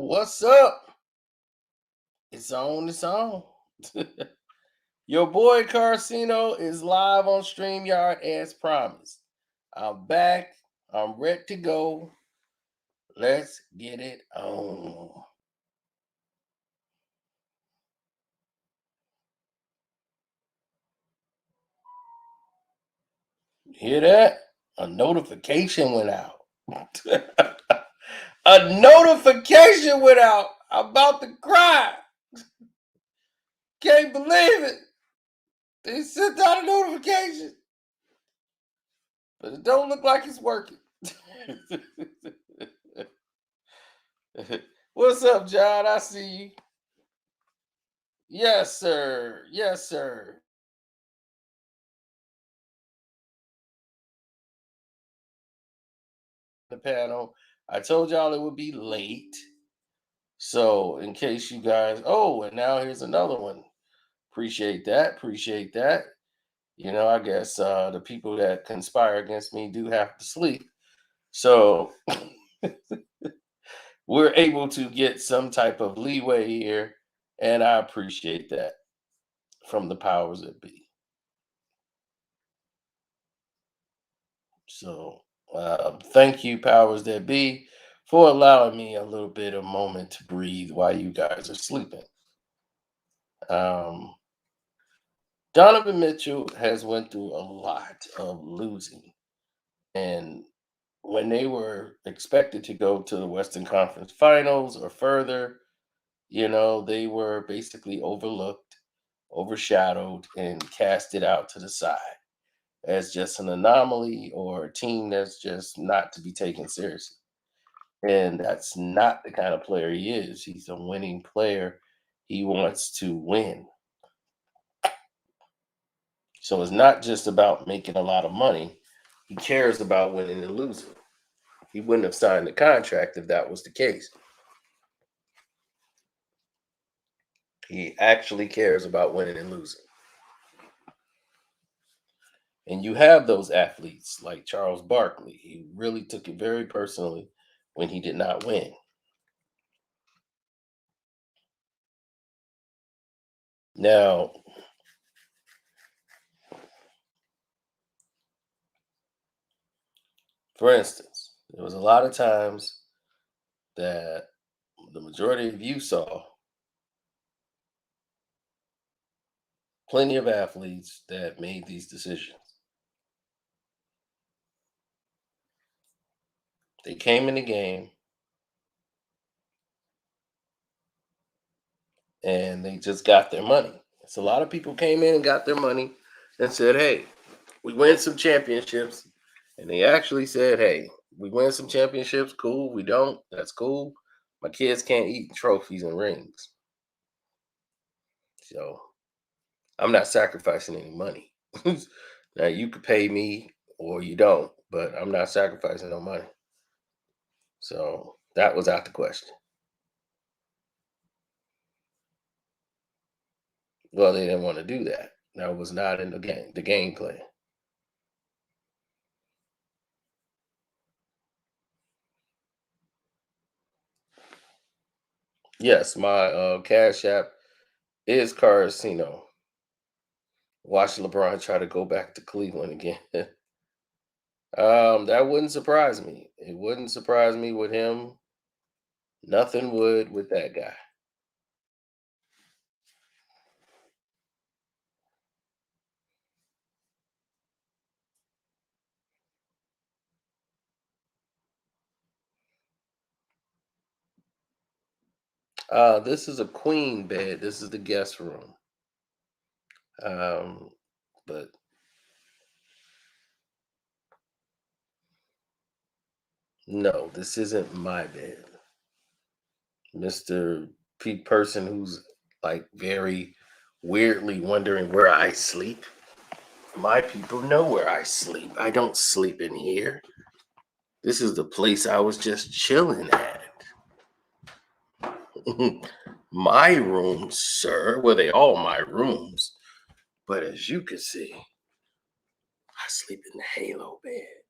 What's up? It's on, it's on. Your boy Carcino is live on StreamYard as promised. I'm back. I'm ready to go. Let's get it on. Hear that? A notification went out. A notification went out. I'm about to cry. Can't believe it. They sent out a notification, but it don't look like it's working. What's up, John? I see you. Yes, sir. Yes, sir. The panel. I told y'all it would be late. So, in case you guys, and now here's another one. Appreciate that. Appreciate that. I guess the people that conspire against me do have to sleep. So, we're able to get some type of leeway here. And I appreciate that from the powers that be. So, thank you, powers that be, for allowing me a little bit of moment to breathe while you guys are sleeping. Um, Donovan Mitchell has went through a lot of losing, and when they were expected to go to the Western Conference Finals or further, they were basically overlooked, overshadowed, and casted out to the side as just an anomaly or a team that's just not to be taken seriously. And that's not the kind of player he is. He's a winning player. He wants to win. So it's not just about making a lot of money. He cares about winning and losing. He wouldn't have signed the contract if that was the case. He actually cares about winning and losing. And you have those athletes like Charles Barkley. He really took it very personally when he did not win. Now, for instance, there was a lot of times that the majority of you saw plenty of athletes that made these decisions. They came in the game and they just got their money. So a lot of people came in and got their money and said, "Hey, we win some championships." And they actually said, "Hey, we win some championships, cool. We don't, that's cool. My kids can't eat trophies and rings. So I'm not sacrificing any money." Now you could pay me or you don't, but I'm not sacrificing no money. So that was out the question. Well, they didn't want to do that. That was not in the gameplay. Yes, my cash app is Casino. Watch LeBron try to go back to Cleveland again. That wouldn't surprise me. It wouldn't surprise me with him. Nothing would with that guy. This is a queen bed. This is the guest room. Um, but no, this isn't my bed. Mr. Person who's like very weirdly wondering where I sleep. My people know where I sleep. I don't sleep in here. This is the place I was just chilling at. My rooms, sir. Well, they all my rooms. But as you can see, I sleep in the Halo bed.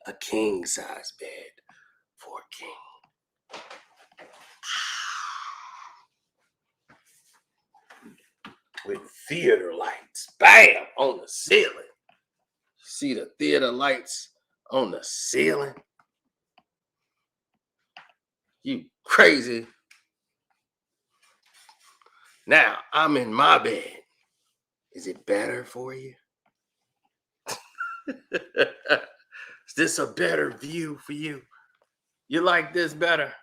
A king size bed for a king. with theater lights. Bam! On the ceiling. See the theater lights on the ceiling? You crazy. Now I'm in my bed. Is it better for you? Is this a better view for you? You like this better?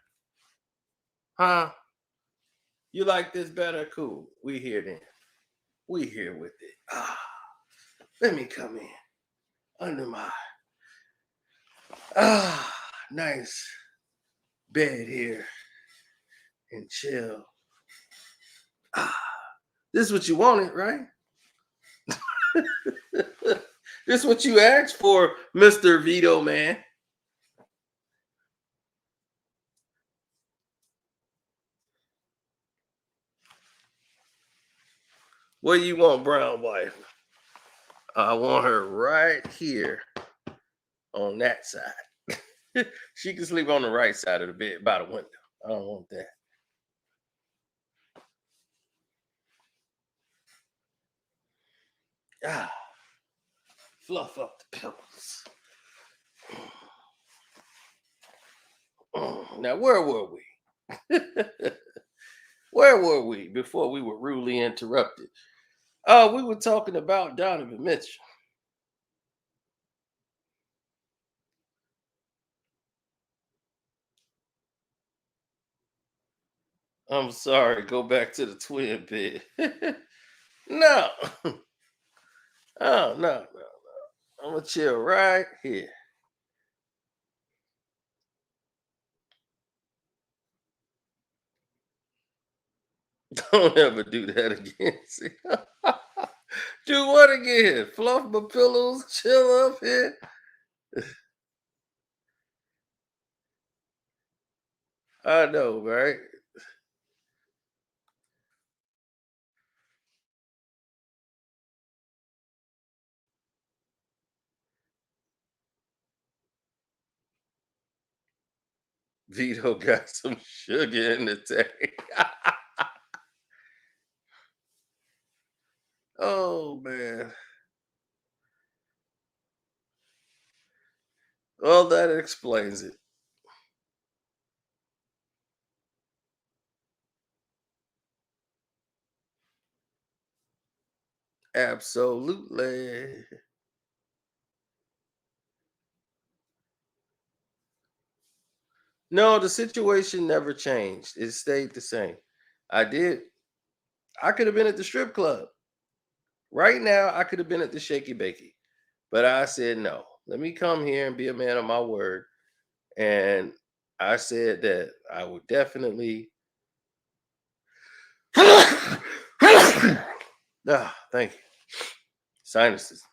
Huh? You like this better? Cool. We here then. We here with it. Let me come in under my nice bed here and chill. Ah, this is what you wanted, right? This is what you asked for, Mr. Vito Man. What do you want, brown wife? I want her right here on that side. She can sleep on the right side of the bed by the window. I don't want that. Ah, fluff up the pillows. Now, where were we? Where were we before we were rudely interrupted? Oh, we were talking about Donovan Mitchell. I'm sorry. Go back to the twin bed. No. Oh, no, no. I'm going to chill right here. Don't ever do that again. See? Do what again? Fluff my pillows, chill up here. I know, right? Vito got some sugar in the tank. Oh, man. Well, that explains it. Absolutely. No, the situation never changed. It stayed the same. I did. I could have been at the strip club. Right now, I could have been at the Shaky Bakey. But I said no. Let me come here and be a man of my word. And I said that I would definitely. Thank you. Sinuses.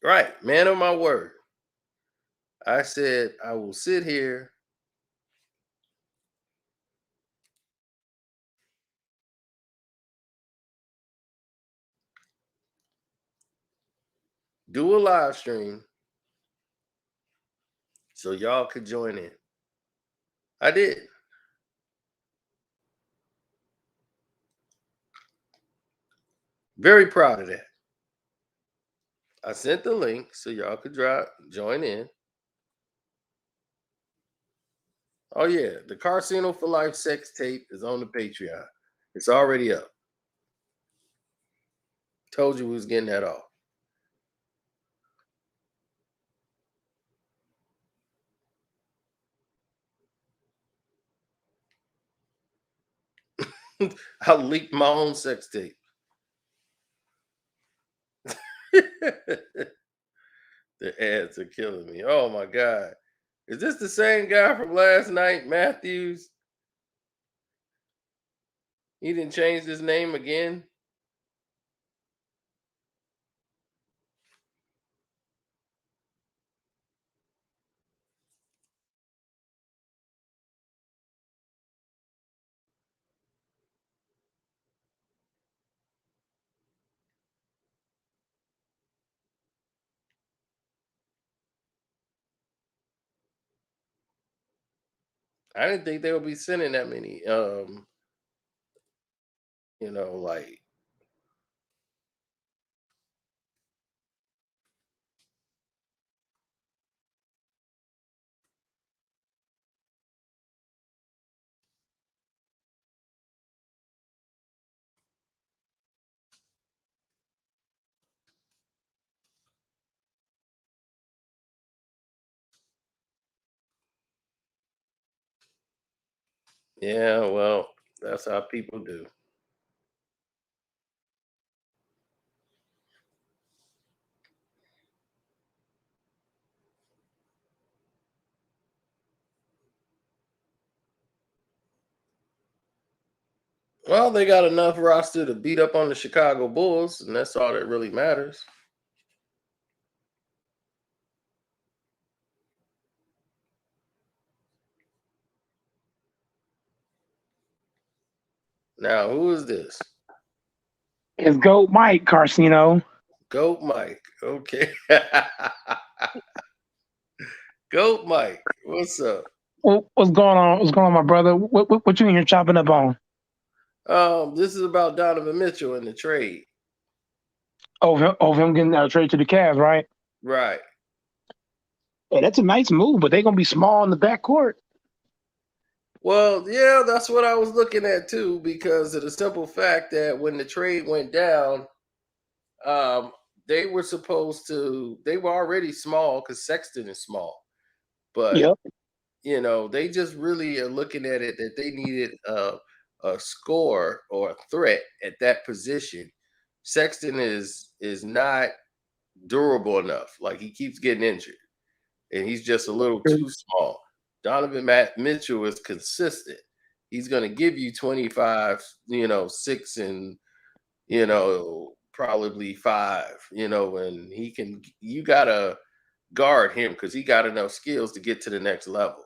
Right. Man of my word. I said I will sit here. Do a live stream so y'all could join in. I did. Very proud of that. I sent the link so y'all could join in. Oh yeah, the Carcino for Life sex tape is on the Patreon. It's already up. Told you we was getting that off. I leaked my own sex tape. The ads are killing me. Oh my god. Is this the same guy from last night, Matthews? He didn't change his name again. I didn't think they would be sending that many. Like yeah, well, that's how people do. Well, they got enough roster to beat up on the Chicago Bulls, and that's all that really matters. Now, who is this? It's Goat Mike Carcino. Goat Mike. Okay. Goat Mike. What's up? What's going on? What's going on, my brother? What you in here chopping up on? This is about Donovan Mitchell in the trade. Him getting trade to the Cavs, right? Right. Hey, that's a nice move, but they're gonna be small in the backcourt. Well, yeah, that's what I was looking at too, because of the simple fact that when the trade went down, um, they were they were already small because Sexton is small. But Yep, they just really are looking at it that they needed a score or a threat at that position. Sexton is not durable enough. Like he keeps getting injured, and he's just a little too small. Donovan Mitchell is consistent. He's going to give you 25, 6 and probably 5, and you got to guard him because he got enough skills to get to the next level.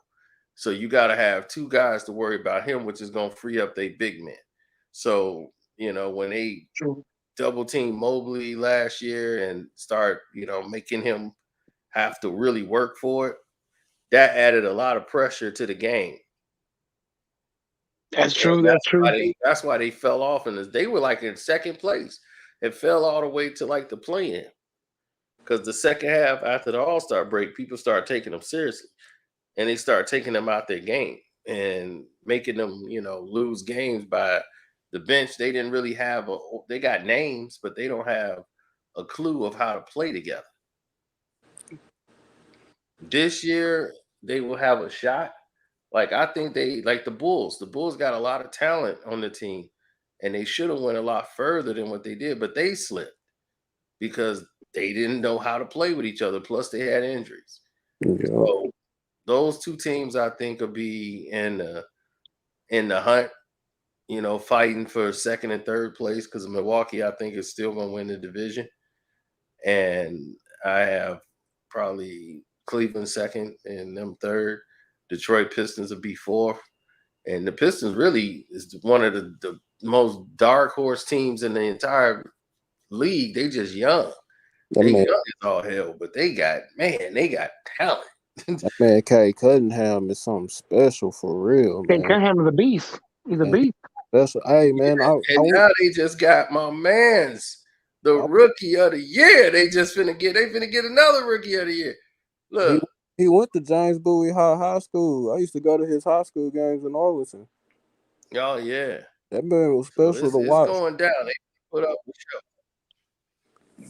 So you got to have two guys to worry about him, which is going to free up their big men. So, when they true. double team Mobley last year and start, making him have to really work for it, that added a lot of pressure to the game. That's And true. That's true. that's why they fell off in this. They were like in second place. It fell all the way to like the play-in. Because the second half after the All-Star break, people start taking them seriously. And they start taking them out their game and making them, lose games by the bench. They didn't really they got names, but they don't have a clue of how to play together. This year, they will have a shot. Like I think they like the Bulls. The Bulls got a lot of talent on the team, and they should have went a lot further than what they did, but they slipped because they didn't know how to play with each other. Plus, they had injuries. Yeah, So those two teams, I think, will be in the hunt. Fighting for second and third place because Milwaukee, I think, is still going to win the division, and I have probably Cleveland second and them third. Detroit Pistons will be fourth. And the Pistons really is one of the most dark horse teams in the entire league. They just young. that They man, young as all hell, but they got talent. that man K Cunningham is something special for real, Hey, man. Cunningham is a beast. He's a And beast. that's hey man, And now they just got my man's the I rookie of the year. They finna get another rookie of the year. he Look, he went to James Bowie High School. I used to go to his high school games in Arlington. oh yeah. That man was So special it's to it's watch. going down. They put up the show.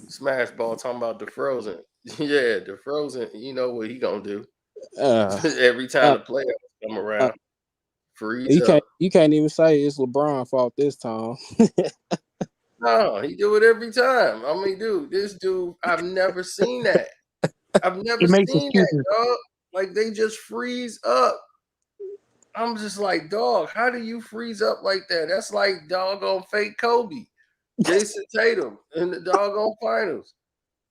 Smash ball talking about the frozen. Yeah, the frozen, you know what he gonna do. Uh, Every time uh, the playoffs come uh, around, freeze up. you can't even say it's LeBron fault this time. No, he do it every time. I mean, dude, this dude, I've never seen that. I've He never makes seen that, excuses. dog. Like they just freeze up. I'm just like, dog, how do you freeze up like that? That's like doggone fake Kobe, Jason Tatum in the doggone finals.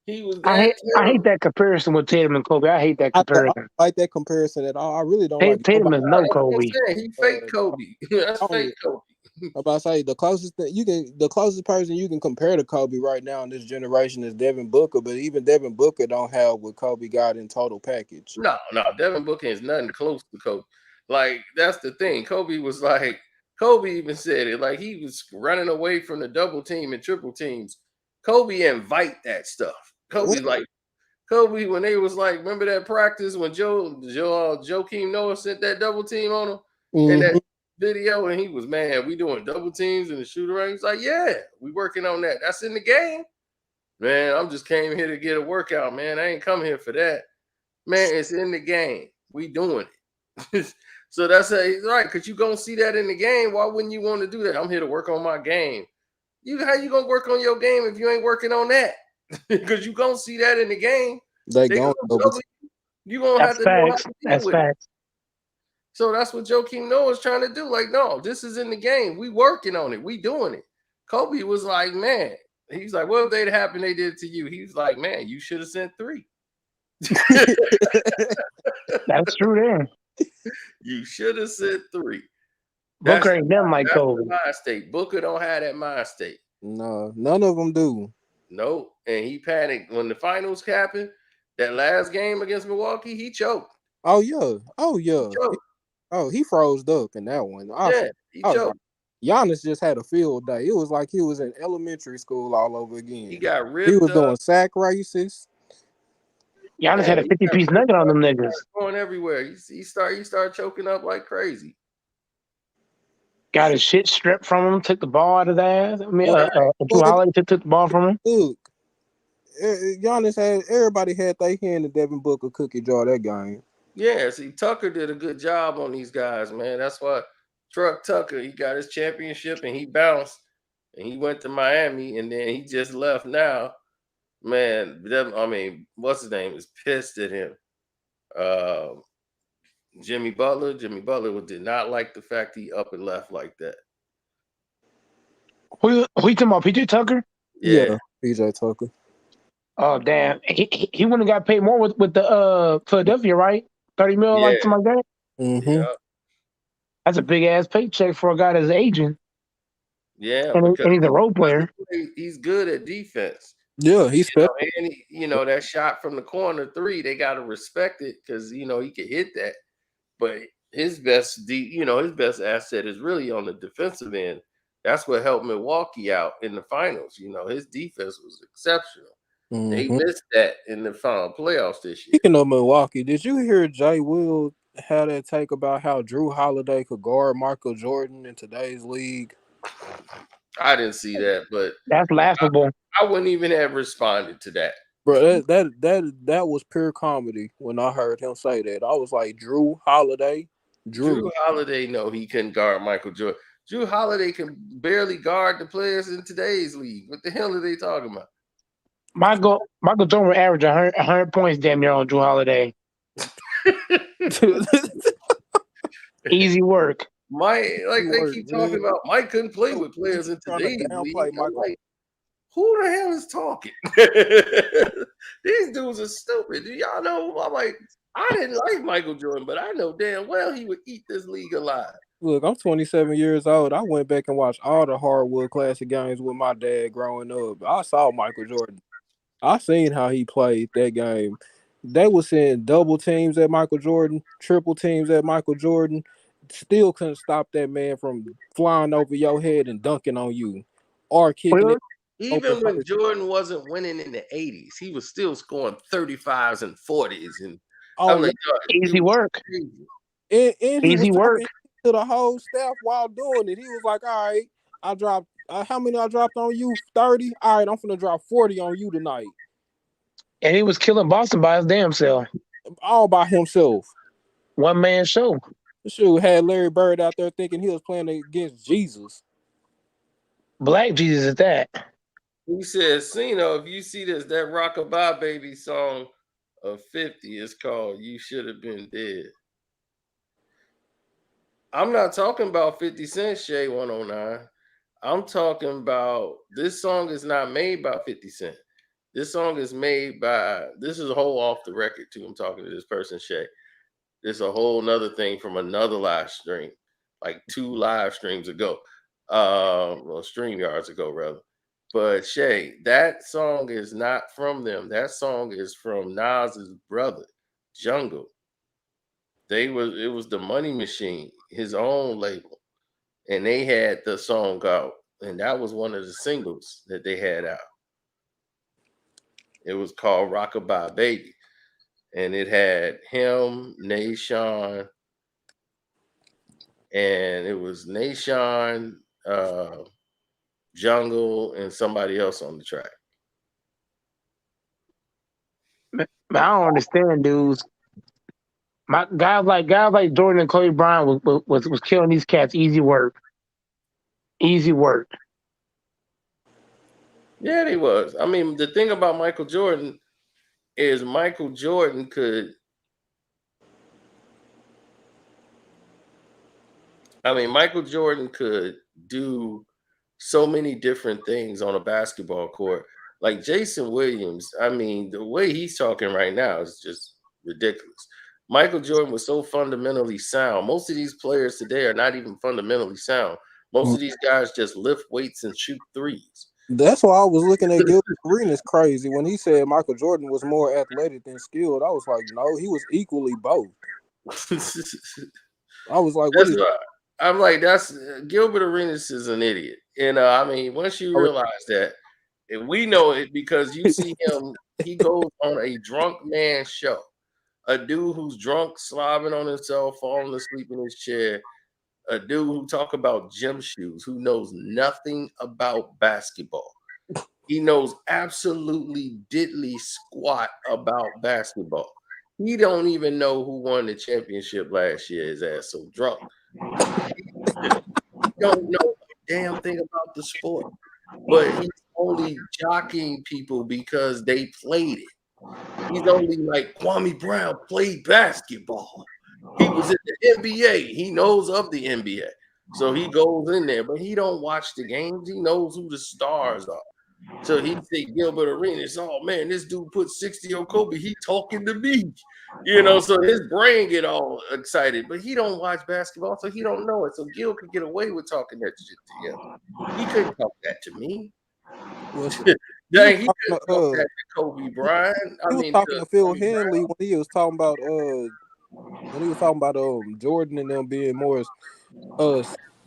He was that I hate terrible. that comparison with Tatum and Kobe. I hate that I don't comparison. like that comparison at all. I really don't like Tatum nobody. is Nah, no that's what Kobe. I'm saying. He fake Kobe. That's I fake don't, Kobe. I'm about to say the closest person you can compare to Kobe right now in this generation is Devin Booker, but even Devin Booker don't have what Kobe got in total package. No, Devin Booker is nothing close to Kobe. Like that's the thing. Kobe even said it. Like he was running away from the double team and triple teams. Kobe invite that stuff. Kobe when they was like, remember that practice when Joakim Noah sent that double team on him in that Mhm. video, and he was, man, we doing double teams in the shooter range. He's like, yeah, we working on that. That's in the game. Man, I'm just came here to get a workout, man. I ain't come here for that. Man, it's in the game. We doing it. So that's right, because you gonna see that in the game. Why wouldn't you want to do that? I'm here to work on my game. How you gonna work on your game if you ain't working on that? Because you gonna see that in the game. They They gonna going double double team. you. You gonna have That's to know how facts. to deal That's with it. facts. So that's what Joakim Noah is trying to do. Like, no, this is in the game. We working on it. We doing it. Kobe was like, man, he's like, what if they'd happened they did to you? He's like, man, you should have sent 3. That's true there. You should have sent 3. Booker ain't nothing like That's the Kobe. mind state. Booker don't have that mind state. No, none of them do. Nope. And he panicked when the finals happened. That last game against Milwaukee, he choked. Oh yeah. Oh He yeah. choked. Oh, he froze up in that one. Yeah, he I was like, choked. Giannis just had a field day. It was like he was in elementary school all over He again. got He ripped was up. doing sack races. Giannis Man, had a he 50 got piece ripped nugget on up. them He niggas. started going everywhere. He started choking up like crazy. Got his shit stripped from him, took the ball out of his ass. I mean, But, Drew but Holiday took the ball from him. look, Giannis had everybody had their hand in Devin Booker cookie jar that game. Yeah, see, Tucker did a good job on these guys, man. That's why Truck Tucker, he got his championship and he bounced and he went to Miami and then he just left now. Man, I mean, what's his name is pissed at him. Uh, Jimmy Butler. Jimmy Butler did not like the fact he up and left like that. Who you talking about? PJ Tucker? Yeah, Yeah, PJ Tucker. Oh damn, he wouldn't have got paid more with the Philadelphia, right? 30 mil, yeah, like something like that. Mm-hmm. yeah, That's a big ass paycheck for a guy that's aging yeah. and he's a role player. He's good at defense. Yeah, he's special. And that shot from the corner 3, they got to respect it because he could hit that. But his his best asset is really on the defensive end. That's what helped Milwaukee out in the finals. His defense was exceptional. They Mm-hmm. missed that in the final playoffs this year. Speaking of Milwaukee, did you hear Jay Will had that take about how Drew Holiday could guard Michael Jordan in today's league? I didn't see that, but That's laughable. I wouldn't even have responded to that. Bro, that was pure comedy when I heard him say that. I was like, Drew Holiday, Drew Holiday, no, he couldn't guard Michael Jordan. Drew Holiday can barely guard the players in today's league. What the hell are they talking about? Michael Jordan averaged 100 points damn near on Drew Holiday. Easy work. They keep talking about Mike couldn't play with players in today's league. I'm like, who the hell is talking? These dudes are stupid. Do y'all know? I'm like, I didn't like Michael Jordan, but I know damn well he would eat this league alive. Look, I'm 27 years old. I went back and watched all the hardwood classic games with my dad growing up. I saw Michael Jordan. I seen how he played that game. They were seeing double teams at Michael Jordan, triple teams at Michael Jordan. Still couldn't stop that man from flying over your head and dunking on you or kicking it open Even when first. Jordan wasn't winning in the 80s, he was still scoring 35s and 40s. And Oh, I'm like, Easy work. and he was Easy work. talking to the whole staff while doing it. He was like, all right, I dropped, how many I dropped on you? 30? All right, I'm going to drop 40 on you tonight. And he was killing Boston by his damn self. All by himself. One man show. Shoot, had Larry Bird out there thinking he was playing against Jesus. Black Jesus at that. He says, if you see this, that Rockabye Baby song of 50 is called You Should Have Been Dead. I'm not talking about 50 Cent Shay 109. I'm talking about this song is not made by 50 Cent. This song is made by, this is a whole off the record too. I'm talking to this person, Shay. This is a whole nother thing from another live stream, like 2 live streams ago. Stream yards ago, rather. But Shay, that song is not from them. That song is from Nas's brother, Jungle. It was the Money Machine, his own label, and they had the song out, and that was one of the singles that they had out. It was called Rockabye Baby, and it had him, Nation, and it was Nation, Jungle, and somebody else on the track. Man, I don't understand, dudes. My guys like Jordan and Kobe Bryant was killing these cats. Easy work, easy work. Yeah, he was. I mean, the thing about Michael Jordan is Michael Jordan could. I mean, Michael Jordan could do so many different things on a basketball court. Like Jason Williams, I mean, the way he's talking right now is just ridiculous. Michael Jordan was so fundamentally sound. Most of these players today are not even fundamentally sound. Most of these guys just lift weights and shoot threes. That's why I was looking at Gilbert Arenas crazy when he said Michael Jordan was more athletic than skilled. I was like, no, he was equally both. I was like, what That's is why I'm like, that's Gilbert Arenas is an idiot. I mean, once you realize that, and we know it because you see him, he goes on a drunk man show. A dude who's drunk, slobbing on himself, falling asleep in his chair. A dude who talk about gym shoes, who knows nothing about basketball. He knows absolutely diddly squat about basketball. He don't even know who won the championship last year. His ass so drunk. He don't know a damn thing about the sport. But he's only jockeying people because they played it. He's only like Kwame Brown played basketball. He was in the NBA. He knows of the NBA. So he goes in there, but he don't watch the games. He knows who the stars are. So he say Gilbert Arenas, oh man, this dude put 60 on Kobe. He talking to me. So his brain get all excited, but he don't watch basketball, so he don't know it. So Gil could get away with talking that shit to him. He couldn't talk that to me. was Dang, he couldn't talk that to Kobe Bryant. he was talking to Phil Henley when he was talking about Jordan and them being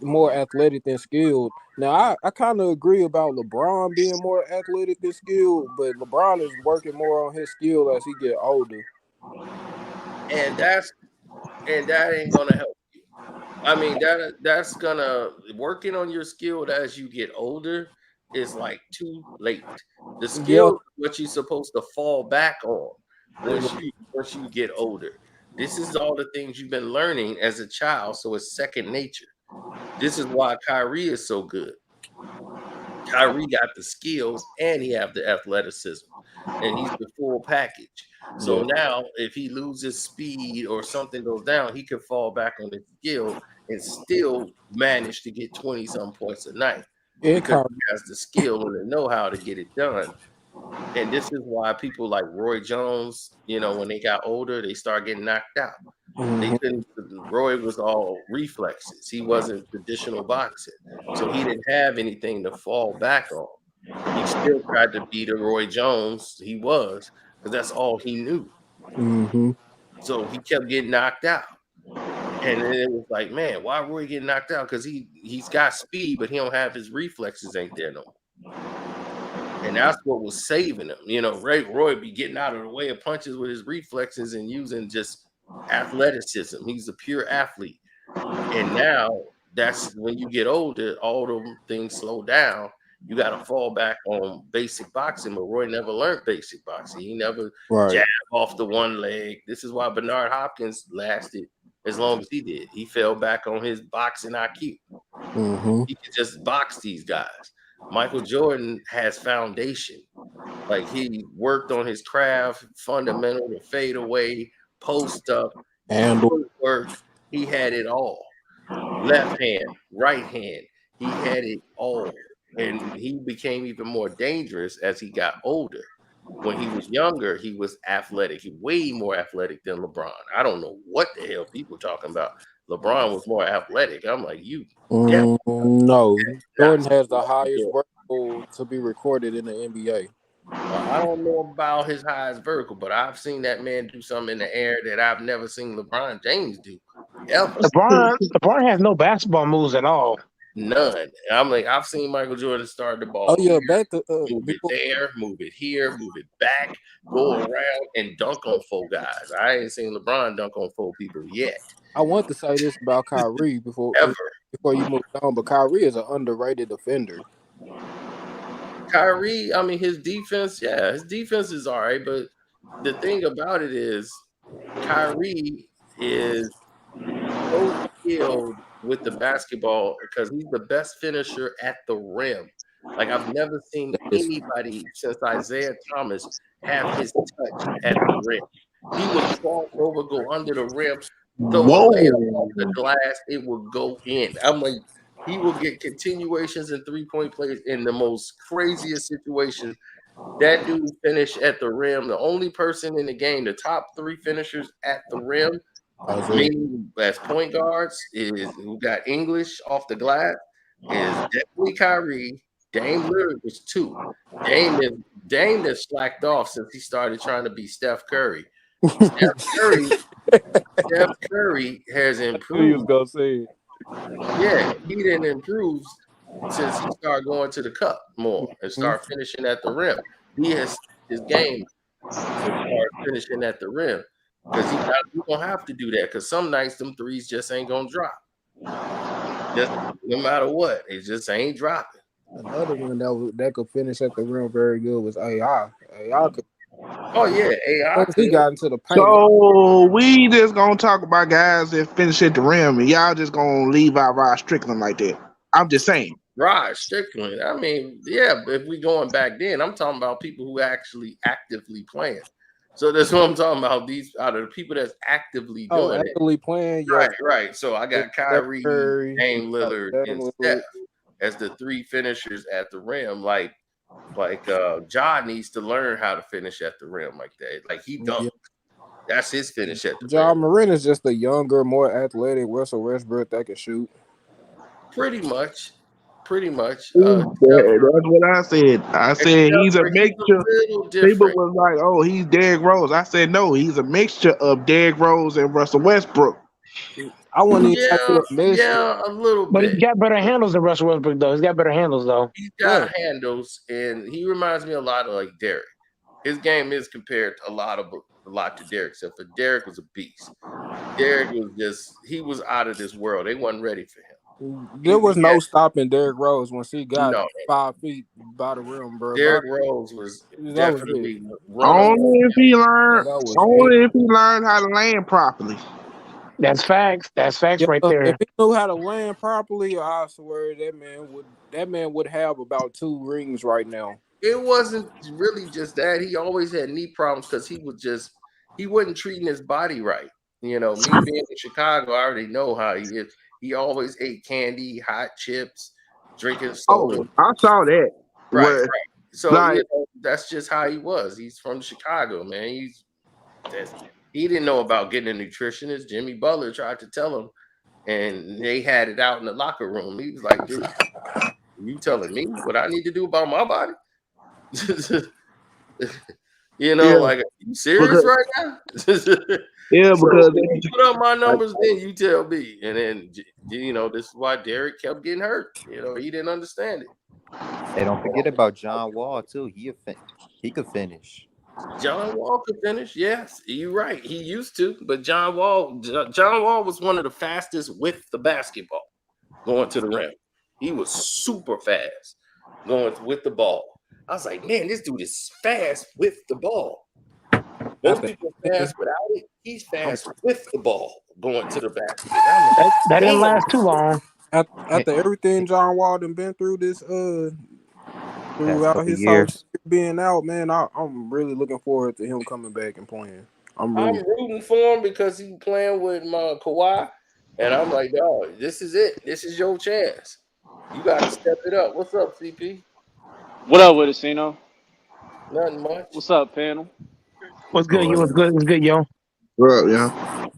more athletic than skilled. Now I kind of agree about LeBron being more athletic than skilled, but LeBron is working more on his skill as he get older. And that ain't gonna help you. I mean, that's gonna working on your skill as you get older is like too late. The Yeah, skill is what you're supposed to fall back on once you get older. This is all the things you've been learning as a child, so it's second nature. This is why Kyrie is so good. Kyrie got the skills and he have the athleticism, and he's the full package. So yeah. now, if he loses speed or something goes down, he can fall back on his skill and still manage to get 20 some points a night It because kind he has the skill and the know how to get it done. And this is why people like Roy Jones, when they got older, they start getting knocked out. They couldn't. Roy was all reflexes. He wasn't traditional boxing, so he didn't have anything to fall back on. He still tried to be the Roy Jones he was because that's all he knew. So he kept getting knocked out, and then it was like, man, why Roy getting knocked out? Because he's got speed, but he don't have his reflexes ain't there no more. And that's what was saving him. Roy be getting out of the way of punches with his reflexes and using just athleticism. He's a pure athlete. And now that's when you get older, all them things slow down. You got to fall back on basic boxing, but Roy never learned basic boxing. He never right. jabbed off the one leg. This is why Bernard Hopkins lasted as long as he did. He fell back on his boxing IQ. He could just box these guys. Michael Jordan has foundation. Like he worked on his craft, fundamental, the fade away, post up, And footwork. He had it all. Left hand, right hand. He had it all. And he became even more dangerous as he got older. When he was younger, he was athletic, way more athletic than LeBron. I don't know what the hell people talking about. LeBron was more athletic. I'm like, you definitely no, not Jordan has the supposed to highest do vertical to be recorded in the NBA. I don't know about his highest vertical, but I've seen that man do something in the air that I've never seen LeBron James do ever. LeBron has no basketball moves at all. None. I'm like, I've seen Michael Jordan start the Oh ball yeah, here, back to move it before there, move it here, move it back, go around and dunk on four guys. I ain't seen LeBron dunk on four people yet, I want to say this about Kyrie before ever. you move on, but Kyrie is an underrated defender. Kyrie, I mean, his defense is all right, but the thing about it is, Kyrie is so skilled with the basketball because he's the best finisher at the rim. Like I've never seen That is anybody since Isaiah Thomas have his touch at the rim. He would cross over, go under the rim, throw a layup off the Whoa. glass, it would go in. I'm like, he will get continuations and 3-point plays in the most craziest situations. That dude finished at the rim. The only person in the game, the top three finishers at the rim, Isaiah. meaning as point guards, is who got English off the glass is definitely Kyrie. Dame Lillard was two. Dame is Dame has slacked off since he started trying to be Steph Curry. Steph Curry, Steph Curry has I knew you was improved. gonna say it. Yeah, he didn't improve since he started going to the cup more and Mhm. start finishing at the rim. He has his game to start finishing at the rim because he gonna have to do that because some nights them threes just ain't gonna drop. Just no matter what, it just ain't dropping. Another one that could finish at the rim very good was AI. AI could, Oh yeah, AI once he could. got into the paint. So we just gonna talk about guys that finish at the rim, and y'all just gonna leave out Rod Strickland like that. I'm just saying. Rod Strickland. I mean, yeah, but if we going back then, I'm talking about people who actually actively playing. So that's what I'm talking about. These out of the people that's actively Oh, doing it. actively playing, yeah. Right, right. So I got Steph Kyrie, Curry, Dame Lillard, Dame and Lillard. Steph as the three finishers at the rim. Like Ja needs to learn how to finish at the rim like that. Like he dunks. Yeah. That's his finish at the rim. John Moran is just a younger, more athletic Russell Westbrook that can shoot. Pretty much. Pretty much. That's what I said. I said he's Except a for he's a mixture. little People different. was like, "Oh, he's Derrick Rose." I said, "No, he's a mixture of Derrick Rose and Russell Westbrook." I wouldn't even say Yeah, you're a mixture. yeah, a little But he's bit. got better handles than Russell Westbrook, though. He's got better handles, though. He's Yeah. got handles, and he reminds me a lot of like Derek. His game is compared a lot to Derek, except for Derek was a beast. Derek was he was out of this world. They wasn't ready for him. There was Yeah, no stopping Derrick Rose once he got no, 5 feet by the rim, bro. Derek Rose was That was it. definitely Only runaway. if he Yeah, learned, that was it. only if he learned how to land properly. That's facts. That's facts Yeah, right if there. he knew how to land properly, I swear that man would have about 2 rings right now. It wasn't really just that. He always had knee problems because he wasn't treating his body right. You know, me being in Chicago, I already know how he is. He always ate candy, hot chips, drinking soda. Oh, I saw that. Right, What, right. So like, that's just how he was. He's from Chicago, man. He didn't know about getting a nutritionist. Jimmy Butler tried to tell him, and they had it out in the locker room. He was like, "Dude, you telling me what I need to do about my body?" You know, yeah, like, are you serious because right now? yeah, So because if you put up my like, numbers, then you tell me. And then, this is why Derek kept getting hurt. He didn't understand it. Hey, don't forget about John Wall too. He could finish. John Wall could finish. Yes, you're right. He used to, but John Wall was one of the fastest with the basketball going to the rim. He was super fast going with the ball. I was like, man, this dude is fast with the ball. Most people are fast without it. He's fast with the ball going to the basket. I'm like, That didn't damn. last too long. After everything John Wall done been through Past throughout couple his whole years. being out, man, I'm really looking forward to him coming back and playing. I'm I'm really rooting for him because he's playing with my Kawhi. And I'm like, dog, this is it. This is your chance. You got to step it up. What's up, CP? What up with it, Sino? Nothing much. What's up, panel? What's good? You Or was good. What's good, yo? bro, yeah,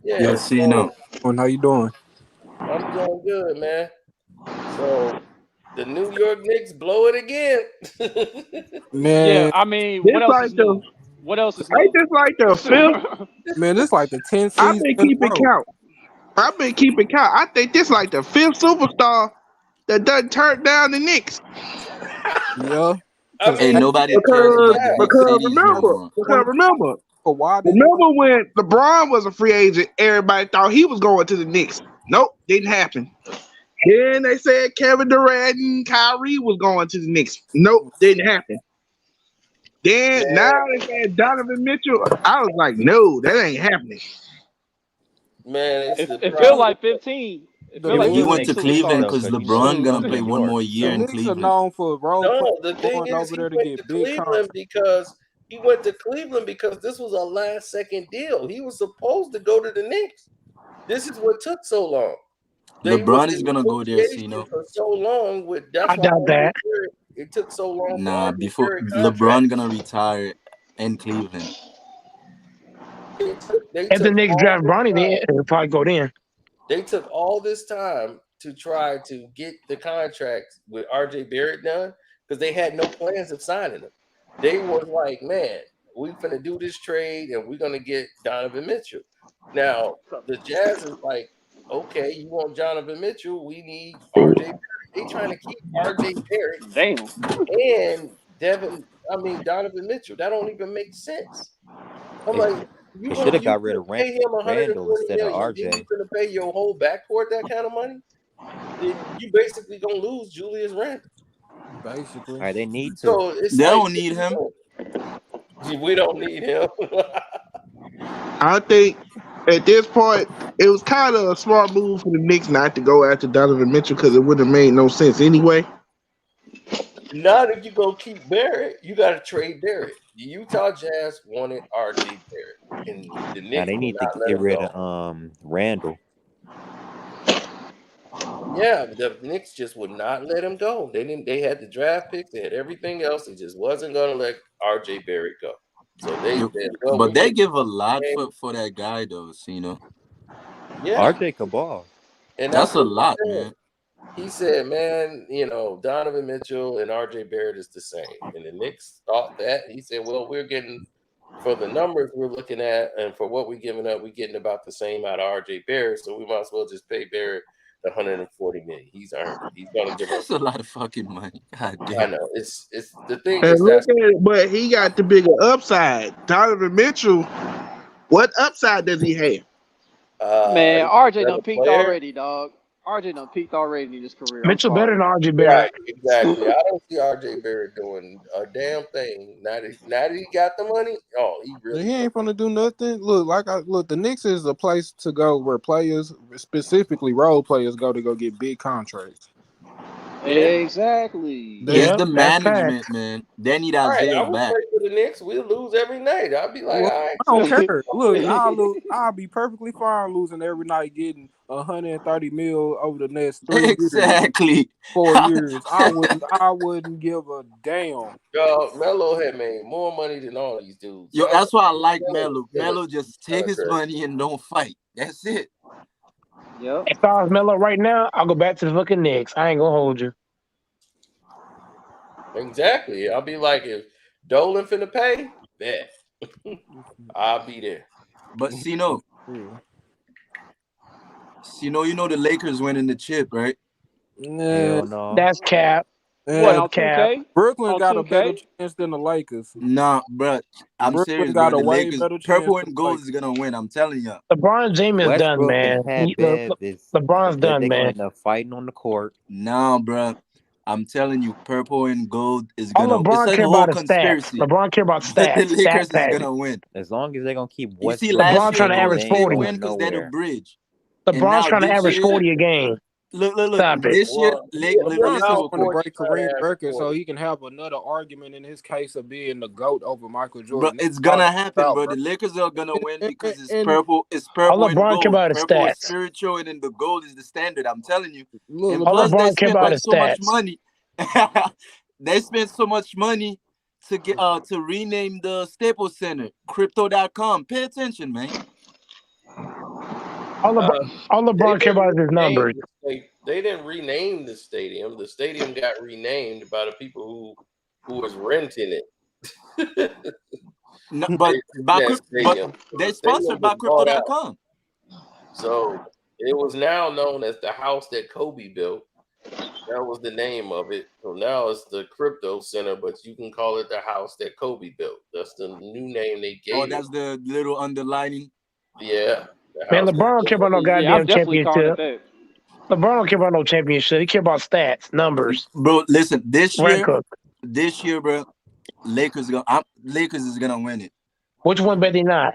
yo, Yeah, see no. how you doing? I'm doing good, man. So The New York Knicks blow it again. Yeah, Man, I mean, This what else like is the new? What else is ain't new? this like the fifth? man, this like the 10th I've season been in a keeping row. count. I've been keeping count. I think this like the fifth superstar that done turned down the Knicks. Yeah, I because And mean, nobody it's cares really about the big bad. cities no more. remember why they doing when LeBron was a free agent, everybody thought he was going to the Knicks. Nope, didn't happen. Then they said Kevin Durant and Kyrie was going to the Knicks. Nope, didn't happen. Then now they said Donovan Mitchell. I was like, no, that ain't happening. Man, it's the It feel problem. like 15. It the feel It like He would Knicks? went make to 15 sense Cleveland though, superstars because because you know LeBron he's gonna from New play one York. more year The in Knicks are Cleveland. known for role players No, the thing going is, over he there to went get to big Cleveland contracts. because he went to Cleveland because this was a last second deal. He was supposed to go to the Knicks. This is what took so long. They was LeBron is in gonna go there, negotiation Sino. for so long with. I That's why doubt that. It took so long for Nah, RJ before Barrett contract. LeBron gonna retire in Cleveland. They If the took Knicks all draft this Bronny, then time. it'll probably go then. They took all this time to try to get the contracts with RJ Barrett done because they had no plans of signing him. They was like, man, we finna do this trade and we're gonna get Donovan Mitchell. Now the Jazz is like, okay, you want Donovan Mitchell? We need RJ Barrett. They trying to keep RJ Barrett Damn. and Donovan Mitchell. That don't even make sense. I'm It like, it should have you got rid of gonna pay him 120 Randall instead of million, then you RJ. gonna pay your whole backcourt that kind of money? Then you basically gonna lose Julius Randle. Basically, All right, they need to. So it's They like, don't need him. we don't need him. I think at this point it was kind of a smart move for the Knicks not to go after Donovan Mitchell because it would have made no sense anyway. Not if you go keep Barrett, you got to trade Barrett. The Utah Jazz wanted RJ Barrett, and the Now Knicks they would need to not let get him rid go. of Randall. Yeah, the Knicks just would not let him go. They didn't. They had the draft picks. They had everything else. They just wasn't going to let RJ Barrett go. So they You, said, "Well, but we they get give a lot him." for that guy though, Sino. Yeah, RJ Cabal. and that's That's a what he lot, said. man. He said, "Man, Donovan Mitchell and RJ Barrett is the same." And the Knicks thought that. He said, "Well, we're getting for the numbers we're looking at, and for what we're giving up, we're getting about the same out of RJ Barrett. So we might as well just pay Barrett the 140 million. He's earned it. He's going to give us." That's a lot of fucking money. God I damn. know it's the thing And is look that's at it, but he got the bigger upside. Donovan Mitchell, what upside does he have? Man, he's RJ a done better peaked player. already, dog. RJ done peaked already in his career. I'm Mitchell better sorry. than RJ Right, Barrett. exactly. I don't see RJ Barrett doing a damn thing. Now that he got the money, oh, he really he don't. ain't gonna do nothing. Look, the Knicks is a place to go where players, specifically role players, go to go get big contracts. Yeah, Exactly. That's It's Yep, the that's management, facts. man. They need right. I Isaiah would back. play for the Knicks. We'll lose every night. I'll be like, well, all right, I don't cool. care. Look, I'll be perfectly fine losing every night, getting 130 mil over the next 3 years, Exactly. 4 years. I wouldn't give a damn. Dog, Melo had made more money than all these dudes. Yo, that's why I like Melo was Melo. killing Melo just take his contract. money and don't fight. That's it. Yep. If I was Melo right now, I'll go back to the fucking Knicks. I ain't gonna hold you. Exactly. I'll be like, if Dolan finna pay, bet I'll be there. But Sino, the Lakers winning the chip, right? Nah, Hell no. That's cap. What nah. on That's cap. 2K? Brooklyn On got a better 2K? chance than the Lakers. Nah, bro. I'm Brooklyn serious, bro. got a The way Lakers, better chance purple than and the gold Lakers. is gonna win. I'm telling you. LeBron James is done, Westbrook and man. Pat Bev is LeBron's done, they're gonna man. end up fighting on the court. Nah, bro. I'm telling you, purple and gold is All gonna. It's LeBron a care whole about is stats. conspiracy. LeBron care about But the stats. Stat Lakers is pattern. gonna win. As long as they're gonna keep You see, Westbrook last LeBron and year trying to they Tatum, average they they ain't didn't 40. win going because they're the nowhere. bridge. And LeBron's now trying to this average year, 40 a game. look. Stop it. This year, Well, yeah, listen how real Want to quick, 40 break trying Kareem's to average record so 40? he can have another argument in his case of being the GOAT over Michael bro. Jordan. That's It's all gonna it's happen, about, bro. bro. The Lakers are gonna win And, and, because it's and purple. It's All purple and LeBron care gold. about is Purple is stats. spiritual, and then the gold is the standard. I'm telling you. And look, All LeBron, plus, they LeBron care spent about like is so much stats. money. They spent so much money to rename the Staples Center Crypto.com. Pay attention, man. All, LeBron, all They LeBron care didn't about is his rename numbers. the state They didn't rename the stadium. The stadium got renamed by the people who was renting it. No, but That stadium. So they're the stadium sponsored by was bought out. Crypto.com. So it was now known as the house that Kobe built. That was the name of it. So now it's the Crypto Center, but you can call it the house that Kobe built. That's the new name they gave Oh, it. that's the little underlining. Yeah. Man, LeBron don't care about no Yeah, I'm goddamn definitely calling it championship. that. LeBron don't care about no championship. He care about stats, numbers, Bro, listen, this record. year, bro, Lakers is gonna win it. Which one bet they not?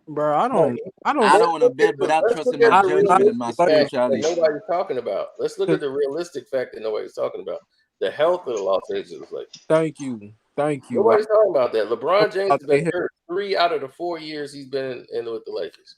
Bro, I don't I don't want to bet, but I Let's trust in look my at the judgment and my realistic fact that spirituality. nobody's talking about. Let's look at the realistic fact that nobody's talking about. The health of the Los Angeles Lakers. Thank you. Nobody's talking about that. LeBron James has been They- hurt 3 out of the 4 years he's been in with the Lakers.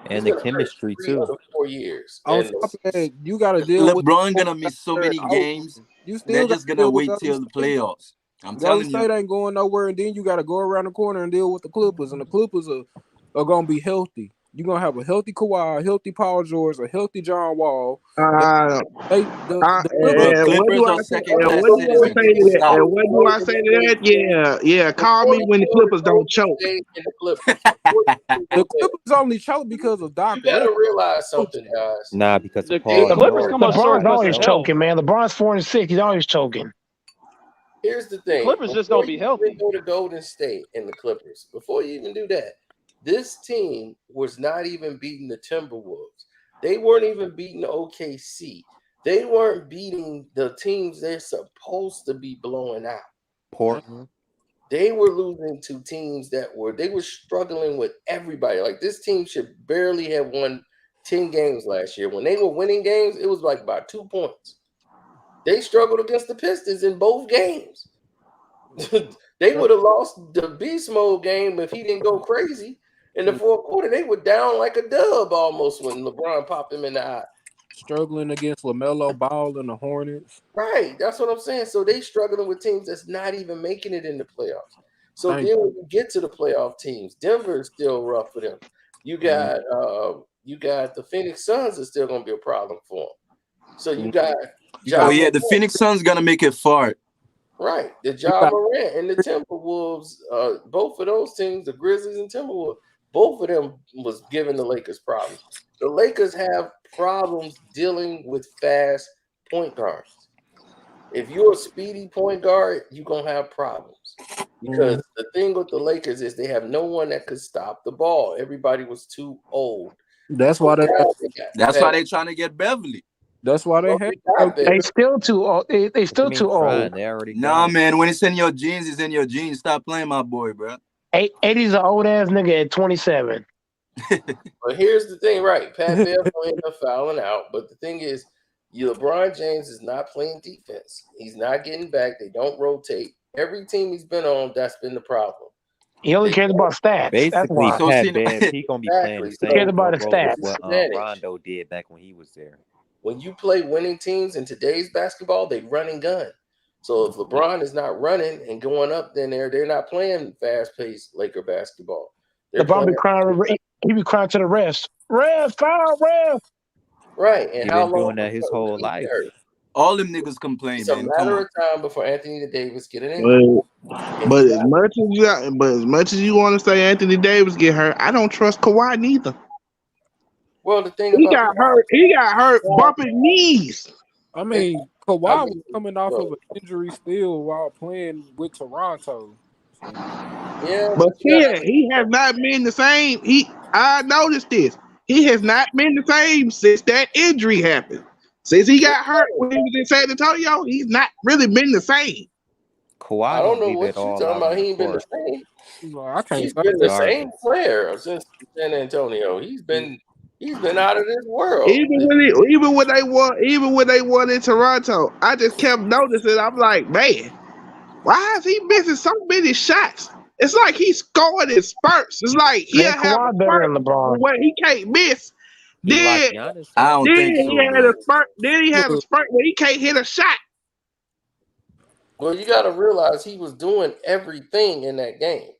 He's And the been hurt chemistry 3 out too. of 4 years. On And top of that, you got to deal with LeBron gonna miss so many out. games. You They're still got just to gonna deal with wait till the Golden State. playoffs. I'm Golden telling State you. ain't going nowhere, and then you got to go around the corner and deal with the Clippers, and the Clippers are going to be healthy. You're going to have a healthy Kawhi, a healthy Paul George, a healthy John Wall. Uh, The Bro, Clippers, what Clippers do I are say? second class What do I citizens. say to that? Stop. What do I say to that? Yeah. Call me when the Clippers don't choke. In the Clippers. the Clippers only choke because of Doc You gotta Rivers. realize something, guys. Nah, because The of Paul Clippers George. come up short LeBron's because always of health. choking, man. LeBron's 4-6. He's always choking. Here's the thing. Clippers just Before gonna be you healthy. even go to Golden State and the Clippers, before you even do that, this team was not even beating the Timberwolves. They weren't even beating the OKC. They weren't beating the teams they're supposed to be blowing out. Portland. They were losing to teams they were struggling with everybody. Like this team should barely have won 10 games last year. When they were winning games, it was like by 2 points. They struggled against the Pistons in both games. They would have lost the beast mode game if he didn't go crazy. In the fourth quarter, they were down like a dub almost when LeBron popped him in the eye. Struggling against LaMelo Ball and the Hornets. Right, that's what I'm saying. So they struggling with teams that's not even making it in the playoffs. So Thank then when you get to the playoff teams, Denver is still rough for them. You got the Phoenix Suns is still going to be a problem for them. So you got Oh yeah, the Phoenix Suns gonna make it far. right, the Ja Morant and the Timberwolves. Both of those teams, the Grizzlies and Timberwolves, both of them was giving the Lakers problems. The Lakers have problems dealing with fast point guards. If you're a speedy point guard, you're going to have problems. Because the thing with the Lakers is they have no one that could stop the ball. Everybody was too old. That's why they're trying to get Beverly. That's why they have. They still too old. They still too old. They already nah, man. When it's in your jeans, it's in your jeans. Stop playing, my boy, bro. 80's an old ass nigga at 27. But here's the thing, right? Pat Bev will end up fouling out. But the thing is, LeBron James is not playing defense. He's not getting back. They don't rotate. Every team he's been on, that's been the problem. He only cares about stats. Basically, that's why. Pat Bev, he gonna be playing the same he cares about the role as stats. what Rondo did back when he was there. When you play winning teams in today's basketball, they run and gun. So if LeBron is not running and going up, then they're not playing fast-paced Laker basketball. LeBron be crying. He be crying to the refs. Ref, foul, ref. Right, and He how been long doing that his whole life. All them niggas complain. It's a matter of time before Anthony Davis get an injury. But as much as you want to say Anthony Davis get hurt, I don't trust Kawhi neither. Well, the thing he got hurt bumping knees. I mean, Kawhi was coming off of an injury still while playing with Toronto. Yeah, but yeah, he has not been the same. I noticed this. He has not been the same since that injury happened. Since he got hurt when he was in San Antonio, he's not really been the same. Kawhi, I don't know what you're talking about. He ain't been the same. Well, he's been the same player since San Antonio. He's been out of this world. Even when they won in Toronto, I just kept noticing. I'm like, man, why is he missing so many shots? It's like he's scoring in spurts. It's like he'll have a spurt where he can't miss. Then he had a spurt. Then he had a spurt where he can't hit a shot. Well, you got to realize he was doing everything in that game.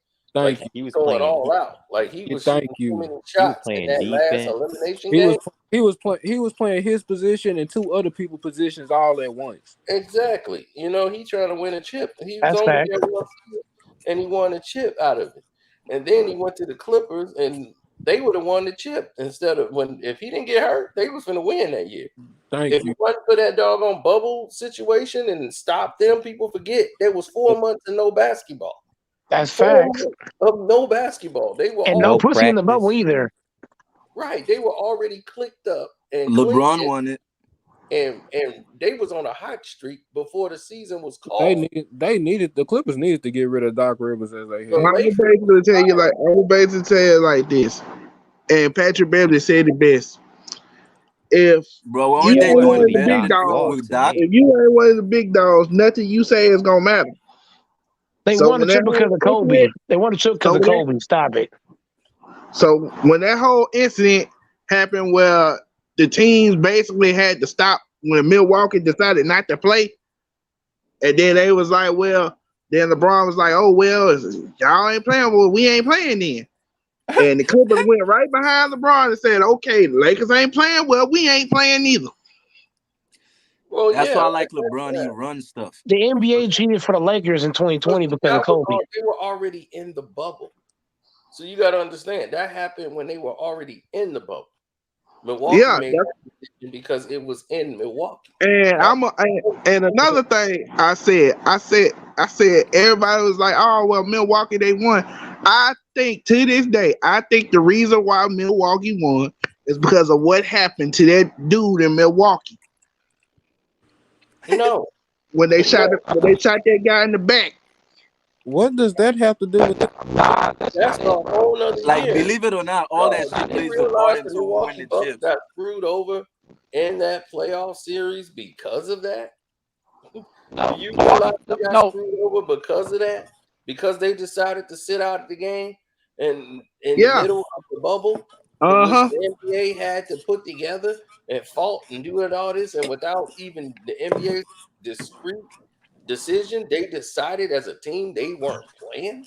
He was going all out. Like he was shooting too many shots in that last elimination he game. He was playing his position and two other people's positions all at once. Exactly. You know, he trying to win a chip. He was That's only fact. there 1 season, and he won a chip out of it. And then he went to the Clippers, and they would have won the chip instead of if he didn't get hurt, they was going to win that year. Thank If you. it wasn't for that doggone bubble situation and stop them, people forget there was 4 months of no basketball. That's 4 facts. months of no basketball. They were And No no all pussy in the bubble practice. either. right. They were already clicked up and LeBron clean, won it. and they was on a hot streak before the season was They called. needed the Clippers needed to get rid of Doc Rivers as they The had. I'm Lakers, basically tell you like this, and Patrick Beverly said it best. If Bro, you weren't It they ain't doing one wasn't of even the better big Doc's dogs, fault with to Doc? me. if you ain't one of the big dogs, nothing you say is gonna matter. They So won the when that chip whole because of Kobe. incident, They won the chip because so of when that, Kobe. Stop it. so when that whole incident happened, where the teams basically had to stop when Milwaukee decided not to play, and then they was like, well, then LeBron was like, oh well, y'all ain't playing, well we ain't playing then. And the Clippers went right behind LeBron and said, okay, the Lakers ain't playing, well we ain't playing either. well, That's yeah, why I like LeBron. He runs stuff. The NBA cheated for the Lakers in 2020 because of Kobe. they were already in the bubble. So you got to understand that happened when they were already in the bubble. Milwaukee Yeah, made that decision because it was in Milwaukee. and and another thing I said everybody was like, oh well, Milwaukee they won. I think to this day, I think the reason why Milwaukee won is because of what happened to that dude in Milwaukee No, when they shot that guy in the back. What does that have to do with it? that's a whole nother Like, year. believe it or not, all No, that shit did you plays a part realize the into who win Milwaukee the Bucks chips. got screwed over in that playoff series because of that? Do you realize they got No. screwed over because of that? Because they decided to sit out the game and in the Yeah. middle of the bubble, which Uh-huh. the NBA had to put together and fought and do all this, and without even the NBA's discreet decision, they decided as a team they weren't playing.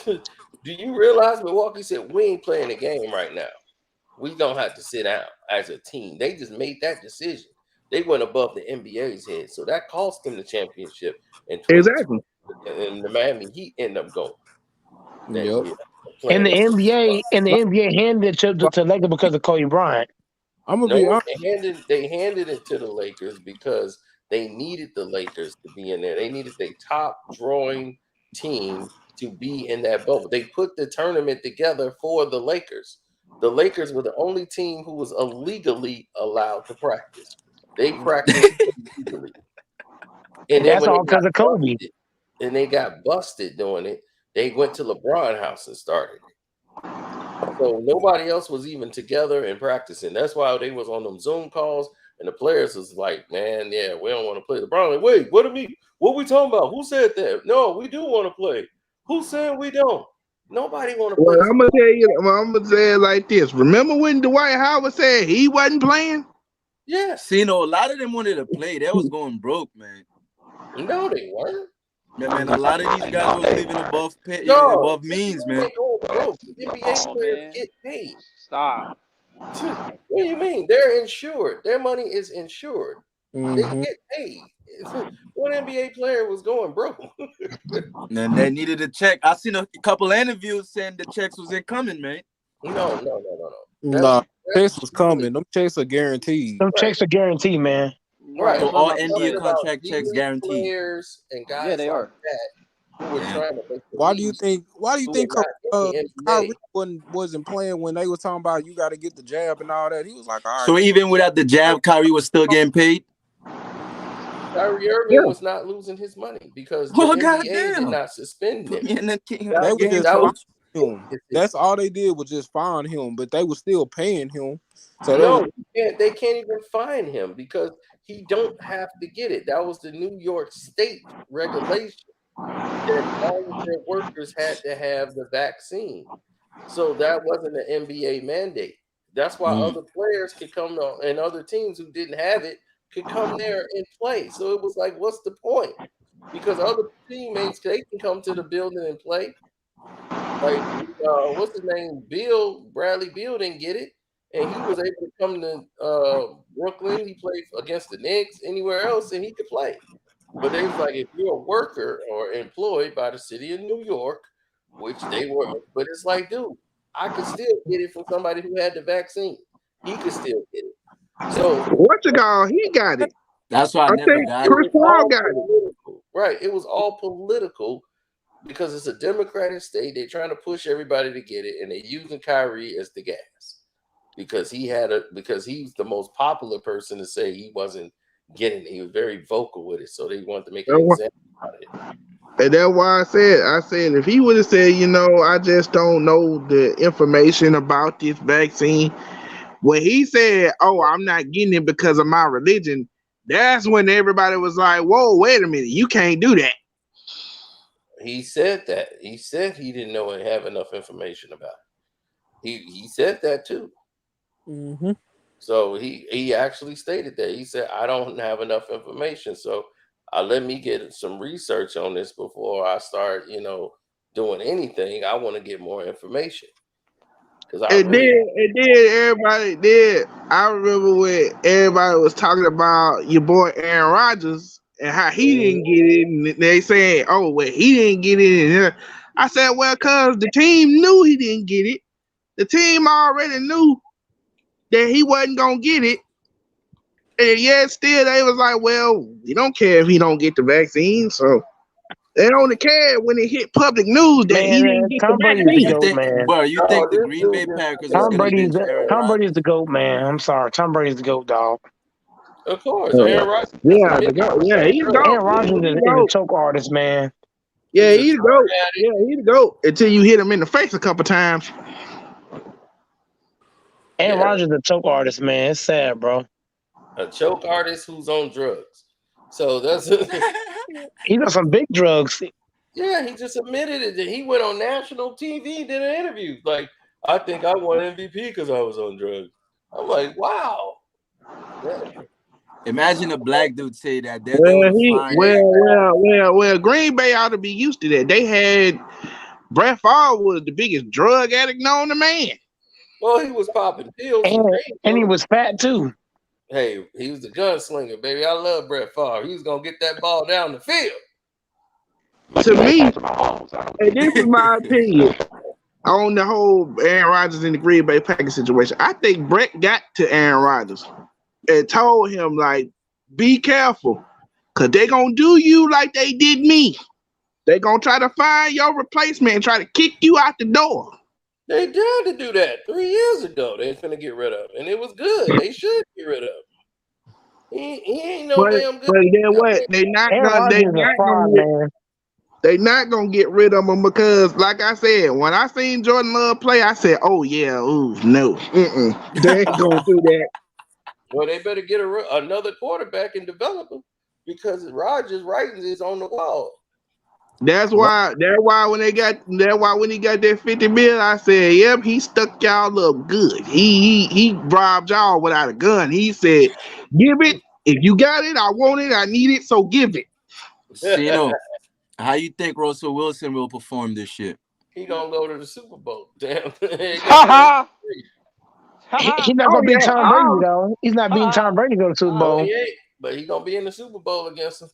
Do you realize Milwaukee said we ain't playing the game right now? We don't have to sit down as a team. They just made that decision. They went above the NBA's head, so that cost them the championship in 2020. Exactly. And the Miami Heat ended up going that Yep. year, And playing the the NBA and the NBA handed it to Lakers because of Kobe Bryant. I'm gonna be No, honest. they handed it to the Lakers because they needed the Lakers to be in there. They needed the top drawing team to be in that bubble. They put the tournament together for the Lakers. The Lakers were the only team who was illegally allowed to practice. They practiced illegally. And And then that's when they all got because of Kobe. busted, and they got busted doing it, they went to LeBron house and started it. So nobody else was even together and practicing. That's why they was on them Zoom calls, and the players was like, "Man, yeah, we don't want to play." LeBron like, "Wait, what we talking about? Who said that? No, we do want to play. Who said we don't? Nobody want to Well, play." This. I'm gonna say it like this. Remember when Dwight Howard said he wasn't playing? Yes. See, no, a lot of them wanted to play. They was going broke, man. No, they weren't. Man, a lot of these guys was living above No, above means, they man. go broke. NBA Oh players man. get paid. Stop. What do you mean? They're insured. Their money is insured. They Mm-hmm. get paid. What NBA player was going broke? And they needed a check. I seen a couple interviews saying the checks was incoming, man. No. Nah, checks was usually coming. Them checks are guaranteed. Them right. checks are guaranteed, man. Right. Right. So That's what I'm all about to I'm NBA talking say. about contract checks these guaranteed. players and Yeah, guys they like are. that who were Damn. trying to make the Why do you league, think? Why do you who think were not in the Kyrie NBA. wasn't playing when they was talking about you got to get the jab and all that? He was like, all So right, even without the jab, Kyrie was still getting paid. Kyrie Irving Yeah. was not losing his money because the Well, NBA did goddamn. not suspend Put him. me in the king of That they the were was game just that was fining coach. him. his That's decision. all they did was just fine him, but they were still paying him. So that was No, they can't even fine him because he don't have to get it. That was the New York State regulation that all of their workers had to have the vaccine. So that wasn't an NBA mandate. That's why other players could come to, and other teams who didn't have it could come there and play. So it was like, what's the point? Because other teammates, they can come to the building and play. Like, what's his name? Bradley Beal didn't get it. and he was able to come to Brooklyn. He played against the Knicks, anywhere else, and he could play. But they was like, if you're a worker or employed by the city of New York, which they were, but it's like, dude, I could still get it from somebody who had the vaccine. He could still get it. So What you call? He got it. That's why I I never think got it it. Chris was Paul all got it. political. Right. It was all political because it's a Democratic state. They're trying to push everybody to get it, and they're using Kyrie as the gas because he's the most popular person to say he wasn't getting it. He was very vocal with it, so they wanted to make an example out of it. And that's why I said if he would have said, I just don't know the information about this vaccine. When he said, "Oh, I'm not getting it because of my religion," that's when everybody was like, "Whoa, wait a minute, you can't do that." He said that. He said he didn't know and have enough information about it. He said that too. Mm-hmm. So he actually stated that. He said, I don't have enough information. So let me get some research on this before I start, doing anything. I want to get more information. Because Everybody did. I remember when everybody was talking about your boy Aaron Rodgers and how he didn't get it, and they saying, "Oh, well, he didn't get it." And I said, "Well, cause the team knew he didn't get it. The team already knew that he wasn't gonna get it, and yet still they was like, well, we don't care if he don't get the vaccine, so." They only cared when it hit public news that he Man, didn't get the Tom Brady is the You vaccine. GOAT, think, man. bro? You think the this Green dude Bay just Packers is Tom gonna Brady's bench Aaron Tom Rodgers? Brady's the GOAT, man. I'm sorry. Tom Brady's the GOAT, dog. of course, Aaron Rodgers Yeah, admitted he was yeah, on he's drugs. Aaron go. Rodgers Yeah, he is a go. choke artist, man. Yeah, He's a he's drug go. addict, Yeah, he's go until you hit him in the face a couple times. Aaron yeah, Rodgers is a choke artist, man. It's sad, bro. a choke artist who's on drugs. So that's He's on some big drugs. yeah, he just admitted it. That he went on national TV, did an interview. Like, I think I won MVP because I was on drugs. I'm like, wow. Yeah. Imagine a black dude say that. They're Well, the finest. Green Bay ought to be used to that. They had Brett Favre was the biggest drug addict known to man. Well, he was popping pills and And he painkillers. was fat too. Hey, he was the gunslinger, baby. I love Brett Favre. He was gonna get that ball down the field. To me, and this is my opinion on the whole Aaron Rodgers and the Green Bay Packers situation. I think Brett got to Aaron Rodgers and told him, like, be careful, because they're going to do you like they did me. They're going to try to find your replacement and try to kick you out the door. They tried to do that 3 years ago. They finna get rid of him, and it was good. They should get rid of him. He ain't no damn good. But then what? Aaron Rodgers is a fraud, man. They not gonna get rid of him because, like I said, when I seen Jordan Love play, I said, "Oh yeah, ooh no, they ain't gonna do that." Well, they better get another quarterback and develop him because Rodgers' writing is on the wall. That's why when he got that 50 mil, I said, "Yep, he stuck y'all up good. He robbed y'all without a gun." He said, "Give it. If you got it, I want it. I need it. So give it." Sino, how you think Russell Wilson will perform this year? He gonna go to the Super Bowl. Damn. He's not gonna beat Tom Brady though. He's not beating Tom Brady to go to the Super No, Bowl. he ain't. But he gonna be in the Super Bowl against him.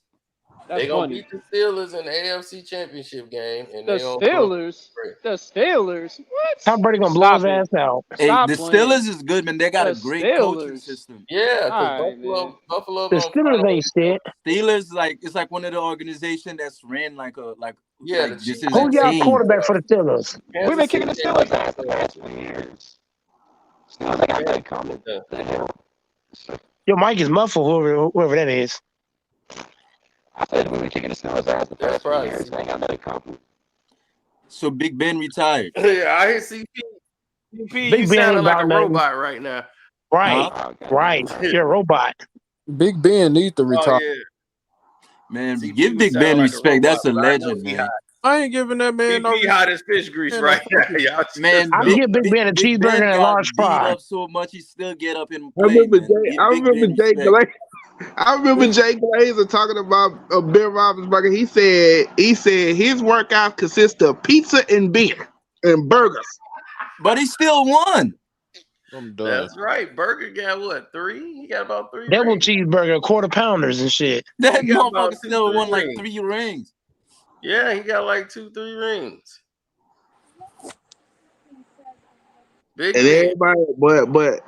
That's They gonna funny. beat the Steelers in the AFC Championship game, and The they gonna Steelers. The Steelers. What? Tom Brady gonna blow his ass out. Hey, Stop the playing. Steelers is good, man. They got The a great coaching Steelers. system. Yeah, All because right, Buffalo The gonna Steelers find a ain't shit. Steelers, like, it's like one of the organizations that's ran like Yeah, like the this Chiefs is a Who's y'all team. quarterback for the Steelers? We've been kicking the Steelers ass the past past 2 years. Steelers, they got that coming. Your mic is muffled, whoever that is. I said we've been kicking the Steelers ass the past 2 years. They got that coming. So Big Ben retired. Yeah, I hear CP. CP, Big you Ben ain't sounding like about a nothing. robot right now. Right, Huh? right. You're a robot. Big Ben needs to Oh retire. yeah, Man, CP give was Big sounding Ben like a respect. robot, That's a but I know legend, he man. hot. I ain't giving that man no CP hot as fish grease man, right no now. Y'all Man, I'm just gonna give Big Ben a Big cheeseburger Ben and a got large beat fry. up so much he still get up and I play, remember man. Jay. Give I Big remember Ben Jay respect. Glazer. I remember Jay Glazer talking about Ben Roethlisberger. He said his workout consists of pizza and beer and burgers. But he still won. I'm done. That's right. Burger got what? 3? He got about 3 Double rings. cheeseburger, quarter pounders and shit. That He got about motherfucker 2, still 3 won like rings. 3 rings. Yeah, he got like 2, 3 rings. Big And man. everybody,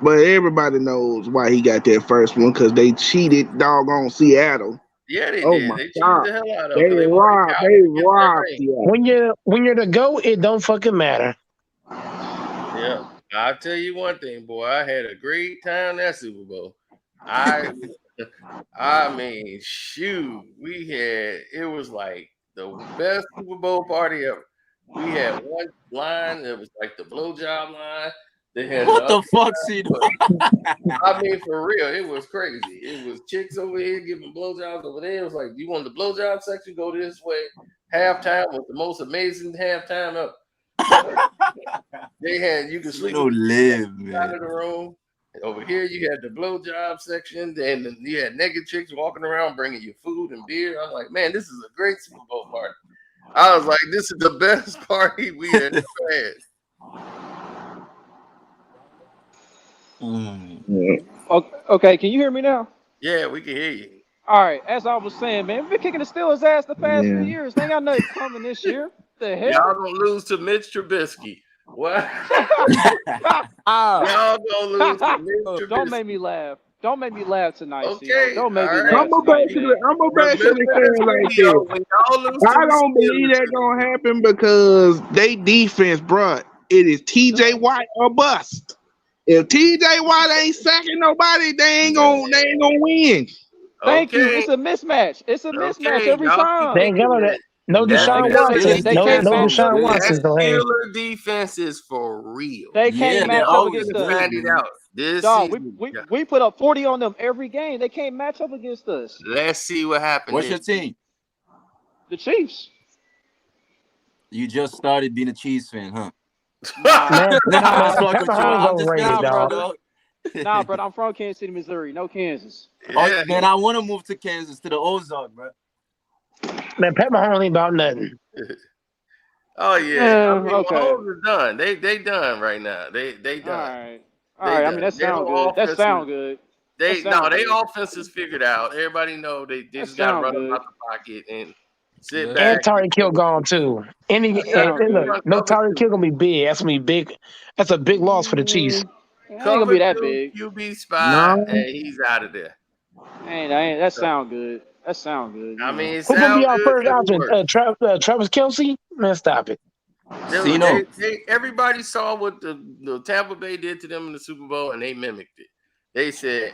but everybody knows why he got that first one because they cheated doggone Seattle. Yeah, they Oh did. my They cheated God, the hell out of they him because they wanted robbed Cowboys to get that ring. Seattle. When you're the GOAT, it don't fucking matter. Yeah, I'll tell you one thing, boy. I had a great time that Super Bowl. I mean, shoot, it was like the best Super Bowl party ever. We had one line, it was like the blowjob line. They had What the the fuck, Cito? I mean, for real, it was crazy. It was chicks over here giving blowjobs over there. It was like, you want the blowjob section? Go this way. Halftime was the most amazing halftime ever. They had you could sleep Cito with the live, out man. of the room. Over here, you had the blowjob section, and then you had naked chicks walking around bringing you food and beer. I'm like, man, this is a great Super Bowl party. I was like, this is the best party we had ever had. Okay, can you hear me now? Yeah, we can hear you. All right, as I was saying, man, we've been kicking the Steelers' ass the past few Yeah. years. They ain't got nothing coming this year. The hell? Y'all gonna lose to Mitch Trubisky. What? Ah, Y'all gonna lose to Mitch Trubisky. don't make me laugh. Don't make me laugh tonight, Okay, Cito. Don't make me all laugh right. I'm gonna tonight, man. basically say it like Remember, this. when y'all lose to I the don't believe Steelers, that gonna happen because they defense, bruh. It is TJ Watt or bust. If TJ Watt ain't sacking nobody, they ain't gonna win. Thank you. okay, It's a mismatch. It's a mismatch okay, every y'all keep They time. ain't got no thinking that. that. No That That Deshaun nigga Steelers Watson. Steelers They No can't defense no match. is Deshaun good. Watson's that no hands. Steeler defense is for real. They Yeah, can't they match up always against We us. good, find it man. out this Dog, season. Yeah. we put up 40 on them every game. They can't match up against us. Let's see what happens. What's your team? The Chiefs. You just started being a Chiefs fan, huh? Nah, Man, Nah, I'm nah, just fucking Pat with you. Mahomes I'm just overrated, nah, messing with you, dog. brother. dog. Nah, brother. I'm from Kansas City, Missouri. No Kansas. Oh, Yeah, man, I want to move to Kansas, to the Ozark, bro. Man, Pat Mahomes ain't about nothing. oh yeah. I mean, Okay. Mahomes is done. They done right now. They All done. right. All They right. I mean, done. that Their sound whole good. That offense is sound good. That they sound they good. offense is figured out. Everybody know they That just got to sound run them good. out the pocket and sit That's And back. Tyreek Hill gone too. That sound And look, good. Run no cover Tyreek two. Hill gonna be big. That's gonna be big. That's a big loss for the Chiefs. It ain't gonna Cover be that two big. QB spy, No, and he's out of there. That sound good. That sound good. I mean, it Who gonna be sounds our good first because it option? works. Travis Kelsey? Man, stop it. Dude, Cino. everybody saw what the Tampa Bay did to them in the Super Bowl, and they mimicked it. They said,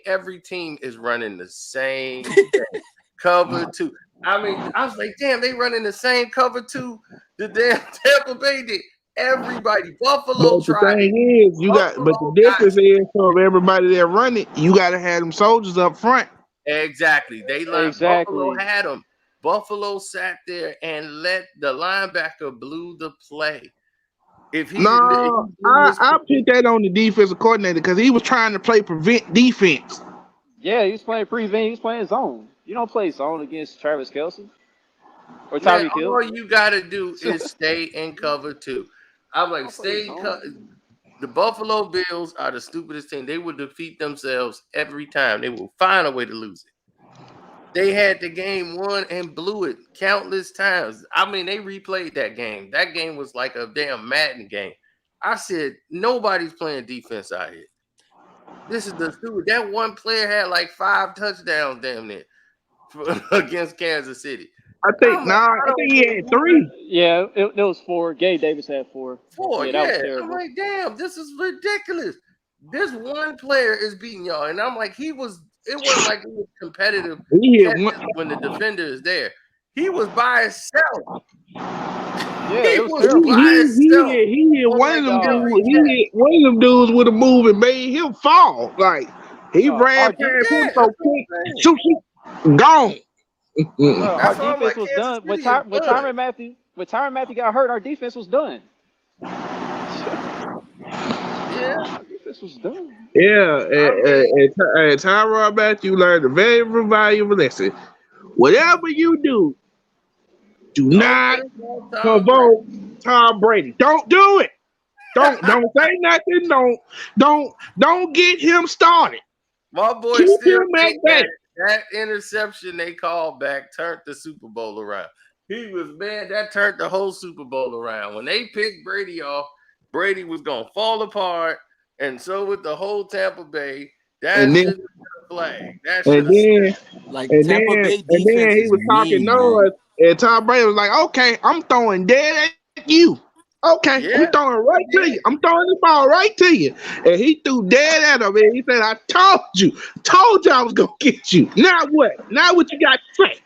every team is running the same thing. Cover two. I mean, I was like, damn, they running the same cover two the damn Tampa Bay did. Everybody, Buffalo but the tried it. thing is, but the Buffalo got difference is from everybody that run it, you gotta have them soldiers up front. exactly. Buffalo Exactly. had them. Buffalo sat there and let the linebacker blew the play. If he didn't, if he No, blew his I put that on the defensive coordinator because he was trying to play prevent defense. Yeah, he's playing prevent. He's playing zone. You don't play zone against Travis Kelsey or man, Tyreek Hill. all you gotta do is stay in cover two. I'm You like, don't play stay in cover. zone. The Buffalo Bills are the stupidest team. They will defeat themselves every time. They will find a way to lose it. They had the game won and blew it countless times. I mean, they replayed that game. That game was like a damn Madden game. I said, nobody's playing defense out here. This is the stupid. That one player had like 5 touchdowns damn near against Kansas City. I think he had three. Yeah, it was 4. Gabe Davis had 4. 4, Yeah, that was yeah. I'm terrible. like, damn, this is ridiculous. This one player is beating y'all. And I'm like, it wasn't like it was competitive He hit catches one. when the defender is there. He was by himself. Yeah, He it was was terrible. by himself. He hit On one like of them Dog, dudes. every He catch. hit one of them dudes with a move and made him fall. Like he dog, ran past him Yeah, so that's what quick, I'm saying. shoot, gone. bro, our That's why I'm defense like, was Kansas done. When City is done. Tyrann Matthew got hurt, our defense was done. Yeah. Our defense was done. Yeah, I mean, and Tyrod Matthew learned a very valuable lesson. Whatever you do don't not think about Tom Brady. provoke Tom Brady. Don't do it. Don't say nothing. Don't get him started. My boy Keep still him at think that. that interception they called back turned the Super Bowl around. He was mad. That turned the whole Super Bowl around. When they picked Brady off, Brady was gonna fall apart, and so with the whole Tampa Bay. That And should then have been a flag. That should and have. then Like and Tampa then Bay and then defense he is was talking mean, man. noise, and Tom Brady was like, "Okay, I'm throwing dead at you. Okay, I'm Yeah, throwing right to you. I'm throwing the ball right to you." And he threw dead at him, and he said, "I told you I was gonna get you. Now what? Now what you got to say?"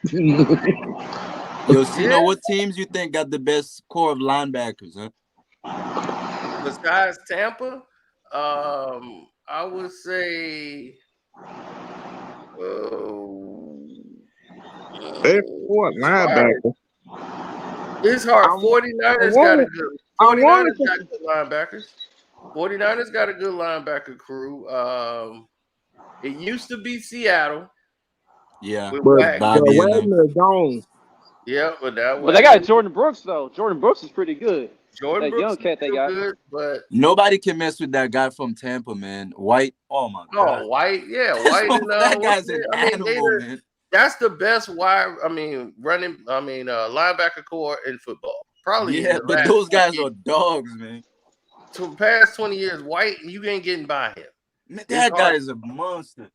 Yo, yeah. what teams you think got the best core of linebackers, huh? Besides Tampa, I would say, oh, What it's hard. linebacker? It's I hard. want, 49ers got a I good. wanted 49ers to. got good linebackers. 49ers got a good linebacker crew. It used to be Seattle Yeah, with But Wagner. Bobby and them. Wagner gone. Yeah, but that But they got Wagner, Jordan Brooks though. Jordan Brooks is pretty good. Jordan That Brooks young is cat they still got. good, but Nobody can mess with that guy from Tampa, man. White. Oh my God. White, yeah, White and That what's guy's an it? I mean, animal, man. that's the best wide. I mean, linebacker core in football. Probably in Yeah, the but last those 20 guys years. are dogs, man. To past 20 years, White, you ain't getting by him. Man, It's that guy hard. is a monster.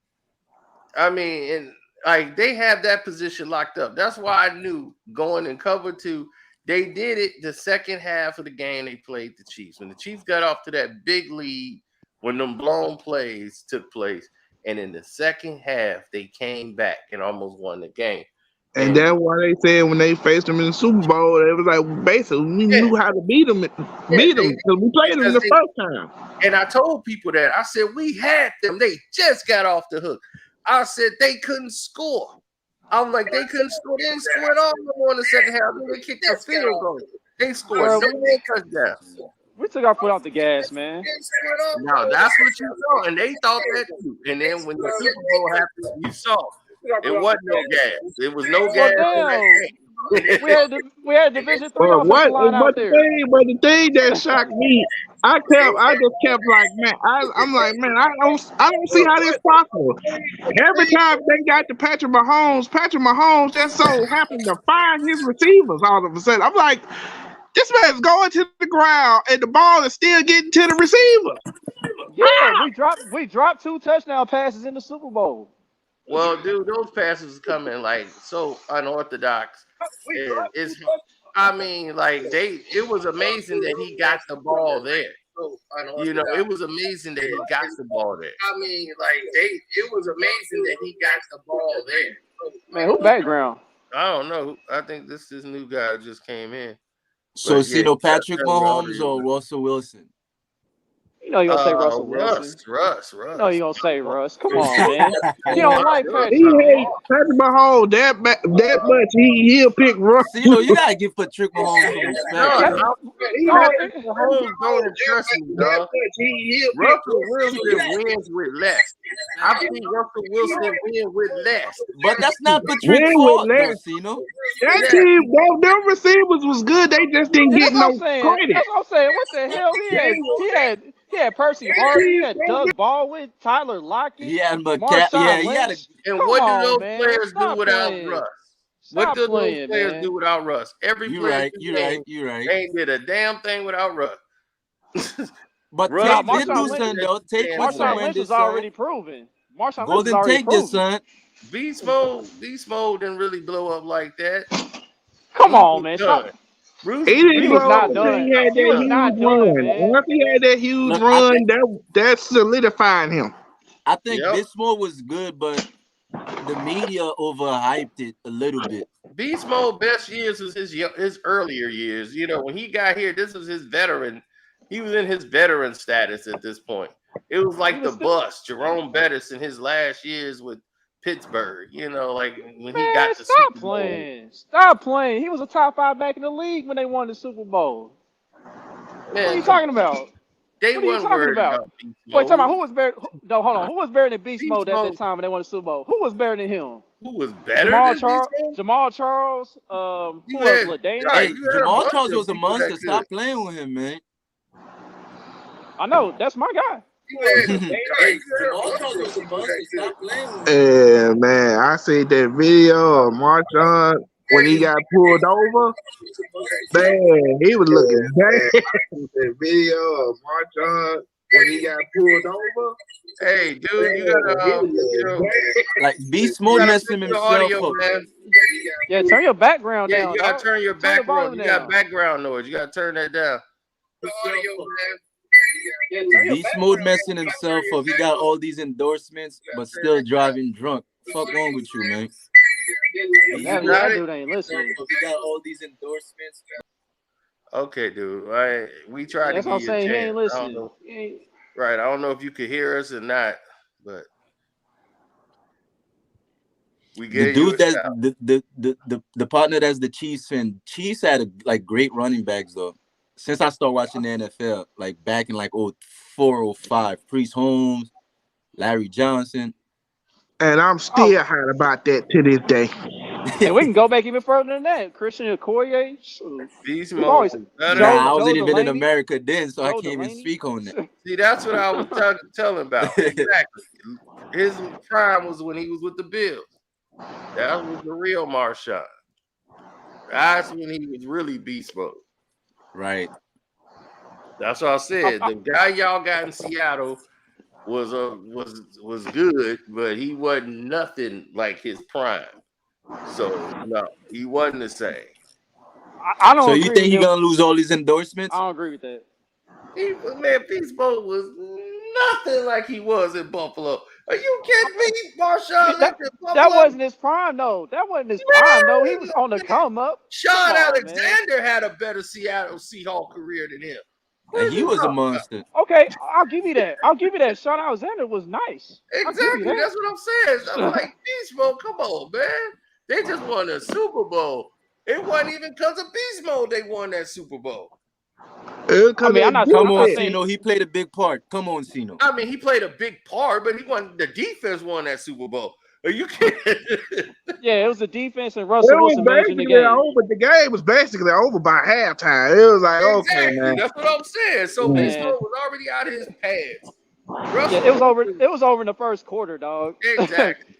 I mean, and like they have that position locked up. That's why I knew going in cover two. They did it the second half of the game. They played the Chiefs. When the Chiefs got off to that big lead, when them blown plays took place, and in the second half they came back and almost won the game. And that's And why they said when they faced them in the Super Bowl, it was like basically we yeah, knew how to beat them because we played them because the first time. and I told people that I said we had them. They just got off the hook. I said they couldn't score. I'm like they couldn't score. They didn't score at all in the second half. They kicked the field goal. They scored Bro, no more touchdowns. we took our foot off the gas, man. Now that's what you saw, and they thought that too. And then when the Super Bowl happened, you saw it wasn't no gas. It was no gas. Well, damn. We had Division III But offensive line out there. the thing that shocked me, I just kept like, man, I'm like, man, I don't see how this possible. Every time they got to Patrick Mahomes just so happened to find his receivers all of a sudden. I'm like, this man's going to the ground and the ball is still getting to the receiver. Yeah, we dropped 2 touchdown passes in the Super Bowl. Well, dude, those passes come in like so unorthodox. I mean, like it was amazing that he got the ball there. You know, it was amazing that he got the ball there. I mean, like it was amazing that he got the ball there. Man, who background? I don't know. I think this new guy just came in. So, But yeah, Patrick Mahomes or Russell Wilson? You know you're gonna say Russell Wilson. Russ. You know you're gonna say Russ. Come on, man. You don't like Patrick. He hates Patrick Mahomes that much. He'll pick Russ. You gotta give Patrick Mahomes some respect. Mahomes don't impress me, dog. Russell Wilson wins with less. I think Russell Wilson wins with less. But that's not Patrick's fault, though, Cino. That team, them receivers was good. They just didn't get no credit. That's what I'm saying. What the hell? He had Percy Harvin, he had Doug Baldwin, Tyler Lockett. He had Marshawn Lynch. And what do those man. players Stop do without playing. Russ? Stop What do playing, those players man. do without Russ? Every player You're right. ain't did a damn thing without Russ. But Russ Tate did do something, though. Tate put some Marshawn in Lynch this is already proven. Marshawn Lynch is Golden already Tate proven. this, son. Beast Mode didn't really blow up like that. Come on, man. Stop. He was not done. He had that huge run. Once he had that huge run, that solidified him. I think Bismo was good, but the media overhyped it a little bit. Beast Mode best years was his earlier years. You know, when he got here, this was his veteran. He was in his veteran status at this point. It was like the bust. Jerome Bettis in his last years with Pittsburgh. You know, like when he got the Stop Super playing. Bowl. Stop playing. He was a top 5 back in the league when they won the Super Bowl. Man, what are you talking about? They what are you talking about? Wait, talking about who was better? No, hold on. Who was better than Beast Mode at that time when they won the Super Bowl? Who was better than him? Who was better Jamal Charles. Who was LaDainian? Hey, Jamal Charles was a monster. Stop playing with him, man. I know that's my guy. Hey, Jamal Charles was a bust. Stop playing with him. And man, I see that video of Marshawn when he got pulled over. Man, he was looking bad. That video of Marshawn when he got pulled over. Hey, dude, you gotta Like Beast you Mode gotta messing fix the himself audio, up. man. Yeah, turn your background Yeah, down, you gotta dog. turn your Turn your background. volume You got down. background noise. You gotta turn that down. Yeah, turn your Beast Mode background. messing himself up. He got all these endorsements, but still driving drunk. Fuck wrong with you, man? That dude ain't listening. He got all these endorsements. Okay, dude. We tried to That's what I'm give you a saying. He ain't chance. I don't listening. know. He ain't- Right. I don't know if you could hear us or not, but we The gave you a dude that shot. the partner that's the Chiefs fan. Chiefs had like great running backs though. Since I started watching the NFL, like back in like 04, 05, Priest Holmes, Larry Johnson. And I'm still hot about that to this day. And we can go back even further than that. Christian Okoye. Beast We've mode always was better. Nah, I Joe wasn't even in Delaney. America then, so I Joe can't even Delaney. speak on that. See, that's what I was telling about. Exactly. His prime was when he was with the Bills. That was the real Marshawn. That's when he was really beast mode. Right. That's what I said. The guy y'all got in Seattle was good, but he wasn't nothing like his prime. So no, he wasn't the same. I don't So agree you think with he him. gonna lose all these endorsements? I don't agree with that. Beast Mode was nothing like he was in Buffalo. Are you kidding me? Marshawn Lynch in Buffalo? That wasn't his prime, though. That wasn't his prime, though. He was on the come up. Sean Come on, Alexander had a better Seattle Seahawks career than him. And he was a monster. Okay, I'll give you that. I'll give you that. Sean Alexander was nice. I'll give you Exactly. that. That's what I'm saying. I'm like, Beast Mode, come on, man. They just won a Super Bowl. It wasn't even because of Beast Mode they won that Super Bowl. I mean, I'm not saying Cino. He played a big part. Come on, Cino. I mean, he played a big part, but he won. The defense won that Super Bowl. Are you kidding? Yeah, it was the defense and It Russell was Wilson managing the basically game. over. The game was basically over by halftime. It was like, okay, man. That's what I'm saying. So Beast Mode was already out of his pads. Yeah, it was over. It was over in the first quarter, dog. Exactly.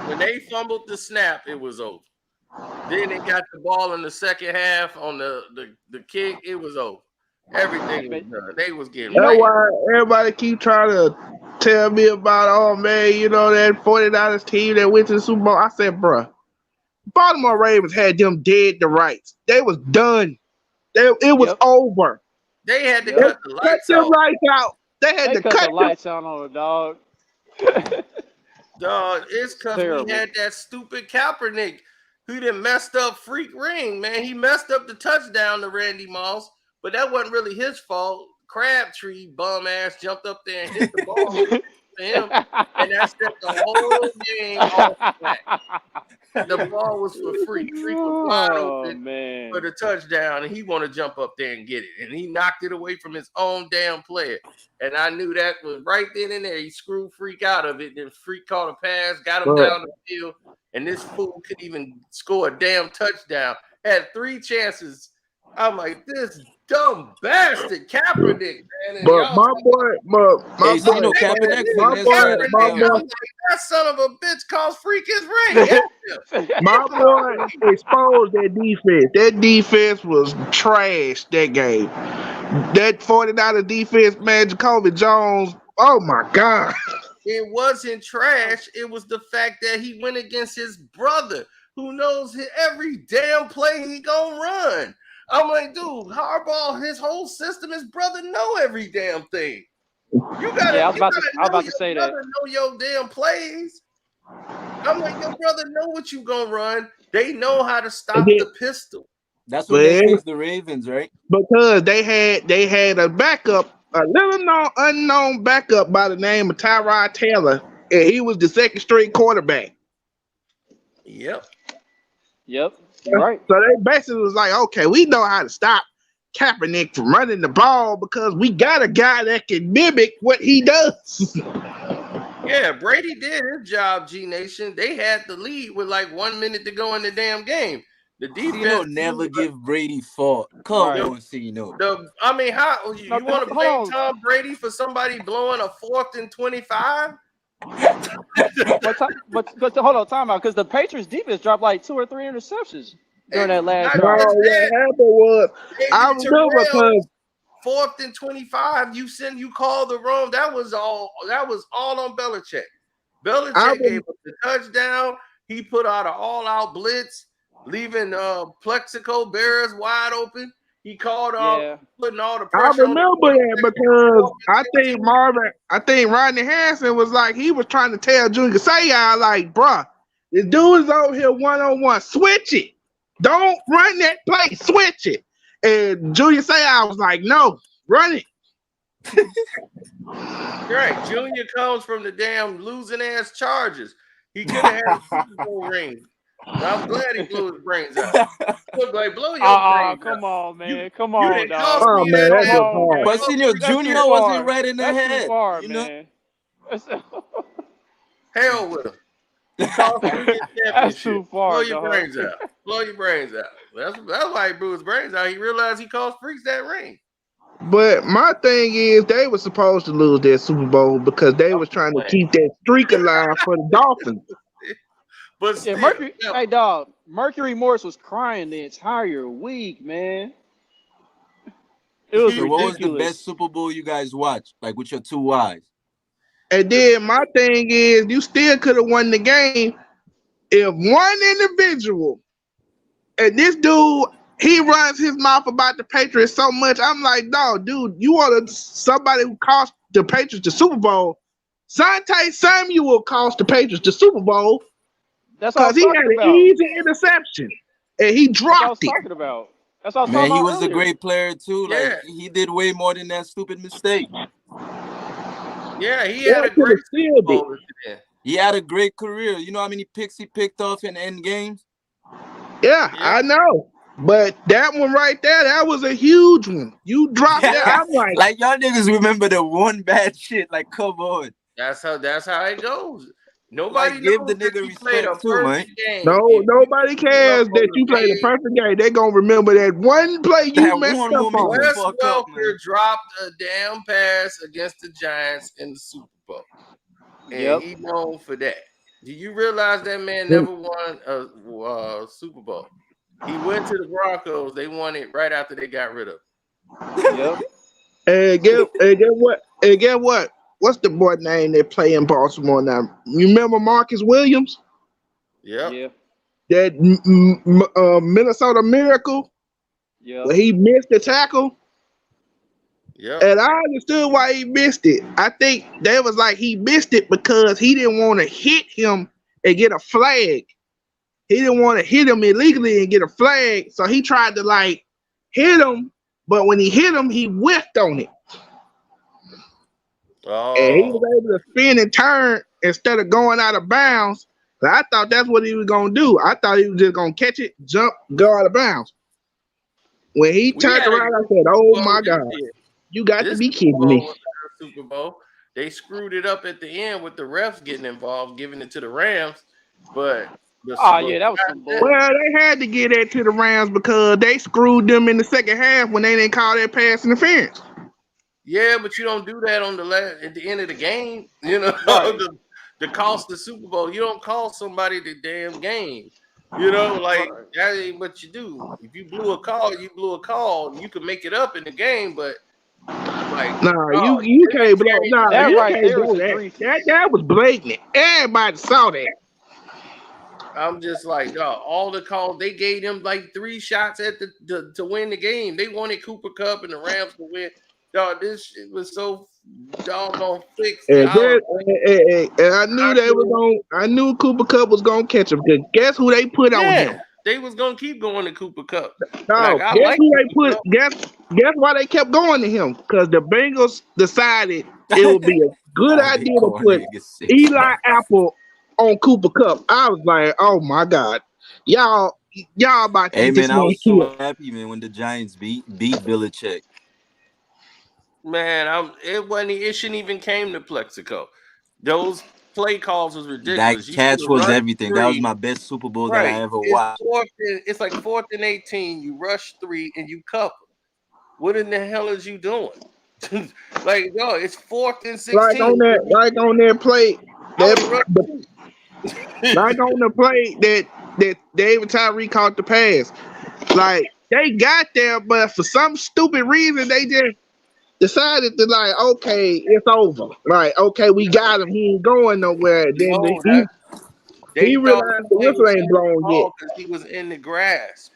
When they fumbled the snap, it was over. Then they got the ball in the second half on the kick. It was over. Everything was done. They was getting That's right. why everybody keep trying to tell me about, oh man, you know that 49ers team that went to the Super Bowl. I said, bruh, Baltimore Ravens had them dead to rights. They was done. It was over. They had to cut the lights them out. lights out. They had to cut the lights out on the dog. Dog, it's because we had that stupid Kaepernick who done messed up freak ring, man. He messed up the touchdown to Randy Moss, but that wasn't really his fault. Crabtree bum ass jumped up there and hit the ball to him, and that set the whole game off track. The ball was for Freak. Freak was wide open for the touchdown, and he wanted to jump up there and get it. And he knocked it away from his own damn player. And I knew that was right then and there. He screwed Freak out of it. Then Freak caught a pass, got him down the field, and this fool couldn't even score a damn touchdown. Had 3 chances. I'm like, this dumb bastard Kaepernick, man. And but my boy, my boy, that son of a bitch calls Freak his ring. My boy exposed that defense. That defense was trash that game. That 49er defense, man, Jacoby Jones, oh my God. It wasn't trash. It was the fact that he went against his brother who knows every damn play he gonna run. I'm like, dude, Harbaugh, his whole system, his brother know every damn thing. You gotta, I was about to say that. Know your damn plays. I'm like, your brother know what you gonna run. They know how to stop the pistol. That's what they faced the Ravens, right? Because they had a backup, a little known unknown backup by the name of Tyrod Taylor, and he was the second string quarterback. Yep. You're right. So they basically was like, okay, we know how to stop Kaepernick from running the ball because we got a guy that can mimic what he does. Yeah, Brady did his job, G Nation. They had the lead with like 1 minute to go in the damn game. The Cino defense never give Brady fault. Come Right. on, Cino. I mean, how you No, want to hold blame on. Tom Brady for somebody blowing a 4th and 25? But hold on, time out, because the Patriots defense dropped like 2 or 3 interceptions during that last Not No, drive. just what that, happened was I David remember Terrell, because 4th and 25. You called the wrong. That was all on Belichick. I Belichick gave was us the touchdown. He put out an all-out blitz, leaving Plexico Bears wide open. He called Yeah. putting all the I pressure on the remember that because I think quarterback. Rodney Harrison was like, he was trying to tell Junior Seau, like, bruh, this dude is over here one-on-one. Switch it. Don't run that play. Switch it. And Junior Seau was like, no, run it. Right. Junior comes from the damn losing ass Chargers. He could have had a Super Bowl ring. I'm glad he blew his brains out. Look like blow your brains Come out. on, man. Come You on, didn't dog. cost Oh, me man, that that's Come damn. just on, hard. But man. Cino, That's Junior too wasn't far. right in the That's head. too far, You know? man. Hell with him. He cost me the That's championship. too Blow far, your dog. brains out. Blow your brains out. That's why he blew his brains out. He realized he cost freaks that ring. But my thing is, they were supposed to lose their Super Bowl because they was trying to keep that streak alive for the Dolphins. But Yeah, still, Mercury. Hey, dog. Mercury Morris was crying the entire week, man. It was So what was the ridiculous. best Super Bowl you guys watched? Like with your 2 eyes? And then my thing is, you still could have won the game if one individual, and this dude, he runs his mouth about the Patriots so much. I'm like, dog, dude, you want somebody who cost the Patriots the Super Bowl? Sante Samuel cost the Patriots the Super Bowl That's what I because was he talking had an about. easy interception and he That's what I was dropped it. talking about. That's what I was Man, talking he about was a earlier. great player too. Yeah. Like he did way more than that stupid mistake. Yeah, he had a That could great have Super sealed it. Bowl today. He had a great career. You know how many picks he picked off in end games? Yeah, Yeah. I know. But that one right there, that was a huge one. You dropped that. I'm like, Like y'all niggas remember the one bad shit. Like come on. That's how it goes. Nobody Like give knows the that nigga you played a respect too, man. perfect game. no, if you nobody screw up cares on that the you played a game. perfect game. They gonna remember that one play you That messed one up moment on. you Wes fuck up, Welker man. dropped a damn pass against the Giants in the Super Bowl. And Yep. he known for that. Do you realize that man never won a Super Bowl? He went to the Broncos. They won it right after they got rid of him. Yep. And get what? And get what? What's the boy name that play in Baltimore now? You remember Marcus Williams? Yep. Yeah. That Minnesota Miracle Yep. where he missed the tackle. Yep. And I understood why he missed it. I think they was like he missed it because he didn't want to hit him and get a flag. He didn't want to hit him illegally and get a flag. So he tried to like hit him, but when he hit him, he whiffed on it. And he was Oh. able to spin and turn instead of going out of bounds. But I thought that's what he was gonna do. I thought he was just gonna catch it, jump, go out of bounds. When he We turned had a around, I great said, Super "Oh Bowl my this God, year. you got to This be Super kidding Bowl me!" was their Super Bowl. They screwed it up at the end with the refs getting involved, giving it to the Rams. But Oh yeah, that was some bull. Well, they had to get that to the Rams because they screwed them in the second half when they didn't call that pass interference. yeah, but you don't do that on at the end of the game. You know, Right. the cost of the Super Bowl. You don't call somebody the damn game. You know, like Right. that ain't what you do. If you blew a call, you blew a call. You can make it up in the game, but like, Nah, oh, you can't blow. Nah, That you right can't there do was that. egregious. That was blatant. Everybody saw that. I'm just like, dog, all the calls they gave them like 3 shots at the to win the game. They wanted Cooper Cup and the Rams to win. Dog, this shit was so doggone fixed that And, and I knew they were knew, going. I knew Cooper Cup was gonna catch him. Guess who they put on him? yeah, they was gonna keep going to Cooper Cup. No, Like I guess like who they Cooper put? Cup. Guess why they kept going to him? Because the Bengals decided it would be a good Nah, they idea to call put niggas sick. Eli Apple on Cooper Cup. I was like, oh my God, y'all about to Hey get this man, I man was killed. so happy, man, when the Giants beat Belichick. Man, it shouldn't even came to Plexico. Those play calls was That ridiculous. You should catch have was rushed everything. That was 3. my best Super Bowl that I Right. ever watched. It's like 4th and 18. You rush 3 and you cover. What in the hell is you doing? Like, no, it's 4th and 16. Like on that play, I would have rushed 2. like on the play that David Tyree caught the pass. Like they got there, but for some stupid reason they just decided to like, okay, it's over. Like, okay, we got him. He ain't going nowhere. Then No, he they thought the realized the play whistle was ain't finna be blown yet. blown because he was in the grass.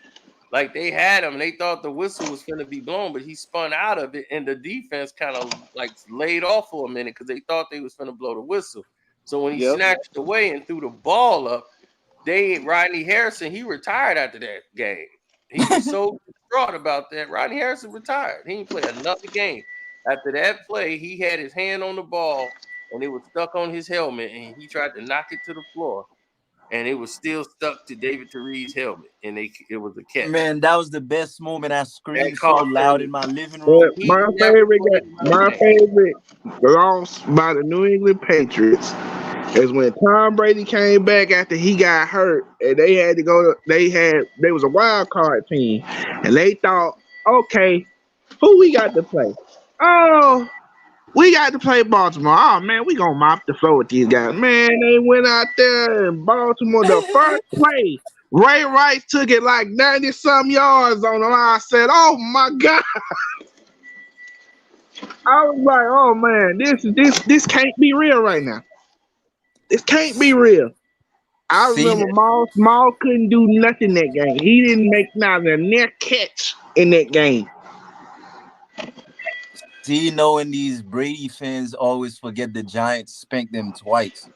Like they had him, they thought the whistle was going to be blown, but he spun out of it, and the defense kind of like laid off for a minute because they thought they was going to blow the whistle. So when he snatched away and threw the ball up, Rodney Harrison, he retired after that game. He was so distraught about that. Rodney Harrison retired. He didn't play another game. After that play, he had his hand on the ball and it was stuck on his helmet, and he tried to knock it to the floor. And it was still stuck to David Tyree's helmet, and it was a catch. Man, that was the best moment. I screamed so cost loud him- in my living room. My favorite loss by the New England Patriots is when Tom Brady came back after he got hurt, and they had to go. They was a wild card team, and they thought, okay, who we got to play? Oh, we got to play Baltimore. Oh man, we gonna mop the floor with these guys. Man, they went out there in Baltimore. The first play, Ray Rice took it like 90-some yards on the line. I said, oh my God. I was like, oh man, this can't be real right now. This can't be real. I remember Maul couldn't do nothing that game. He didn't make not a near catch in that game. See, knowing these Brady fans always forget the Giants spanked them twice.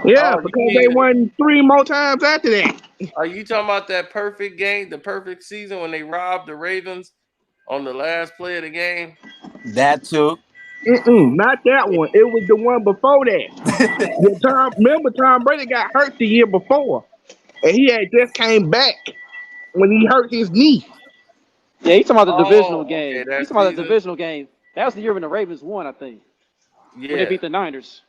Yeah, because they won 3 more times after that. Are you talking about that perfect game, the perfect season when they robbed the Ravens on the last play of the game? That too. Not that one. It was the one before that. Remember Tom Brady got hurt the year before, and he had just came back when he hurt his knee. Yeah, he's talking about the divisional game. Okay, He's talking about the divisional game. That was the year when the Ravens won, I think. Yeah. When they beat the Niners.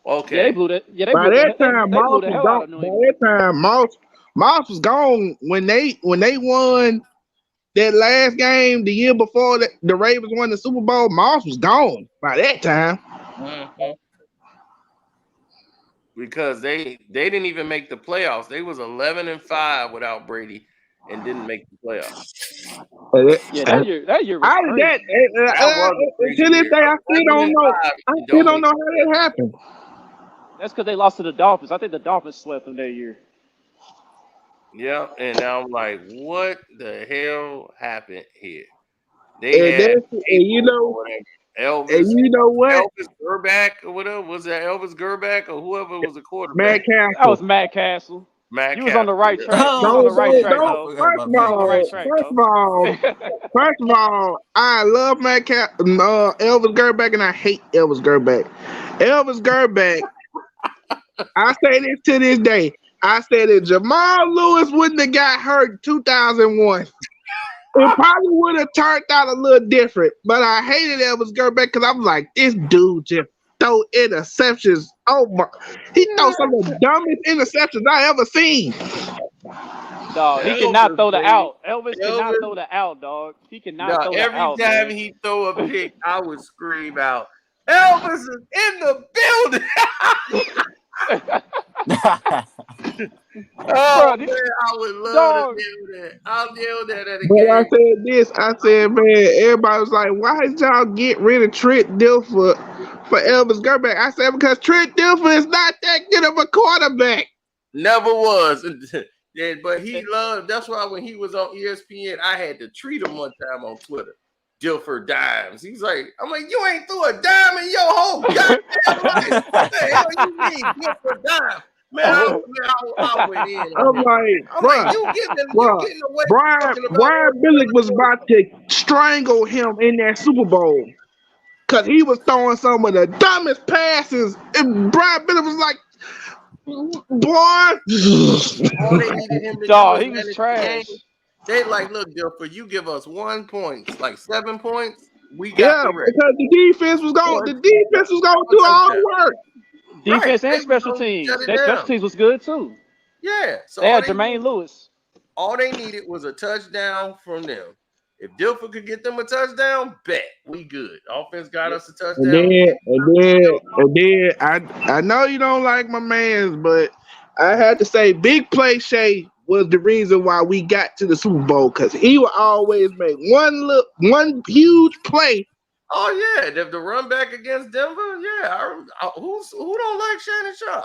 Okay. Yeah, they blew that. Yeah, they By blew that the, time, they blew the hell out of New England. By that time, Moss was gone when they won that last game the year before the Ravens won the Super Bowl. Moss was gone by that time. Mm-hmm. Because they didn't even make the playoffs. They was 11-5 without Brady and didn't make the playoffs. Yeah, that year was crazy. To this day, I still don't know. I still don't know how that happened. That's because they lost to the Dolphins. I think the Dolphins swept them that year. Yeah, and now I'm like, what the hell happened here? They had Elvis. And you know what? Elvis Gerback or whatever. Was that Elvis Gerback or whoever was the quarterback? Matt Castle. That was Matt Castle. You was on the right track. First of all, I love Matt Castle, Elvis Gerback, and I hate Elvis Gerback. Elvis Gerback, I say this to this day. I said if Jamal Lewis wouldn't have got hurt in 2001, it probably would have turned out a little different. But I hated Elvis Gerback because I'm like, this dude just throw interceptions. Oh my! He throw some of the dumbest interceptions I ever seen. Dog, he cannot throw the out. Elvis cannot throw the out, dog. He cannot throw the out. Every time he throw a pick, I would scream out, "Elvis is in the building!" Oh man, I would love to do that. I'll deal that at a game. I said this. I said, man, everybody was like, "Why did y'all get rid of Trent Dilfer for Elvis Gerback?" I said, because Trent Dilfer is not that good of a quarterback. Never was. Yeah, but he loved. That's why when he was on ESPN, I had to treat him one time on Twitter. Dilfer dimes. He's like, I'm like, you ain't threw a dime in your whole goddamn life. What the hell you mean, Dilfer dime? Man, I went in. I'm like, you getting away. Brian Billick was about to strangle him in that Super Bowl because he was throwing some of the dumbest passes, and Brian Billick was like, boy. All they needed him to do he was trash. They like, look, Dilfer, you give us 1 point, like 7 points. We got the rest. Because the defense was going. The defense was going to do all the work. Defense They and was special gonna teams. shut it Their special down. teams was good too. Yeah. So They had Jermaine Lewis. all they needed was a touchdown from them. If Dilfer could get them a touchdown, bet we good. Offense got us a And touchdown. then, I know you don't like my man's, but I had to say, Big Play Shay was the reason why we got to the Super Bowl because he would always make one huge play. Oh yeah, the run back against Denver. Yeah, who don't like Shannon Sharp?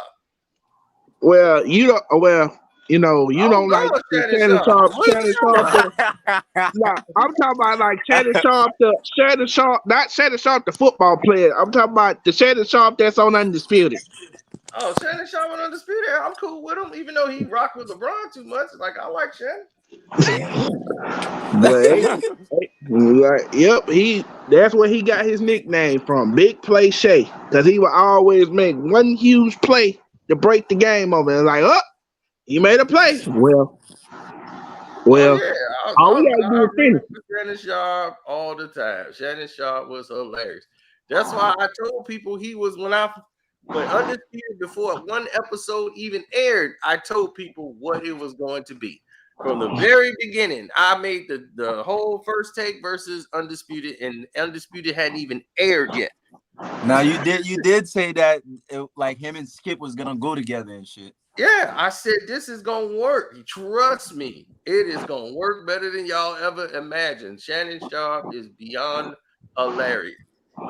Well, you don't. Well, you don't like love Shannon Shannon Sharp. Sharp. What Shannon you Sharp. talking No, I'm talking about like Shannon Sharp, not Shannon Sharp, the football player. I'm talking about the Shannon Sharp that's on Undisputed. Oh, Shannon Sharp on Undisputed. I'm cool with him, even though he rocked with LeBron too much. Like I like Shannon. That's where he got his nickname from, Big Play Shay, because he would always make one huge play to break the game over. And like, he made a play. Well, Oh yeah, all we gotta do I is finish. remember Shannon Sharp all the time. Shannon Sharp was hilarious. That's why I told people he was when Undisputed before one episode even aired. I told people what it was going to be from the very beginning. I made the whole First Take versus Undisputed, and Undisputed hadn't even aired yet. Now you did say that like him and Skip was gonna go together and shit. Yeah, I said this is gonna work. Trust me, it is gonna work better than y'all ever imagined. Shannon Sharp is beyond hilarious.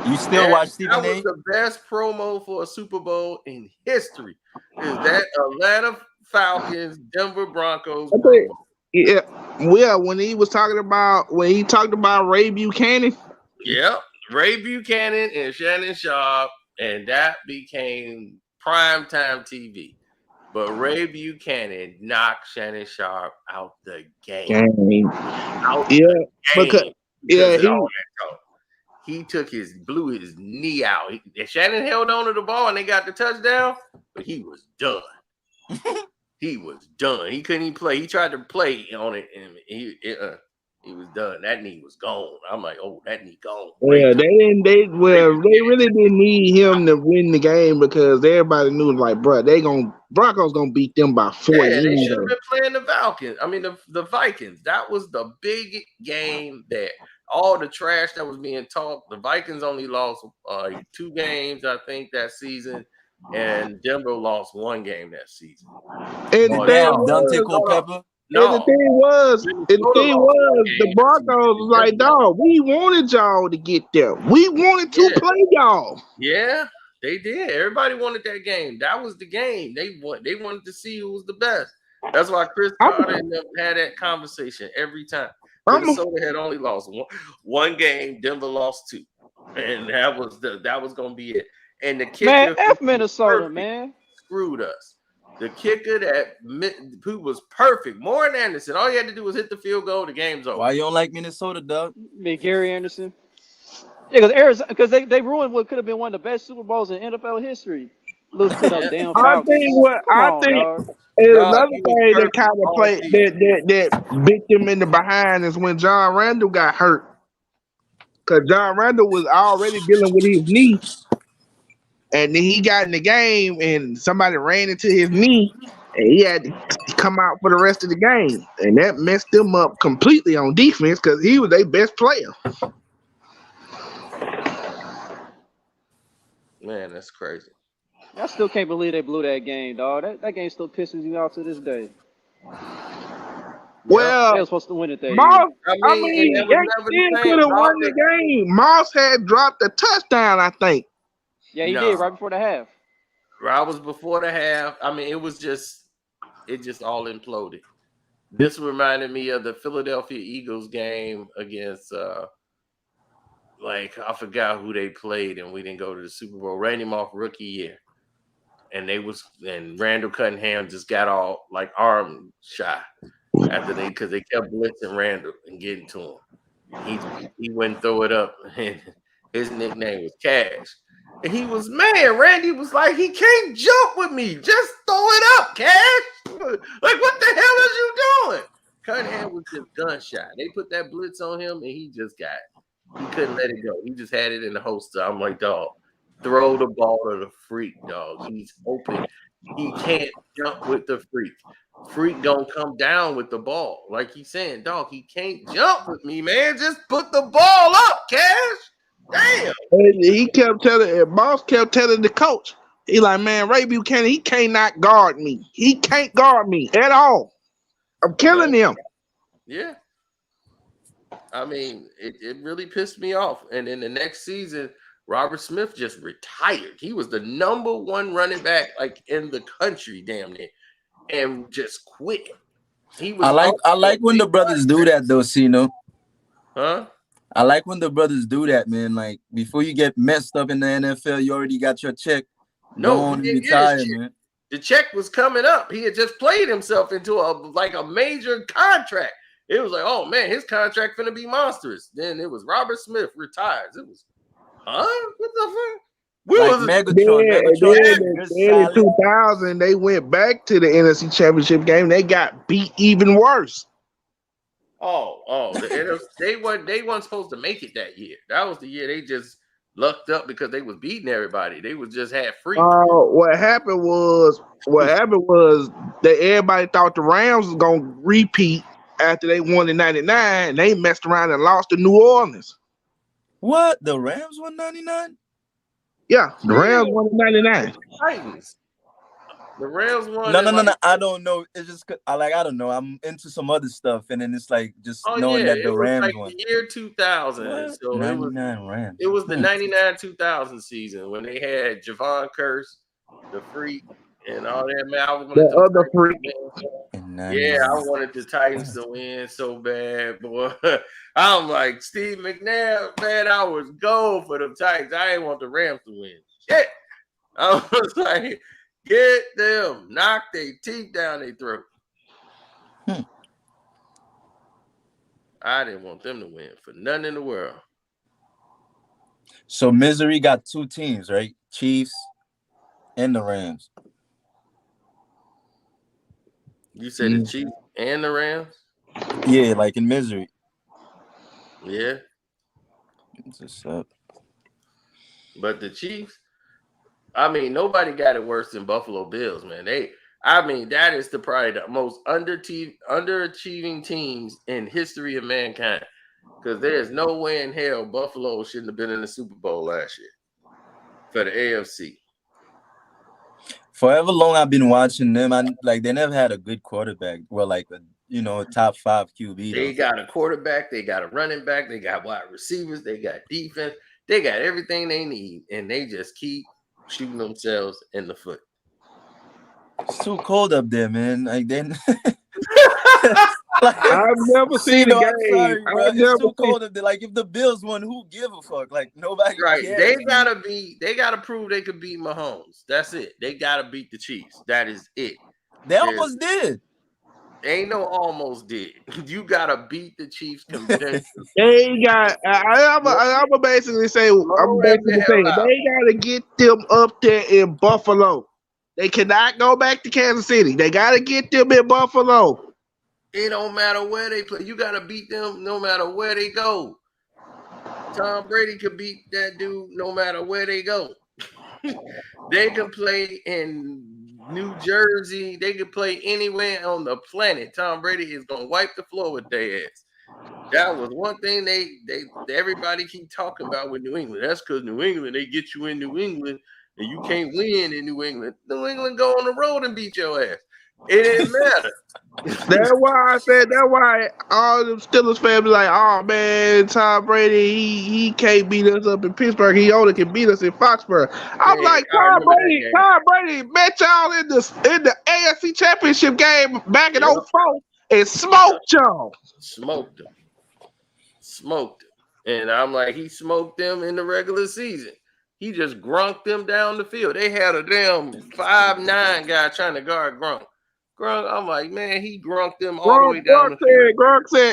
You still watch Stephen That was A? the best promo for a Super Bowl in history. Is that Atlanta Falcons, Denver Broncos promo? Yeah, well, when he talked about Ray Buchanan. Yep, Ray Buchanan and Shannon Sharp, and that became primetime TV. But Ray Buchanan knocked Shannon Sharp out the game. He blew his knee out. Shannon held on to the ball and they got the touchdown, but he was done. He was done. He couldn't even play. He tried to play on it and he was done. That knee was gone. I'm like, oh, that knee gone. Yeah, they really didn't need him to win the game because everybody knew like, bro, Broncos gonna beat them by 40. Yeah, they should have been playing the Falcons. I mean the Vikings. That was the big game there. All the trash that was being talked. The Vikings only lost 2 games, I think, that season, and Denver lost 1 game that season. And the thing was, the Broncos was like, dog, we wanted y'all to get there. We wanted to play y'all. Yeah, they did. Everybody wanted that game. That was the game. They wanted to see who was the best. That's why Chris Carter and them had that conversation every time. Minnesota had only lost one game. Denver lost 2, and that was gonna be it. And the kicker, man, F Minnesota, man, screwed us. The kicker who was perfect, Morgan Anderson. All you had to do was hit the field goal. The game's over. Why you don't like Minnesota, Doug? Gary Anderson. Yeah, because they ruined what could have been one of the best Super Bowls in NFL history. Lose to those damn Falcons. I think another thing that kind of played that bit them in the behind is when John Randall got hurt. Because John Randall was already dealing with his knee. And then he got in the game and somebody ran into his knee and he had to come out for the rest of the game. And that messed them up completely on defense because he was their best player. Man, that's crazy. I still can't believe they blew that game, dog. That game still pisses me off to this day. Well, they were supposed to win it that Moss, year. I mean, they could have won the game. Moss had dropped a touchdown, I think. Yeah, he did right before the half. Right was before the half. I mean, it just all imploded. This reminded me of the Philadelphia Eagles game against I forgot who they played, and we didn't go to the Super Bowl. Randy Moss rookie year, and Randall Cunningham just got all arm shot because they kept blitzing Randall and getting to him. He wouldn't throw it up, and his nickname was Cash. And he was mad. Randy was like, he can't jump with me. Just throw it up, Cash. Like, what the hell is you doing? Cunningham was just gunshot. They put that blitz on him, and he couldn't let it go. He just had it in the holster. I'm like, dog, throw the ball to the freak, dog. He's open. He can't jump with the freak. Freak don't come down with the ball. Like he's saying, dog, he can't jump with me, man. Just put the ball up, Cash. Damn. And he kept telling, and boss kept telling the coach, he like, man, Ray Buchanan, he cannot guard me. He can't guard me at all. I'm killing him. Yeah. I mean, it really pissed me off. And in the next season, Robert Smith just retired. He was the number one running back like in the country, damn near, and just quit. He was I like when the brothers do that though, Cino. Huh? I like when the brothers do that, man. Like before you get messed up in the NFL, you already got your check. No, Go he on, didn't get his retire, check. man. The check was coming up. He had just played himself into a major contract. It was like, oh man, his contract finna be monstrous. Then it was Robert Smith retires. It was, huh? What the fuck? Then in 2000, they went back to the NFC Championship game. They got beat even worse. They weren't supposed to make it that year. That was the year they just lucked up because they was beating everybody. They was just had free. What happened was that everybody thought the Rams was gonna repeat after they won in '99. They messed around and lost to New Orleans. What? The Rams won 99? Yeah, the Rams won in '99. Titans. The Rams won. No. I don't know. It's just I don't know. I'm into some other stuff, and then it's like just knowing that the Rams like won. The year 2000. What? So 99 Rams. It was the 99-2000 season when they had Javon Curse, the freak, and all that. Man, I wanted the other freak. Yeah, I wanted the Titans to win so bad, boy. I'm like Steve McNair, man. I was gold for the Titans. I didn't want the Rams to win. Shit. I was like, get them, knock their teeth down their throat. I didn't want them to win for nothing in the world. So Misery got two teams, right? Chiefs and the Rams. You said the Chiefs and the Rams? Yeah, like in Misery. Yeah. What's up? But the Chiefs, I mean, nobody got it worse than Buffalo Bills, man. That is probably the most underachieving teams in history of mankind. Because there's no way in hell Buffalo shouldn't have been in the Super Bowl last year for the AFC. Forever long I've been watching them. They never had a good quarterback. Well, a top 5 QB. They got a quarterback, they got a running back, they got wide receivers, they got defense, they got everything they need, and they just keep shooting themselves in the foot. It's too cold up there, man. I've never seen a game. Sorry, bro. It's too cold up there. If the Bills won, who give a fuck? Nobody cares. They gotta prove they could beat Mahomes. That's it. They gotta beat the Chiefs. That is it. They almost did. Ain't no almost did. You gotta beat the Chiefs convincingly. They got. I'm basically say they gotta get them up there in Buffalo. They cannot go back to Kansas City. They gotta get them in Buffalo. It don't matter where they play. You gotta beat them no matter where they go. Tom Brady could beat that dude no matter where they go. They can play in New Jersey. They can play anywhere on the planet. Tom Brady is gonna wipe the floor with their ass. That was one thing everybody keep talking about with New England. That's because New England, they get you in New England and you can't win in New England. New England go on the road and beat your ass. It didn't matter. That's why all the Steelers fans be like, oh man, Tom Brady, he can't beat us up in Pittsburgh. He only can beat us in Foxborough. I'm like, Tom Brady met y'all in the AFC Championship game back in 04 and smoked y'all. Smoked them. And I'm like, he smoked them in the regular season. He just grunked them down the field. They had a damn 5'9" guy trying to guard Grunk. I'm like, man, he grunked them all the way down the field.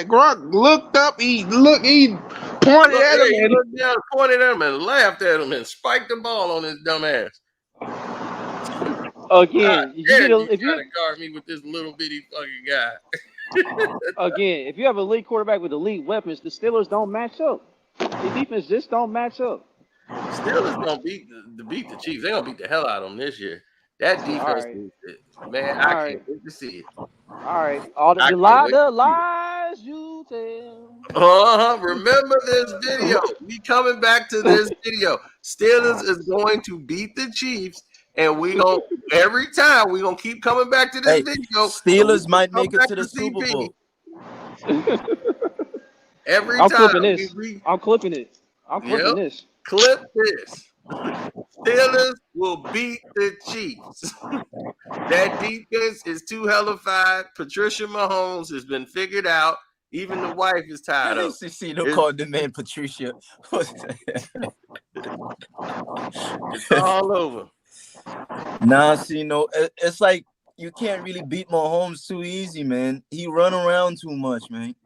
Grunk looked up, he pointed at him. He looked down, pointed at him, and laughed at him and spiked the ball on his dumb ass. Again, if you trying to guard me with this little bitty fucking guy. Again, if you have a elite quarterback with elite weapons, the Steelers don't match up. The defense just don't match up. Steelers gonna beat the Chiefs. They're gonna beat the hell out of them this year. That defense, right. man, All I right. can't wait to see it. All right. All I can't wait the to see it. lies you tell. Remember this video. We coming back to this video. Steelers is going to beat the Chiefs, and we gonna every time we gonna keep coming back to this Hey, video. Steelers might Come make it back to the Super CP. Bowl. Every I'm time clipping this. I'm clipping it. I'm clipping yep, this. clip this. Steelers will beat the Chiefs. That defense is too hellified. Patricia Mahomes has been figured out. Even the wife is tired of it. See, don't call the man Patricia. It's all over. Nah, see, no, it's like you can't really beat Mahomes too easy, man. He run around too much, man.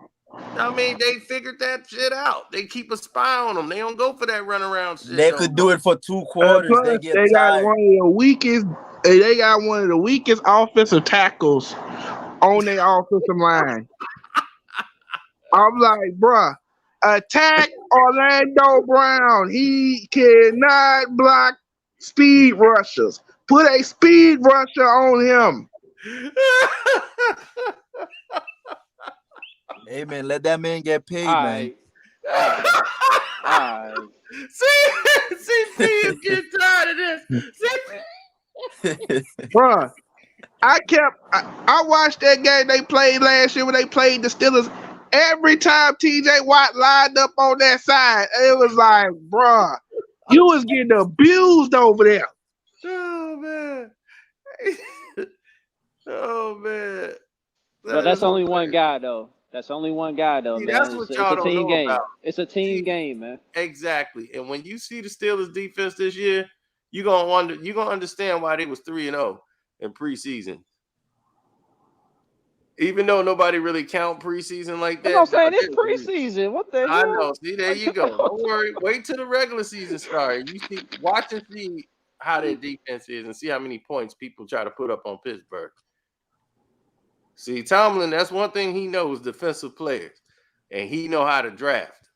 I mean, they figured that shit out. They keep a spy on them. They don't go for that runaround shit. They could do it for 2 quarters. Plus, They get they got tired. one of the weakest. They got one of the weakest offensive tackles on their offensive line. I'm like, bruh, attack Orlando Brown. He cannot block speed rushers. Put a speed rusher on him. Hey, man, let that man get paid, All man. right. All right. CP is getting tired of this. Bruh, I watched that game they played last year when they played the Steelers. Every time TJ Watt lined up on that side, it was like, bruh, you was getting abused over there. Oh man. Oh man. But that's only one guy though. That's only one guy though, See, man. that's what y'all It's a don't team know game. about. It's a team See, game, man. Exactly. And when you see the Steelers defense this year, you're gonna understand why they was 3-0 in preseason. Even though nobody really count preseason like That's what I'm that. saying. It's preseason. What the I hell? know. See, there you go. Don't worry. Wait till the regular season starts. Watch and see how their defense is and see how many points people try to put up on Pittsburgh. See, Tomlin, that's one thing he knows, defensive players. And he know how to draft.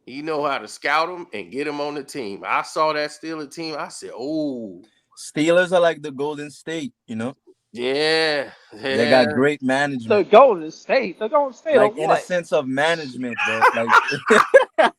He know how to scout them and get them on the team. I saw that Steelers team. I said, oh. Steelers are like the Golden State, you know? Yeah. They got great management. The Golden State. Like, of in what? a sense of management, bro. Like,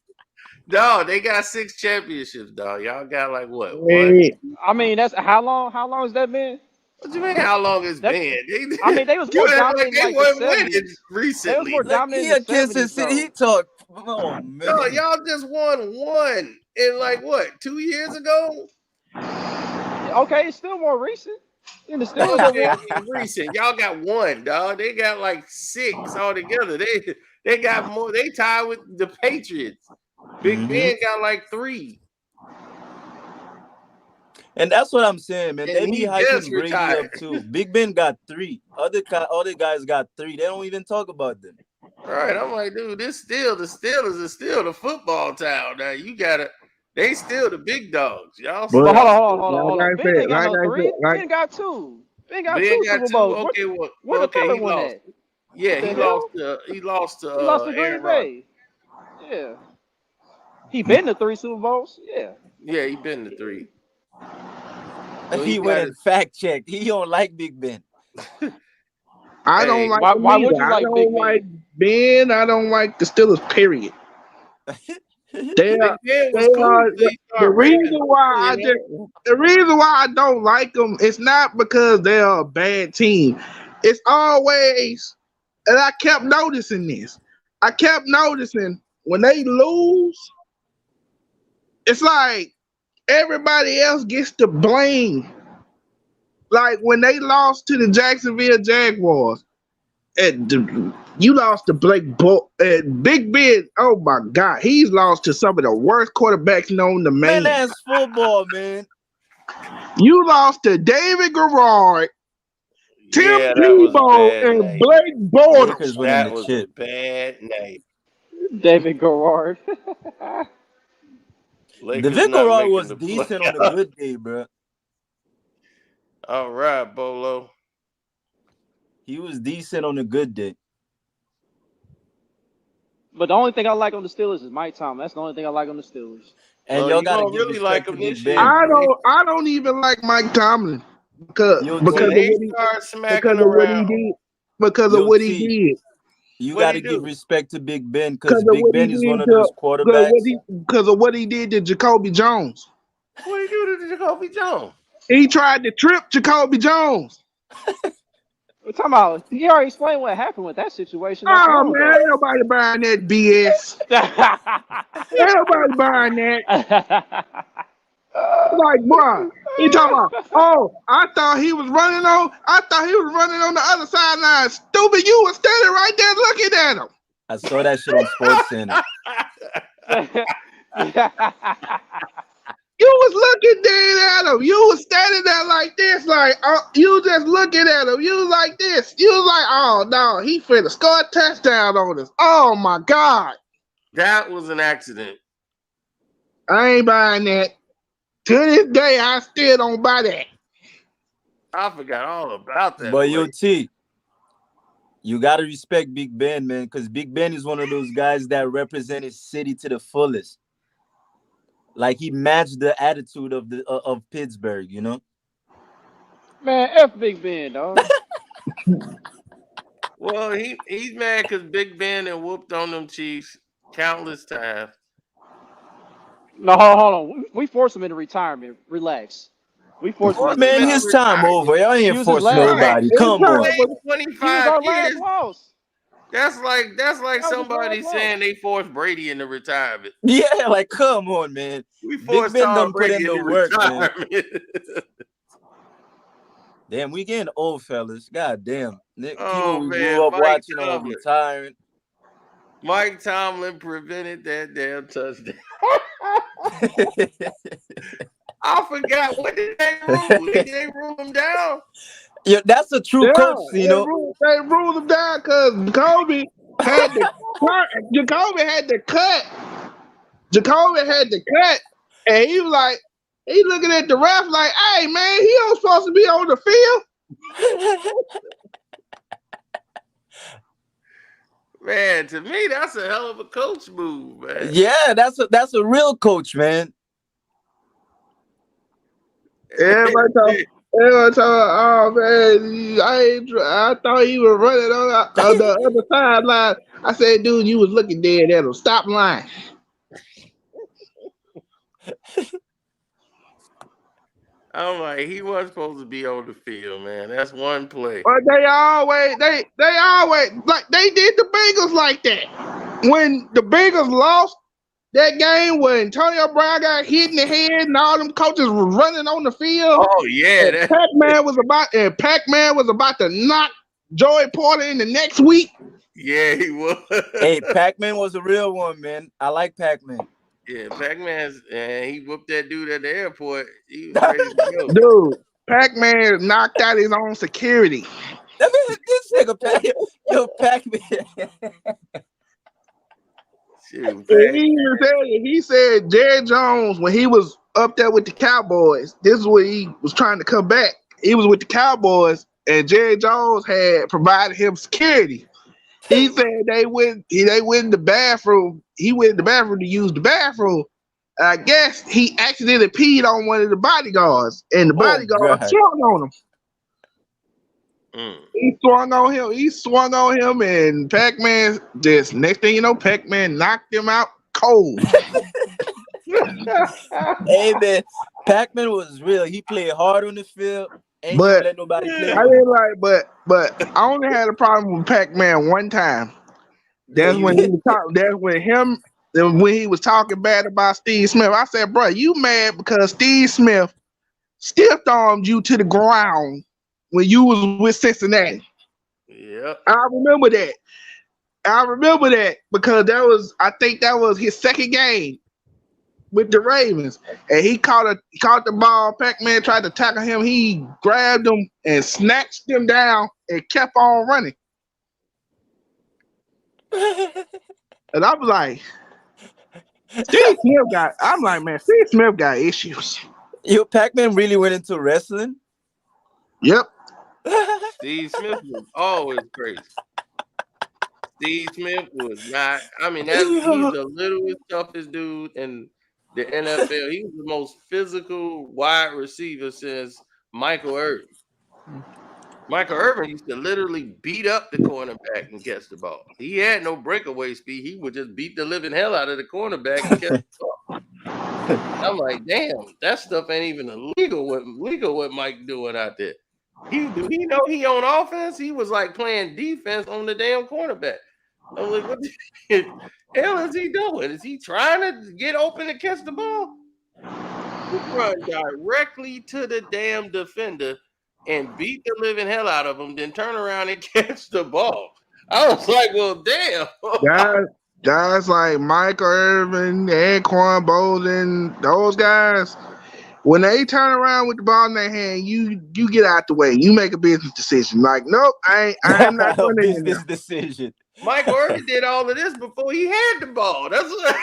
Dog, they got 6 championships, dog. Y'all got like what? Hey, One? I mean, that's how long has that been? What you mean how long it's That- been? I mean, they was more dominant in they like the weren't winning 70s. They was recently. more like dominant he in a the Kansas 70s, City. though. He talk. Oh, man. No, y'all just won one in like what, 2 years ago? Okay, it's still more recent. And the Steelers have Okay, won. recent. Y'all got one, dog. They got like 6 altogether. They got more. They tied with the Patriots. Big Ben got like 3. And that's what I'm saying, man. And They be he hyping just Brady retired. up too. Big Ben got 3. Other guys got 3. They don't even talk about them. Right. I'm like, dude, the Steelers is still the football town. Now they still the big dogs. Y'all but But still hold on. Ben ain't got no 3. Ben got 2. Ben got Ben 2 got Super 2. Bowls. Okay, Where the okay, third he one lost. at? Yeah, The he hell? lost to He lost to Aaron Green Rodgers. Bay. Yeah. He been to 3 Super Bowls. Yeah. Yeah, he been to 3. So He went and fact checked. He don't like Big Ben. I don't Hey, like them why would either. you I like don't Big like Ben? Ben. I don't like the Steelers, period. They Big are, Ben they was cool are until he the started reason ripping. why the reason why I don't like them is not because they're a bad team. It's always, and I kept noticing this. I kept noticing when they lose, it's like everybody else gets the blame. Like when they lost to the Jacksonville Jaguars, and you lost to and Big Ben. Oh my God, he's lost to some of the worst quarterbacks known to Man, man. that's football, man. You lost to David Garrard, Tim Yeah, that was a Tebow, bad and night. Blake Bortles. Lakers winning That the was a chip. bad night. David Garrard. Lakers David not Garrard making was the decent on a playoffs. good day, bro. All right, Bolo. He was decent on a good day. But the only thing I like on the Steelers is Mike Tomlin. That's the only thing I like on the Steelers. And Well, y'all you gotta gonna give really like respect to him Big this year Ben. I don't even like Mike Tomlin because Yo, when because T, of they what he start smacking because of what he around. did because of yo, what he T, did you What he gotta give do? respect to Big Ben because because of Big what he Ben is one did of to those quarterbacks. because of what he did to Jacoby Jones. What he do to Jacoby Jones? He tried to trip Jacoby Jones. We're talking about. He already explained what happened with that situation not too Oh long man, ago. ain't nobody buying that BS. Ain't nobody buying that. Like, bruh, he talking about, oh, I thought he was running on the other sideline. Stupid, you was standing right there looking at him. I saw that shit on Sports Center. You was looking dead at him. You was standing there like this, like, you just looking at him. You was like this. You was like, oh, no, he finna score a touchdown on us. Oh, my God. That was an accident. I ain't buying that. To this day, I still don't buy that. I forgot all about that But yo, play. T, you gotta respect Big Ben, man, because Big Ben is one of those guys that represent his city to the fullest. Like he matched the attitude of the of Pittsburgh, you know. Man, F Big Ben, dog. Well, he's mad because Big Ben and whooped on them Chiefs countless times. No, hold on. We forced him into returement. Relax. We forced him Force into him Man, into his retirement. time over. retirement. Y'all He ain't was his forced last Right. nobody. loss. It's Come He on. time, but played He was 25 our last years. loss. That's like That was his last somebody loss. saying they forced Brady into retirement. Yeah, like come on, man. We Big forced Ben Tom done put Brady in the into work, man. retirement. Damn, we getting old, fellas. God damn. People Oh we man, grew up Mike watching are Tomlin. retiring. Mike Tomlin prevented that damn touchdown. I forgot, what did they rule? Did they rule him down? Yeah, that's a true yeah, coach, you know. they ruled him down because Jacoby had to Jacoby had to cut. Jacoby had to cut, and he was like, he looking at the ref like, hey man, he don't supposed to be on the field. Man, to me, that's a hell of a coach move, man. Yeah, that's a real coach, man. Everybody talking, oh man, I thought he was running on the other sideline. I said, dude, you was looking dead at him. Stop lying. I'm like, he wasn't supposed to be on the field, man. That's one play. But they always like they did the Bengals like that. When the Bengals lost that game, when Antonio Brown got hit in the head and all them coaches were running on the field, Oh yeah, and Pac-Man was about to knock Joey Porter in the next week. yeah, he was. Hey, Pac-Man was a real one, man. I like Pac-Man. Yeah, Pac-Man's, and he whooped that dude at the airport. He was ready to go. Dude, Pac-Man knocked out his own security. This nigga Pac-Man. Shoot, And he said Jerry Jones, when he was up there with the Cowboys, this is when he was trying to come back. He was with the Cowboys, and Jerry Jones had provided him security. He said they went in the bathroom. He went in the bathroom to use the bathroom. I guess he accidentally peed on one of the bodyguards, and the bodyguard God. swung on him. He swung on him, and Pac-Man just next thing you know, Pac-Man knocked him out cold. Hey man, Pac-Man was real. He played hard on the field. Ain't never But let nobody play I with him. didn't like, but I only had a problem with Pac-Man one time. That's when he was talking. That's when he was talking bad about Steve Smith. I said, bro, you mad because Steve Smith stiff armed you to the ground when you was with Cincinnati. Yep. I remember that because I think that was his second game with the Ravens, and he caught the ball. Pac-Man tried to tackle him. He grabbed him and snatched him down and kept on running. And I was like, Steve Smith got issues. Yo, Pac-Man really went into wrestling. Yep. Steve Smith was always crazy. Steve Smith was not. I mean, he's the littlest, toughest dude in the NFL. He was the most physical wide receiver since Michael Irvin. Michael Irvin used to literally beat up the cornerback and catch the ball. He had no breakaway speed. He would just beat the living hell out of the cornerback and catch the ball. I'm like, damn, that stuff ain't even illegal. What Mike doing out there? Do he know he on offense? He was like playing defense on the damn cornerback. I'm like, what the hell is he doing? Is he trying to get open to catch the ball? He run directly to the damn defender and beat the living hell out of him, then turn around and catch the ball. I was like, well, damn. Guys like Michael Irvin, Anquan Bolden, those guys, when they turn around with the ball in their hand, you get out the way. You make a business decision. Like, nope, I'm not doing it. Business decision. Michael Irvin did all of this before he had the ball. That's what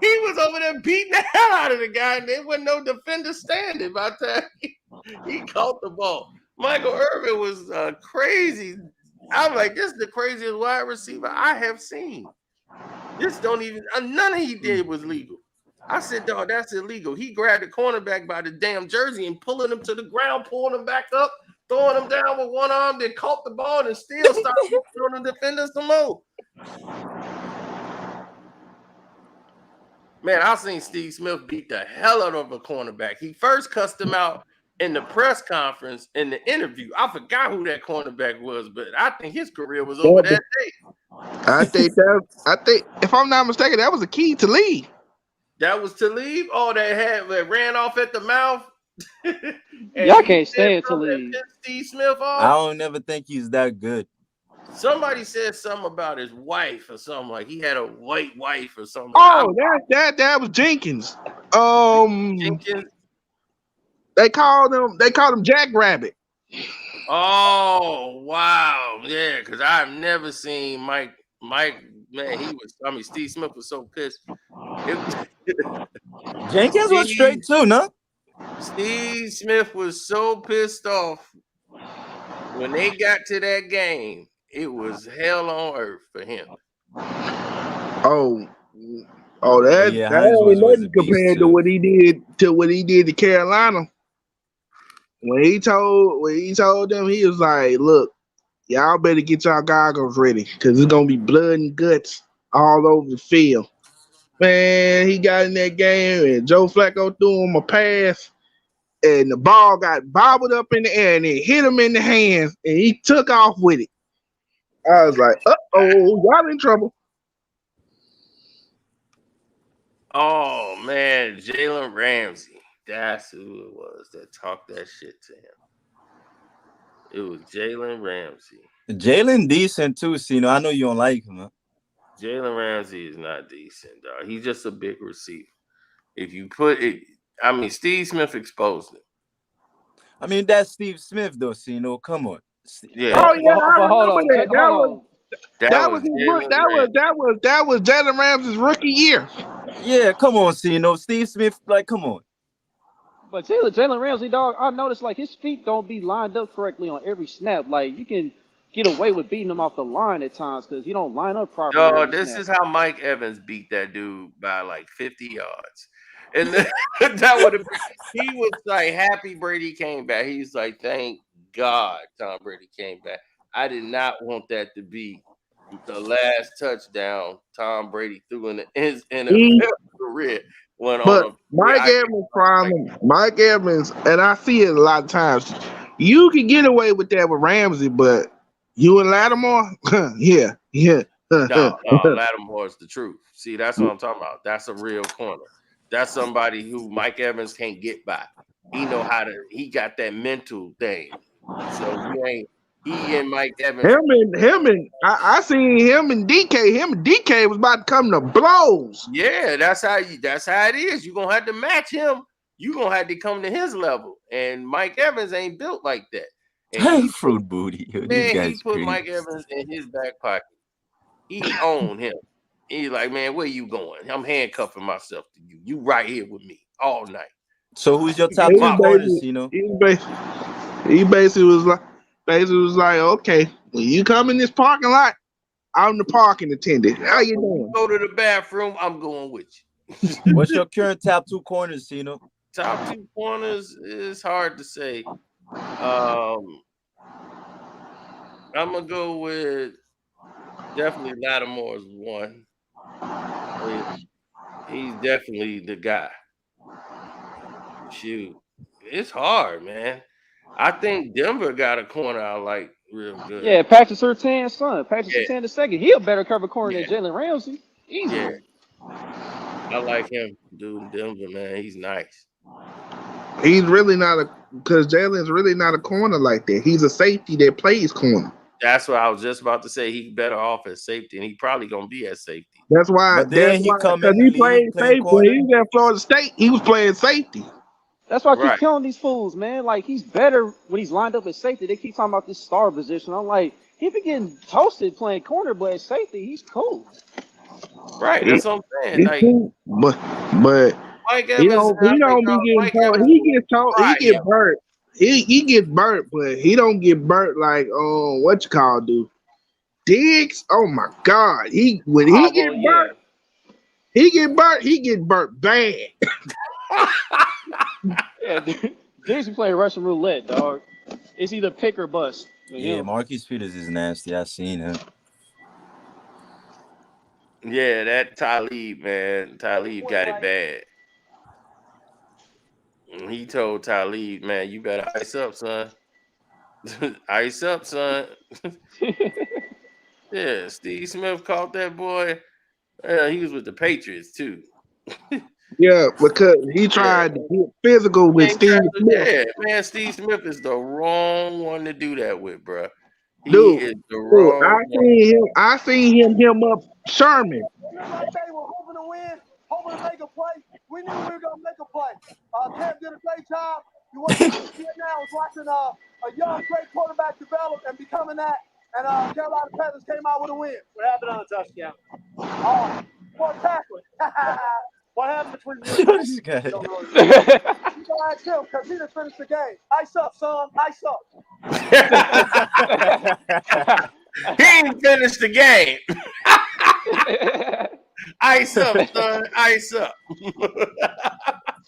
he was over there beating the hell out of the guy, and there wasn't no defender standing by the time he caught the ball. Michael Irvin was crazy. I'm like, this is the craziest wide receiver I have seen. This don't even none of he did was legal. I said, dog, that's illegal. He grabbed the cornerback by the damn jersey and pulling him to the ground, pulling him back up, throwing him down with one arm, then caught the ball and still started throwing the defenders some more. Man, I seen Steve Smith beat the hell out of a cornerback. He first cussed him out in the press conference in the interview. I forgot who that cornerback was, but I think his career was over that day. I think if I'm not mistaken, that was a key to leave. That was to leave. Oh, that ran off at the mouth. Y'all can't stand to leave. Steve Smith off. I don't never think he's that good. Somebody said something about his wife or something, like he had a white wife or something. Oh, that was Jenkins. Jenkins. They called him Jackrabbit. Oh wow, yeah, because I've never seen Mike. Man, Steve Smith was so pissed. Jenkins was straight too, no? Steve Smith was so pissed off when they got to that game. It was hell on earth for him. That ain't nothing compared to what he did to Carolina. When he told them, he was like, "Look, y'all better get y'all goggles ready because it's gonna be blood and guts all over the field." Man, he got in that game and Joe Flacco threw him a pass and the ball got bobbled up in the air and it hit him in the hands and he took off with it. I was like, y'all in trouble. Oh man, Jalen Ramsey. That's who it was that talked that shit to him. It was Jalen Ramsey. Jalen decent too, Cino. I know you don't like him, huh? Jalen Ramsey is not decent, dog. He's just a big receiver. If you put it, I mean, Steve Smith exposed him. I mean, that's Steve Smith, though, Cino. Come on. Yeah. Oh yeah, I hold remember on. that was Jalen Ramsey's rookie year. Yeah, come on, Cino. Steve Smith, like, come on. But Jalen Ramsey, dog, I noticed like his feet don't be lined up correctly on every snap. Like you can get away with beating him off the line at times because he don't line up properly. No, this is how Mike Evans beat that dude by like 50 yards. And then, that would have he was like happy Brady came back. He's like, thank God Tom Brady came back. I did not want that to be the last touchdown Tom Brady threw in his NFL career. But Mike Evans, and I see it a lot of times. You can get away with that with Ramsey, but you and Lattimore, yeah. No, Lattimore is the truth. See, that's what I'm talking about. That's a real corner. That's somebody who Mike Evans can't get by. He got that mental thing. So he and Mike Evans. I seen him and DK. Him and DK was about to come to blows. Yeah, that's how it is. You're gonna have to match him. You're gonna have to come to his level. And Mike Evans ain't built like that. And fruit booty. he put Mike Evans in his back pocket. He owned him. He's like, man, where you going? I'm handcuffing myself to you. You right here with me all night. So who's your top corners, Cino? He basically was like, okay, when you come in this parking lot, I'm the parking attendant. How you When you doing? go to the bathroom, I'm going with you. What's your current top 2 corners, Cino? Top 2 corners is hard to say. Um, I'm gonna go with definitely Lattimore's one. He's definitely the guy. Shoot, it's hard, man. I think Denver got a corner I like real good. Yeah, Patrick Surtain's son, Patrick Yeah, Surtain the second. He a better cover corner yeah, than Jalen Ramsey. yeah. Easily. I like him, dude. In Denver, man, he's nice. He's really not because Jalen's really not a corner like that. He's a safety that plays corner. That's what I was just about to say. He's better off at safety, and he probably gonna be at safety. That's why. But then he come Because in the he league played playing safety when corner. he was at Florida State. He was playing safety. That's why I keep Right. killing these fools, man. Like he's better when he's lined up at safety. They keep talking about this star position. I'm like, he been getting toasted playing corner, but at safety, he's cool. Right. That's what I'm saying. He's Like cool, but Mike he Evans, don't be getting Mike told. Evans He will gets told. He fry get him. burnt. He gets burnt, but he don't get burnt like what you call dude Diggs. Oh my God, when he get Well, burnt, he get burnt bad. yeah. Diggs be playing Russian roulette, dog. It's either pick or bust. for Yeah, him. Marquise Peters is nasty. I seen him. Yeah, that Talib, man. Talib got it bad. And he told Talib, man, you better ice up, son. Ice up, son. Yeah, Steve Smith caught that boy. He was with the Patriots too. Yeah, because he tried to get physical with Steve Smith. Yeah, man, Steve Smith is the wrong one to do that with, bro. He Dude, is the wrong one. I seen him up Sherman. Like they were hoping to win, hoping to make a play. We knew we were going to make a play. Cam did a great job. You what you see now is watching a young, great quarterback develop and becoming that. And Carolina Panthers came out with a win. What happened on the touchdown? More tackling. What happened between you and This guy. You gotta ask him because he just finished the game. Ice up, son. Ice up. He ain't finished the game. Ice up, son. Ice up.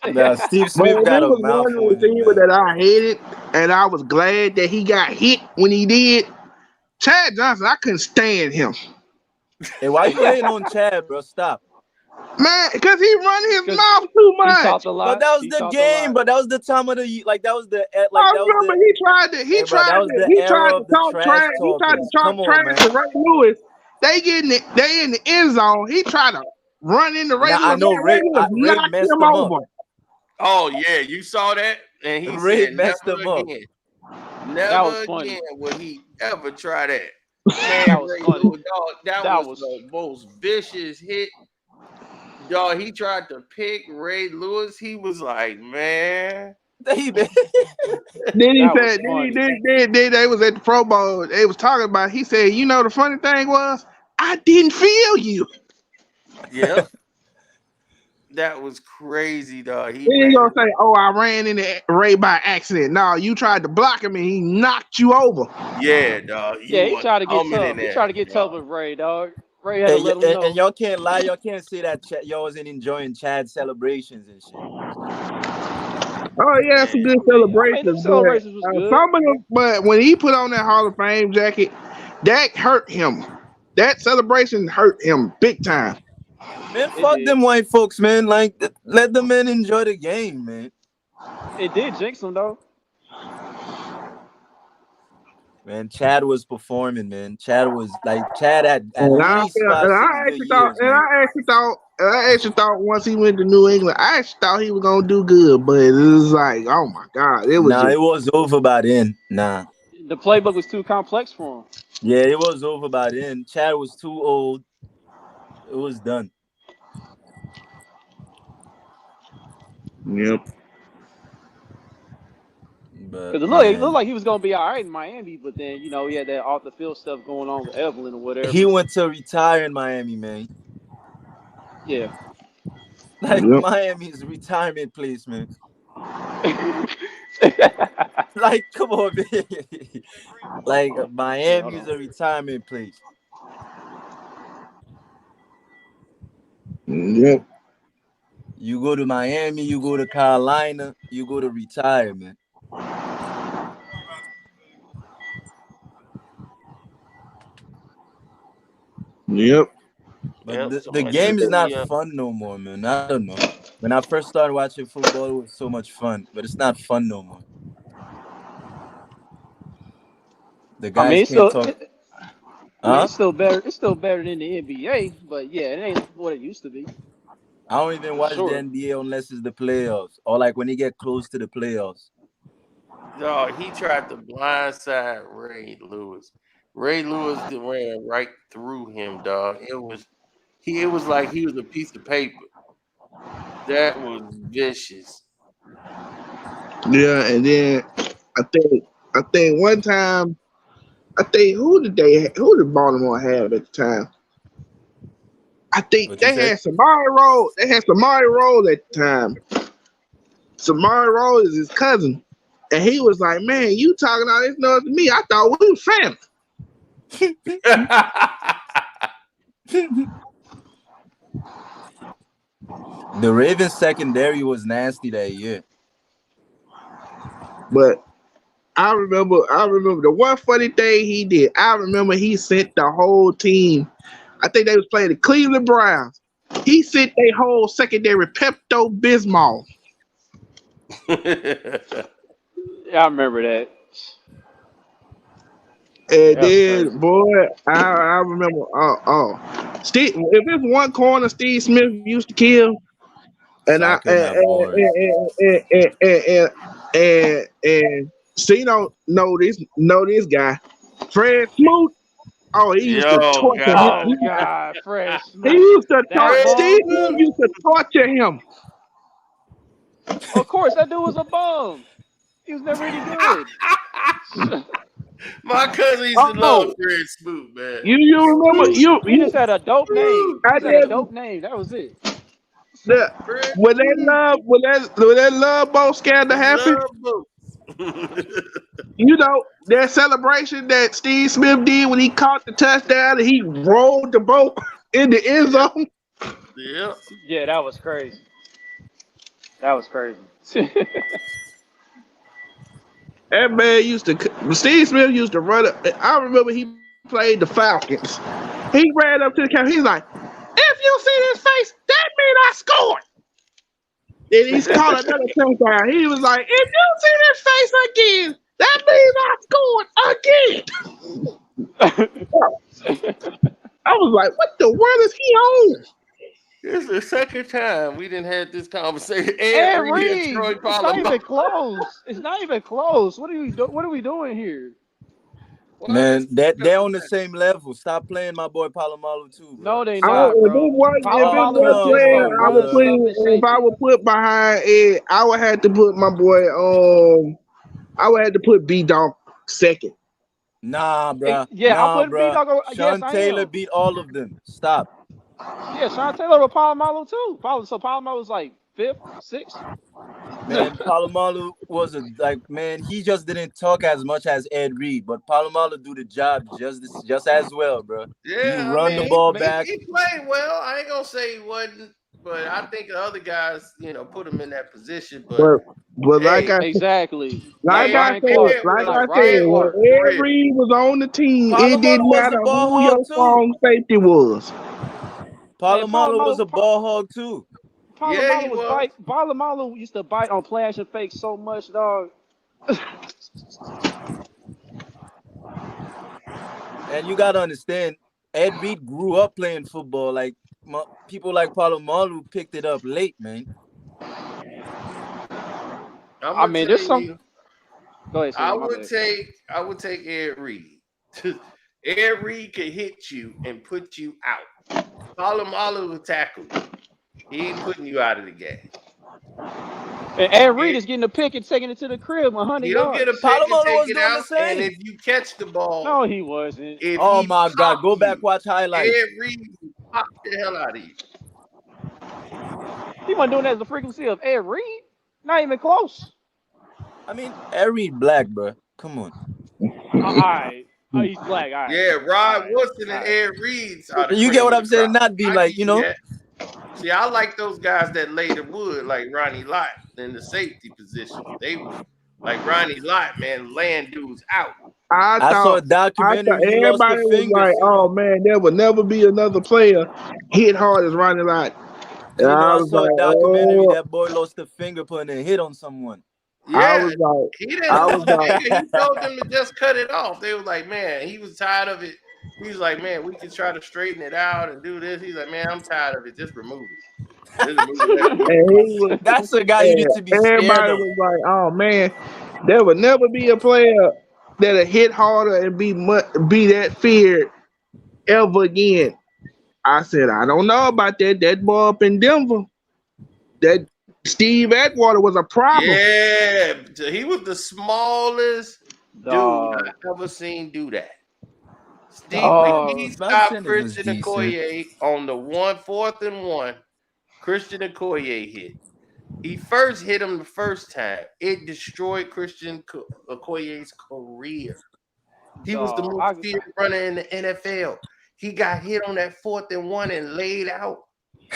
Nah, Steve Smith got a one mouthful in him, receiver man. that I hated, and I was glad that he got hit when he did. Chad Johnson, I couldn't stand him. Hey, why you hating on Chad, bro? Stop. Man, because he run his mouth too He much. talked a lot. But that was He the talked a game. lot. But that was the time of the like. That was the I remember he tried to Hey, bro, that was the era of the talk trash trash. He tried to talkers. talk Come on, trash man. to Ray Lewis. They in the end zone. He tried to run into Ray Nah, Lewis. I know Ray Lewis Ray knocked messed him him over. up. Oh yeah, you saw that, and he Ray said messed never him up. again. That was Never funny. again will he ever try that. Man, That was Ray funny. Lewis, dog, that That was was the most vicious hit. Dog, he tried to pick Ray Lewis. He was like, man. Then he That was said, funny. then they was at the Pro Bowl. They was talking about. He said, you know, the funny thing was, I didn't feel you. Yep. That was crazy, dog. Then he gonna say, oh, I ran into Ray by accident. No, you tried to block him and he knocked you over. Yeah, dog. Yeah, You he were tried to get coming tough. in He there, tried to get tough dog. with Ray, dog. Ray had to let him know. And y'all can't lie. Y'all can't say that y'all wasn't enjoying Chad's celebrations and shit. Oh yeah, some good I celebrations. mean, them celebrations was good. Some of them, but when he put on that Hall of Fame jacket, that hurt him. That celebration hurt him big time. Man, fuck them white folks, man. Like, let the men enjoy the game, man. It did jinx him though. Man, Chad was performing, man. Chad had at And least 5-6 good years, man. I actually thought once he went to New England, I actually thought he was gonna do good, but it was like, oh my God, it was over by then. Nah. The playbook was too complex for him. Yeah, it was over by then. Chad was too old. It was done. Yep. Because it looked like he was gonna be all right in Miami, but then he had that off the field stuff going on with Evelyn or whatever. He went to retire in Miami, man. Yeah. Like Miami's a retirement place, man. Like, come on, man. Like Miami is a retirement place. Yep. You go to Miami, you go to Carolina, you go to retirement. Yep. But Yep. the So game is not he, fun no more, man. I don't know. When I first started watching football, it was so much fun, but it's not fun no more. The I mean, guys it's can't still, talk. I mean, Huh? it's still better. It's still better than the NBA, but yeah, it ain't what it used to be I don't even for watch the sure. NBA unless it's the playoffs or like when they get close to the playoffs. dog, he tried to blindside Ray Lewis. Ray Lewis ran right through him, dog. It was like he was a piece of paper. That was vicious. Yeah, and then I think one time who did Baltimore have at the time? I think What you they said? had Samari Roll. They had Samari Roll at the time. Samari Roll is his cousin. And he was like, man, you talking all this noise to me. I thought we was family. The Ravens secondary was nasty that year. But I remember the one funny thing he did. I remember he sent the whole team. I think they was playing the Cleveland Browns. He sent their whole secondary Pepto Bismol. Yeah, I remember that. And That was crazy. then, boy, I remember. Steve. If it's one corner Steve Smith used to kill, and I Soccer not boring. and Cino know this guy, Fred Smoot. Oh, he used to Yo, torture him. God. Oh God, Fred He Smoot. used to That Steve bum. Smith used to torture him. Of course, that dude was a bum. He was never any good. My cousin used to love Oh, Fred Smoot, man. you remember He just had a dope name. Woo! He I just had a did dope name. That was it. the Fred when that love boat scandal He happened. loved books. You know, that celebration that Steve Smith did when he caught the touchdown and he rolled the boat in the end zone. Yep. Yeah, that was crazy. That was crazy. That man Steve Smith used to run up. I remember he played the Falcons. He ran up to the camera. He's like, if you see this face, that means I scored. And he's caught another touchdown. He was like, if you see this face again, that means I scored again. I was like, what the world is he on? This is the second time we didn't have this conversation. Ed And Reed and Reed, Troy it's not Polamalu. even close. It's not even close. What are we do? What are we doing here? Why Man, this they're on the same level. Stop playing my boy Palomalu too, bro. No, they Stop. not, bro. Oh, If it Palomalu was was come just playing, on, gonna I would run bro. put stuff and if shake I it. would put behind it, I would have to put my boy I would have to put B Donk second. Nah, bro. Yeah, I'm Nah, putting B bro. Dog. Yes, Sean I Taylor am. beat all of them. Stop. Yeah, Sean Taylor with Palomalu too. So Palomalu was like fifth, sixth. Man, Palomalu was man, he just didn't talk as much as Ed Reed, but Palomalu do the job just as well, bro. He Yeah, I run the mean, ball Man, back. he played well. I ain't gonna say he wasn't, but I think the other guys, put him in that position. But But hey, exactly. Like Ed, Ryan Clark. was Like Ryan Ed was Clark. when Ed real. Reed was on the team, it Palomalu didn't was a matter ball who hog your too. strong safety was. Man, Palomalu was a ball hog too. Yeah, he Palomalu was was. bite. Palomalu used to bite on flash and fake so much, dog. And you gotta understand, Ed Reed grew up playing football. Like people like Palomalu picked it up late, man. I'm I gonna mean, tell there's some. you, Go ahead, I Cena. My would bad. take I would take Ed Reed. Ed Reed could hit you and put you out. Palomalu will tackle you. He ain't putting you out of the game. And Ed Reed is getting a pick and taking it to the crib, 100 He'll get a yards. pick and Palomalu take was it doing out. the And same. if you catch the ball, No, he wasn't. if Oh he my God, pop go back you, watch highlights. Ed Reed will pop the hell out of you. He wasn't doing that as the frequency of Ed Reed. Not even close. I mean, Ed Reed black, bro. Come on. All right. Oh, he's black. All Yeah, Rod right. Woodson All and right. Ed Reeds are the You get cream what of I'm the saying? crop. Not being I like, give you that. See, I like those guys that lay the wood, like Ronnie Lott in the safety positions. They was like Ronnie Lott, man, laying dudes out. I saw a I thought documentary. He lost the everybody was finger. like, "Oh man, there will never be another player hit hard as Ronnie Lott." And I I was saw a like, documentary. "Oh," That boy lost the finger putting a hit on someone. I Yeah, was like, he didn't I lose was the like, finger. He told them to just cut it off. They was like, man, he was tired of it. He was like, man, we could try to straighten it out and do this. He's like, man, I'm tired of it. Just remove it. Just remove that finger. and he was, That's a guy you need to be and scared everybody of. was like, "Oh man, there would never be a player that'll hit harder and be that feared ever again." I said, I don't know about that. That boy up in Denver, that Steve Atwater was a problem. Yeah, he was the smallest dude Dog. I ever seen do that. He Dog. stopped Montana was Christian decent. Okoye on the 4th and 1. Christian Okoye hit. He first hit him the first time. It destroyed Christian Okoye's career. He was the Dog. most feared runner in the NFL. He got hit on that 4th and 1 and laid out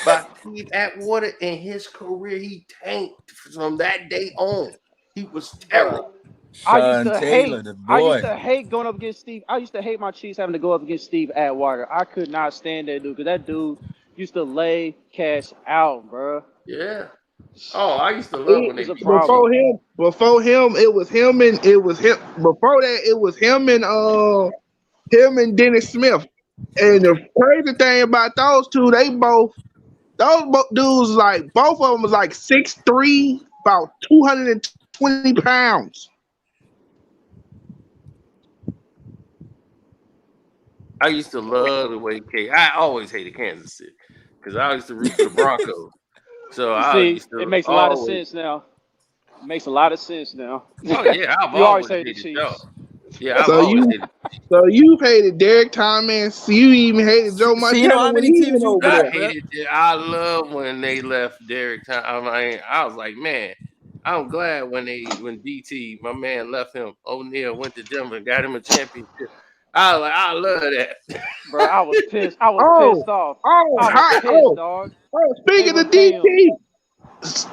by Steve Atwater. In his career, he tanked from that day on. He was terrible. Sean Taylor, the I used boy. to hate going up against Steve. I used to hate my Chiefs having to go up against Steve Atwater. I could not stand that dude because that dude used to lay cash out, bro. Yeah. Oh, I used to love when they beat Before him, it was him. Before that, it was him and Dennis Smith. And the crazy thing about those two, dudes, like both of them was like 6'3", about 220 pounds. I used to love the way I always hated Kansas City because I used to root for the Broncos. So I See, used to it makes a lot of sense now. It makes a lot of sense now. Oh yeah, I've you always always hated the hated y'all. Chiefs. Yeah, I've always hated. So you hated Derek Thomas. You even hated Joe Montana See, you know how when many he teams went you over got, there. bro? I love when they left Derek Thomas. I was like, man, I'm glad when DT, my man, left him. O'Neal went to Denver and got him a championship. I was like, I love that. Bro, I was pissed. I was pissed off. I was pissed, dog. Speaking of DT,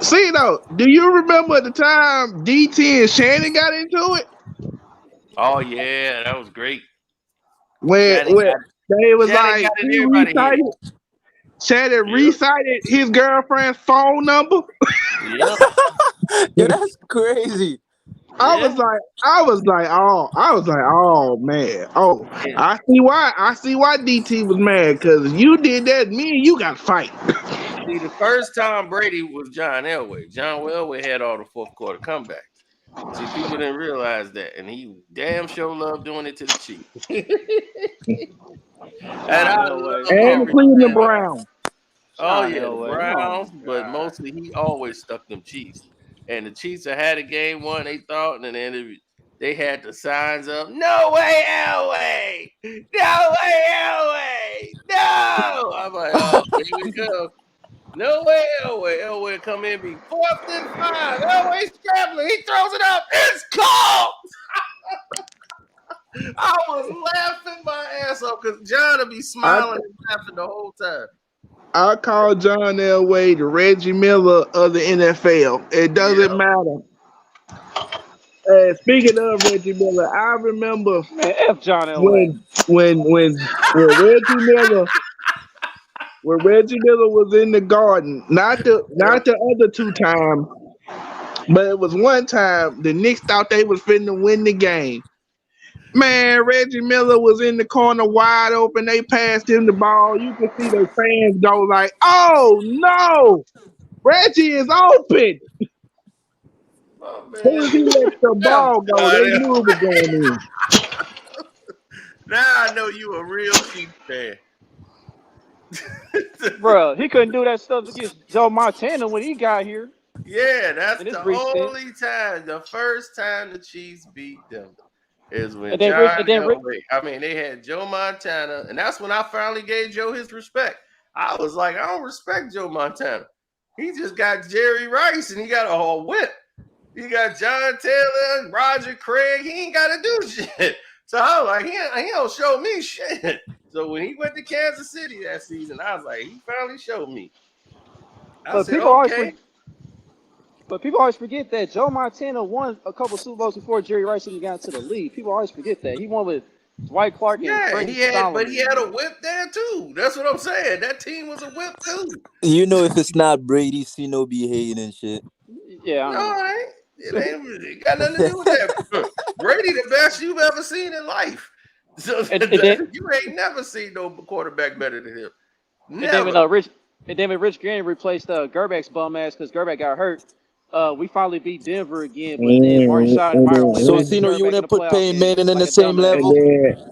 see though, do you remember the time DT and Shannon got into it? Oh yeah, that was great. When they was like he recited, Shannon recited his girlfriend's phone number. Yep. Yeah, that's crazy. I was like, oh man, I see why DT was mad because you did that. Me and you got to fight. See, the first time Brady was John Elway. John Elway had all the fourth quarter comebacks. See, people didn't realize that, and he damn sure loved doing it to the Chiefs. And the Cleveland Browns. Oh yeah, the Browns, but mostly he always stuck them Chiefs. And the Chiefs had a game one, they thought, and then they had the signs up. No way, Elway! No way, Elway! No! I'm like, oh, here we go. No way, Elway. Elway come in, be 4th and 5. Elway scrambling. He throws it up. It's caught. I was laughing my ass off because John would be smiling and laughing the whole time. I call John Elway the Reggie Miller of the NFL. It doesn't matter. Speaking of Reggie Miller, I remember John Elway. when Reggie Miller was in the Garden, not the other two times, but it was one time the Knicks thought they was finna win the game. Man, Reggie Miller was in the corner wide open. They passed him the ball. You could see the fans go like, "Oh no, Reggie is open." As soon as he let the ball go, they knew it was going in. Now I know you a real Chiefs fan. Bro, he couldn't do that stuff against Joe Montana when he got here. Yeah, that's the only time. The first time the Chiefs beat them is when John Elway. I mean, they had Joe Montana, and that's when I finally gave Joe his respect. I was like, I don't respect Joe Montana. He just got Jerry Rice, and he got a whole whip. He got John Taylor, Roger Craig. He ain't got to do shit. So I was like, he don't show me shit. So when he went to Kansas City that season, I was like, he finally showed me. I But said, people always okay. But people always forget that Joe Montana won a couple Super Bowls before Jerry Rice even got into the league. People always forget that. He won with Dwight Clark and Yeah, Freddie but he Solomon. had a whip there too. That's what I'm saying. That team was a whip too. You know, if it's not Brady, Cino be hating and shit. Yeah, I No, know. it got nothing to do with that. Brady, the best you've ever seen in life. So And then you ain't never seen no quarterback better than him. and then Never. when Rich and then when Rich Gannon replaced Gerback's bum ass because Gerback got hurt. We finally beat Denver again, but then Marty Schottenheimer went So, back to Cino, you Gerback in the wouldn't put playoff Peyton game Manning in like the a same dumbass. level?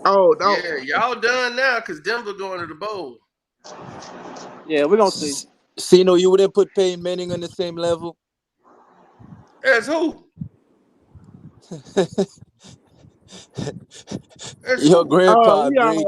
No. Yeah, y'all done now because Denver going to the bowl. Yeah, we're gonna see. Cino, you wouldn't put Peyton Manning on the same level? As who? As Your who? grandpa, Brady.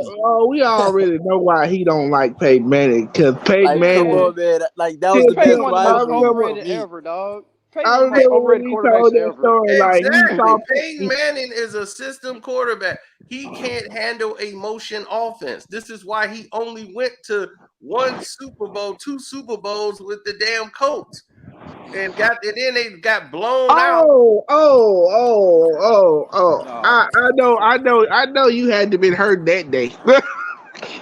We already know why he don't like Peyton Manning because Peyton Like, come Manning. on, man. Like, that was the Peyton best one of the most rivalry for overrated me. ever, dog. Peyton I one of the most remember when overrated he quarterbacks told that ever. story. Like he Exactly. saw. Peyton Manning is a system quarterback. He can't handle a motion offense. This is why he only went to one Super Bowl, 2 Super Bowls with the damn Colts. And then they got blown out. No. I know. You had to been hurt that day.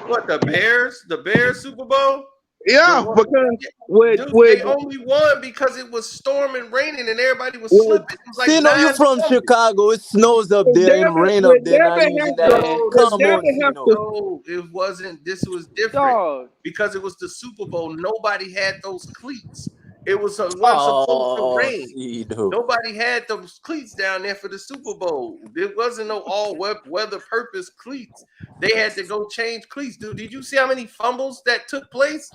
What, the Bears? The Bears Super Bowl? The Yeah, one, because dude, they only won because it was storming, raining, and everybody was with slipping. It was like Cino, you 9 from fumbles. Chicago. It snows up there and rain up with there, not Devin even Hester, that. No, with Come on, Devin Cino. Hester, no, it wasn't. This was different Dog. because it was the Super Bowl. Nobody had those cleats. It wasn't supposed to Oh, rain. Cino. Nobody had those cleats down there for the Super Bowl. There wasn't no all weather purpose cleats. They had to go change cleats. Dude, did you see how many fumbles that took place?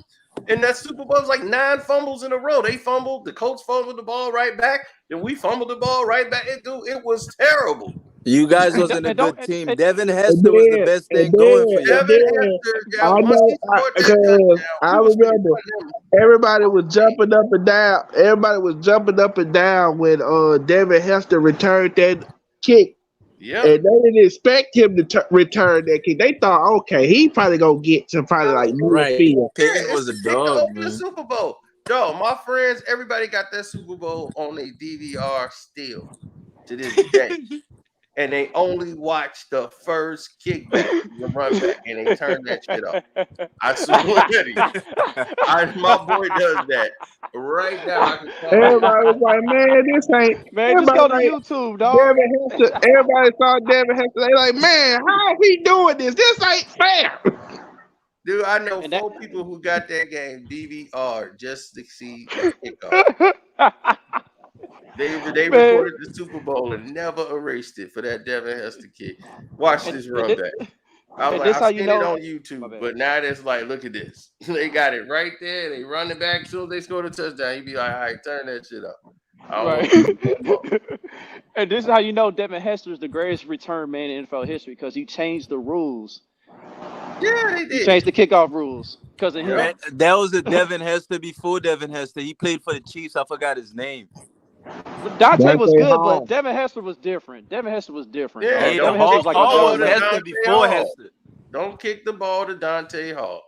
In that Super Bowl, it was like 9 fumbles in a row. They fumbled, the Colts fumbled the ball right back, then we fumbled the ball right back. It was terrible. You guys And, wasn't a and don't good team. and, Devin and Hester was the then best and thing going then for and y'all. Devin then Hester, I once he know scored that because touchdown, I we was finna remember put him. everybody was jumping up and down. Everybody was jumping up and down when Devin Hester returned that kick. Yep. And they didn't expect him to return that kick. They thought, okay, he probably gonna get to probably like Right. midfield. Peyton Yeah, it's was a the kick to dog, open the man. Super Bowl. Yo, my friends, everybody got that Super Bowl on their DVR still to this day. And they only watch the first kickback, the run back, and they turn that shit off. I swear to you. My boy does that right now. I can call him. Everybody was like, man, this ain't. man, just Everybody go to like YouTube, dog. Devin Hester. Everybody saw Devin Hester. They like, man, how is he doing this? This ain't fair. Dude, I know And 4 people who got that game DVR just to see the kickoff. They man, recorded the Super Bowl and never erased it for that Devin Hester kick. Watch and, this and, run this, back. I was and like, this I've how you seen it know. on My YouTube, bad. but now it's like, look at this. They got it right there. They run it back. As soon as they score the touchdown, you be like, all right, turn that shit up. I don't want to see no more. Right. And this is how you know Devin Hester is the greatest return man in NFL history because he changed the rules. Yeah, they He did. changed the kickoff rules because of him. Yeah. Man, that was a Devin Hester before Devin Hester. He played for the Chiefs. I forgot his name. But Dante was Dante good, but Hall. Devin Hester was different. Devin Hester was different, Yeah, dog. Hey, the Devin don't Hester Hall, was kick like the another ball Hall was to level. Hester Dante before Hall. Hester. Don't kick the ball to Dante Hall.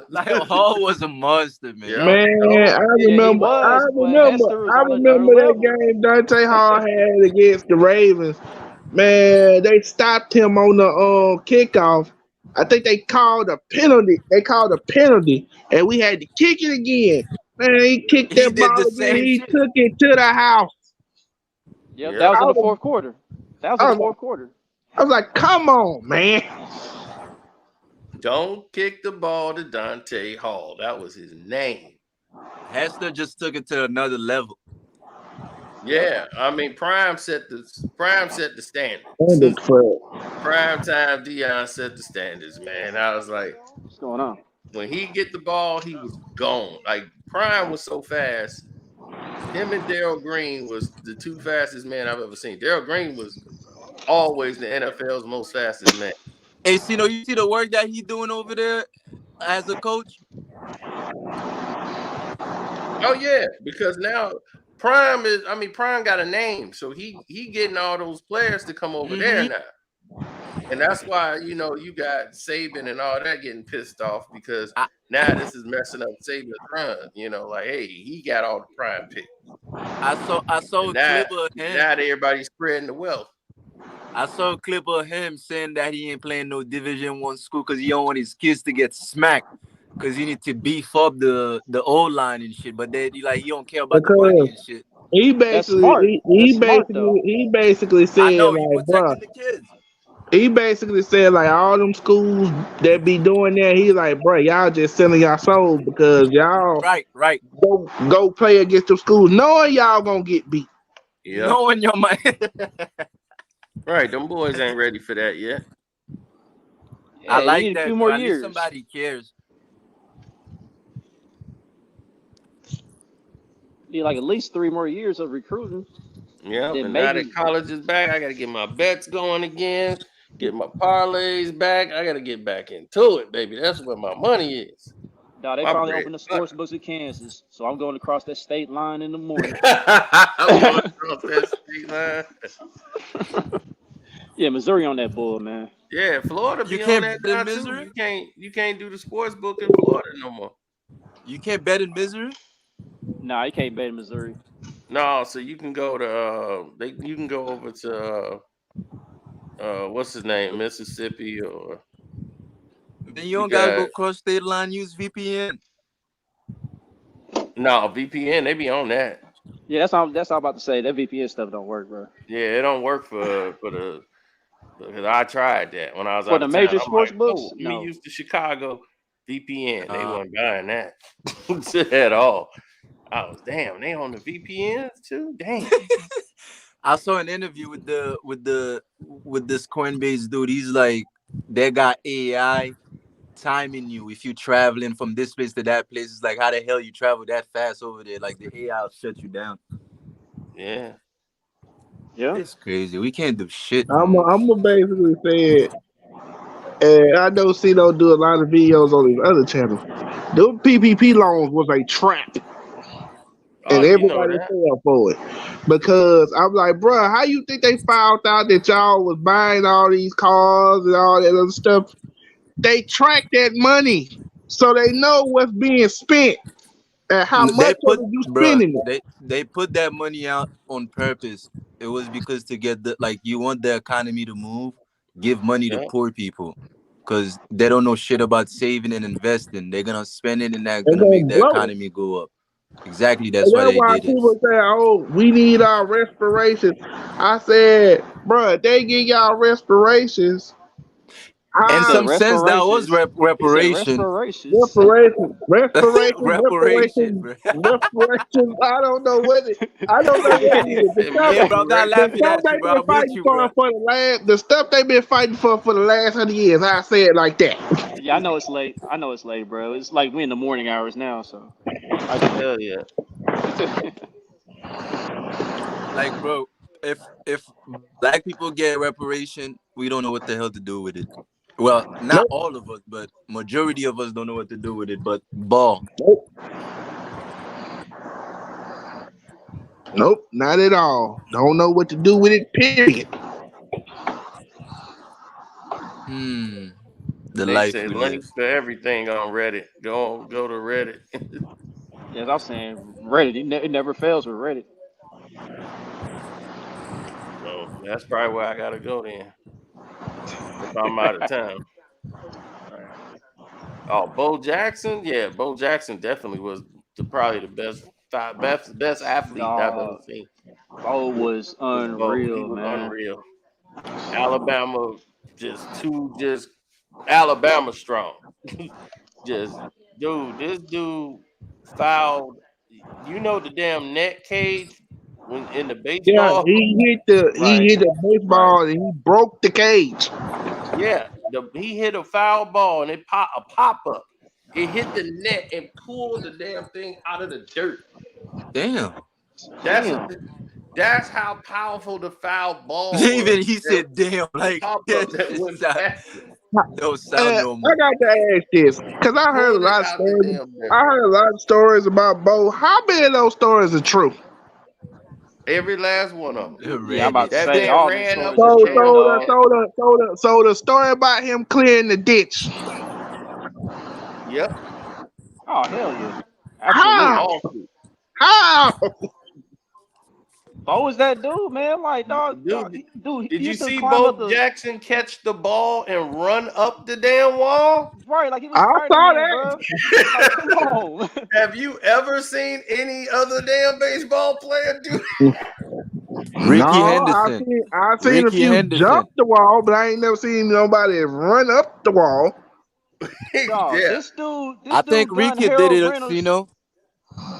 Like Hall was a monster, man. Yeah, Man, don't. I Yeah, he remember was, but Hester was I on another remember that level. game Dante Hall had against the Ravens. Man, they stopped him on the kickoff. I think they called a penalty. And we had to kick it again. Man, he kicked He that did the ball again. same He shit. took it to the house. Yep, that Yep. was I in the was, fourth quarter. That was I in the was, fourth quarter. I was like, come on, man. Don't kick the ball to Dante Hall. That was his name. Hester just took it to another level. Yeah, I mean, Prime set the standards. And Prime time Dion set the standards, man. I was like, What's going on? when he get the ball, he was gone. Like Prime was so fast. Him and Darryl Green was the 2 fastest men I've ever seen. Darryl Green was always the NFL's most fastest man. Hey, Cino, you see the work that he doing over there as a coach? Oh yeah, because now Prime got a name, so he getting all those players to come over there now. And that's why, you got Saban and all that getting pissed off because I, now this is messing up Saban's run. Like, hey, he got all the prime pick. I saw And a now, clip of him. now everybody's spreading the wealth. I saw a clip of him saying that he ain't playing no Division I school because he don't want his kids to get smacked because he need to beef up the O line and shit. But he don't care about the money Because and shit. he That's basically smart. That's smart though. he basically I said know he like, bruh, protecting the kids. he basically said like all them schools that be doing that, he like, bruh, y'all just selling y'all souls because y'all Right. go play against them schools knowing y'all gonna get beat. Yeah. Knowing your mind. Right. Them boys ain't ready for that yet. Yeah, I you like need a that. few more At least years. somebody cares. Need like at least 3 more years of recruiting. Yeah. Then And now maybe that college is back, I got to get my bets going again, get my parlays back. I got to get back into it, baby. That's where my money is. nah, they My finally bread opened the and butter. sports books in Kansas, so I'm going across that state line in the morning. I'm going across that state line. Yeah, Missouri on that bull, man. Yeah, Florida You be on can't that bet in now too. Missouri. You can't do the sports book in Florida no more. You can't bet in Missouri. Nah, you can't bet in Missouri. No, so you can go to you can go over to what's his name, Mississippi, or Then you you don't gotta go got cross state line. Use VPN. no VPN. They be on that. Yeah, that's all I'm about to say. That VPN stuff don't work, bro. Yeah, it don't work for the because I tried that when I was For out the of town. major I'm sports like, books, oh, let me no. use the Chicago VPN. They Uh, wasn't buying that at all. I was damn. They on the VPNs too. Damn. I saw an interview with this Coinbase dude. He's like, they got AI timing you if you're traveling from this place to that place. It's like, how the hell you travel that fast over there? Like the AI will shut you down. Yeah. Yeah. It's crazy. We can't do shit no I'm more. gonna basically say it, and I know CeeDo do a lot of videos on his other channel. Them PPP loans was a trap, Oh, and you know everybody that. fell for it because I'm like, bruh, how you think they found out that y'all was buying all these cars and all that other stuff? They track that money, so they know what's being spent and how much They of put, it you bruh, spending it. they put that money out on purpose. It was because to get the like you want the economy to move, give money to Yeah. poor people. Cause they don't know shit about saving and investing. They're gonna spend it and that's They're gonna make gonna the blow it. economy go up. Exactly, And that's why that's they why did it. people say, "Oh, we need our respiration." I said, "Bruh, they get y'all respirations. He In said How some sense, that was respirations. He said reparation. respirations. respiration, Reparation, bro. reparations? I don't know what it. I don't know what it is. The stuff, Hey, bro, I'm not the laughing stuff at you, they've bro. been I'm with fighting you, for bro. the last, the stuff they've been fighting for the last 100 years. I say it like that. Yeah, I know it's late. I know it's late, bro. It's like we in the morning hours now, so I get Hell yeah. it. Like, bro, if black people get reparation, we don't know what the hell to do with it. Well, not Nope, all of us, but majority of us don't know what to do with it. But ball. nope, nope, not at all. Don't know what to do with it. Period. Hmm. The They life say we live. links to everything on Reddit. Go to Reddit. As I was saying, Reddit. It never fails with Reddit. So that's probably where I gotta go then. If I'm out of town. Oh, Bo Jackson? Yeah, Bo Jackson definitely was probably the best athlete I've ever Dog, seen. Bo was Was Bo. He unreal, was man. unreal. Alabama just Alabama strong. Just this dude fouled. You know the damn net cage when in the Yeah, baseball. he Right, hit the right. baseball and he broke the cage. Yeah, he hit a foul ball and it pop up. It hit the net and pulled the damn thing out of the dirt. Damn. That's Damn. that's how powerful the foul ball was. Even he That said, "Damn!" Like pop that up that just went sound, past it. don't sound I normal. got to ask this because I heard a Pulled it lot of out the stories. damn dirt. I heard a lot of stories about Bo. How many of those stories are true? Every last one of them. Yeah, I'm about to That say man all them ran up stories the is So, true, damn so, dog. field. the, so, the, so the story about him clearing the ditch. Yep. Oh hell yeah, How? absolutely. Awful. How? What was that dude, man? Like Dude, dude, did he you used to see climb up Bo the Jackson catch the ball and run up the damn wall? right, like he was I saw Spider-Man, that. bro. Like, come on. Have you ever seen any other damn baseball player do? Ricky No, Henderson. I seen a Ricky few jump Henderson. the wall, but I ain't never seen nobody run up the wall. Dog, Yeah. this I think dude gun Ricky did Harold it, Reynolds. Fino.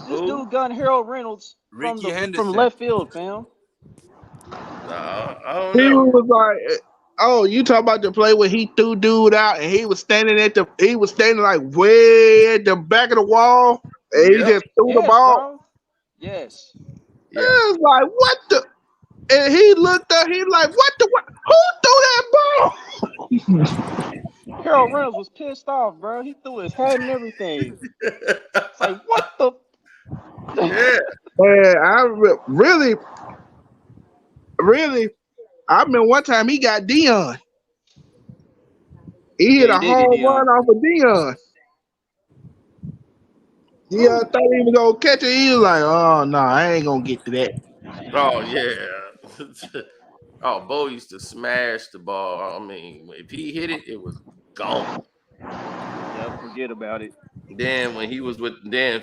This Who? dude gun Harold Reynolds Ricky from Henderson. left field, fam. I don't He know. was like, "Oh, you talk about the play where he threw dude out, and he was standing like way at the back of the wall, and he Yep. just threw the Yes, ball. bro. Yes. Yeah. It was like, what the? And he looked up, he like, what the? What? Who threw that ball? Harold Reynolds was pissed off, bro. He threw his hat and everything. It's like, what the? Yeah. Man, really, really, I remember one time he got Dion. He Yeah, hit he a did get home Dion. run off of Dion. Dion thought he was gonna catch it. He was like, "Oh no, I ain't gonna get to that." Oh yeah. Oh, Bo used to smash the ball. I mean, if he hit it, it was gone. Yep, forget about it. Then when he was with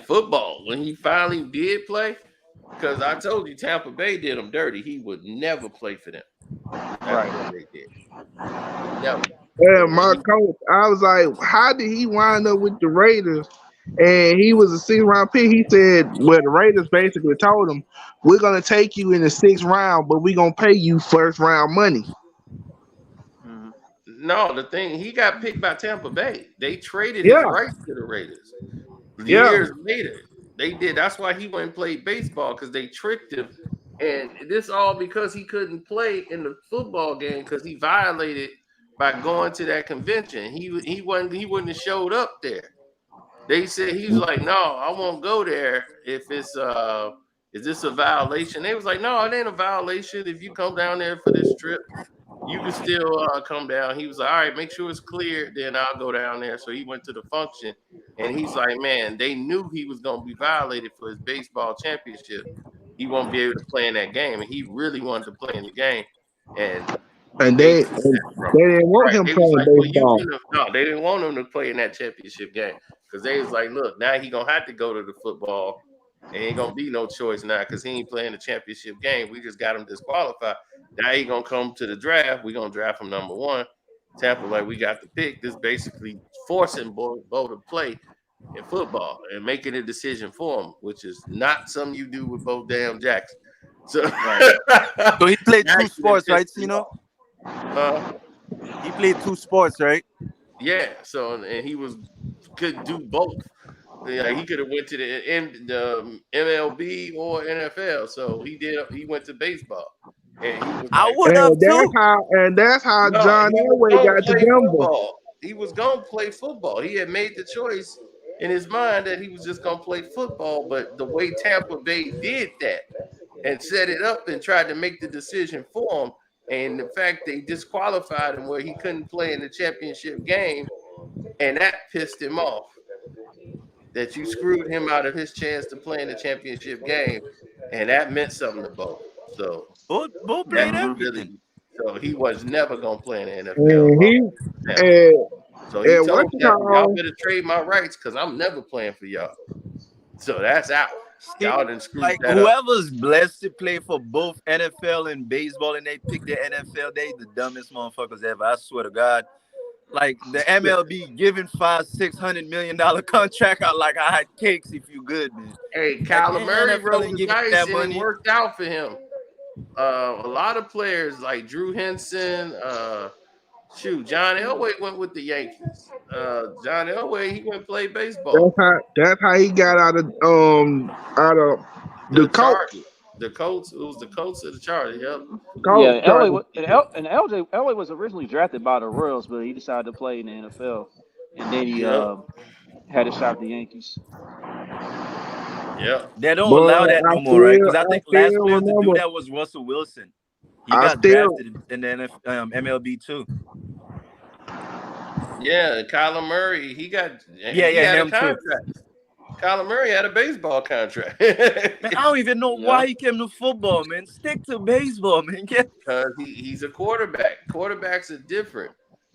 football, when he finally did play, because I told you Tampa Bay did him dirty. He would never play for them after Right. what they did. Never. Yeah, But when my he coach, I was like, how did he wind up with the Raiders? And he was a 6th round pick. He said, well, the Raiders basically told him, we're gonna take you in the 6th round, but we're gonna pay you 1st round money. Mhm. no, the thing he got picked by Tampa Bay. They traded his Yeah, rights to the Raiders. yeah. Years later, they did. That's why he went and played baseball because they tricked him. And this all because he couldn't play in the football game because he violated by going to that convention. He wouldn't have showed up there. They said he was like, no, I won't go there if it's is this a violation? They was like, no, it ain't a violation. If you come down there for this trip, you can still come down. He was like, all right, make sure it's clear, then I'll go down there. So he went to the function, and he's like, man, they knew he was going to be violated for his baseball championship. He won't be able to play in that game, and he really wanted to play in the game, and And they they took that from him. didn't want Right? him They was playing like, well, you baseball. can no, they didn't want him to play in that championship game because they was like, look, now he gonna have to go to the football. And ain't gonna be no choice now because he ain't playing the championship game. We just got him disqualified. Now he gonna come to the draft. We gonna draft him number one. Tampa, like we got the pick. This basically forcing Bo to play in football and making a decision for him, which is not something you do with Bo Damn Jackson. So, Right. So he played two Jackson that sports, right, pissed him Tino? off. He played two sports, right? Yeah. So and he could do both. Yeah, he could have went to the MLB or NFL. So he did. He went to baseball, and he was I like, would have And too. that's how no, John he was Elway gonna got to play Denver. football. He was gonna play football. He had made the choice in his mind that he was just gonna play football. But the way Tampa Bay did that and set it up and tried to make the decision for him, and the fact they disqualified him where he couldn't play in the championship game, and that pissed him off. That you screwed him out of his chance to play in the championship game, and that meant something to Bo. So Bo that played Mhm. everything. really, so he was never gonna play in the NFL as And long he as he was Tampa. and, So he what told you Tampa, y'all call better trade my rights because I'm never playing for y'all. So that's out. See, Y'all done screwed like that up. whoever's blessed to play for both NFL and baseball and they pick the NFL, they the dumbest motherfuckers ever. I swear to God. Like the MLB giving $500-600 million contract out like I had cakes if you good, man. Hey, Like Kyler Murray NFL rolled ain't the giving dice that and it money. worked out for him. A lot of players like Drew Henson, John Elway went with the Yankees. John Elway, he went and played baseball. that's how he got out of the The coach. Chargers, the Colts. It was the Colts of the Chargers. Yep. Yeah, Chargers. Elway was originally drafted by the Royals, but he decided to play in the NFL, and then he Yep. had a shot at the Yankees. Yeah. They don't But allow that no more, right? Because I I think last still player to do remember. that was Russell Wilson. He I got still. drafted in the MLB too. Yeah, Kyler Murray, Yeah, he yeah, had a him too. contract. Kyler Murray had a baseball contract. Man, I don't even know Yeah. why he came to football, man. Stick to baseball, man. Because he's a quarterback. Quarterbacks are different.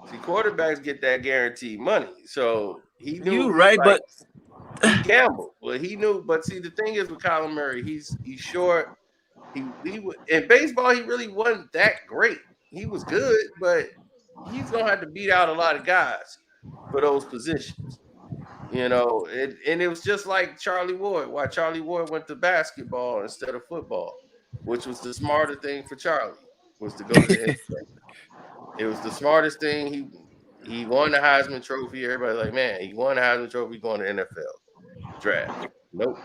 See, quarterbacks get that guaranteed money. So he knew You right, but he gambled. Well, he knew, but see, the thing is with Kyler Murray, he's short. In baseball, he really wasn't that great. He was good, but he's gonna have to beat out a lot of guys for those positions. And it was just like Charlie Ward. Why Charlie Ward went to basketball instead of football, which was the smarter thing for Charlie, was to go to the NBA. It was the smartest thing. He won the Heisman Trophy. Everybody like, man, he won the Heisman Trophy going to NFL draft. Nope.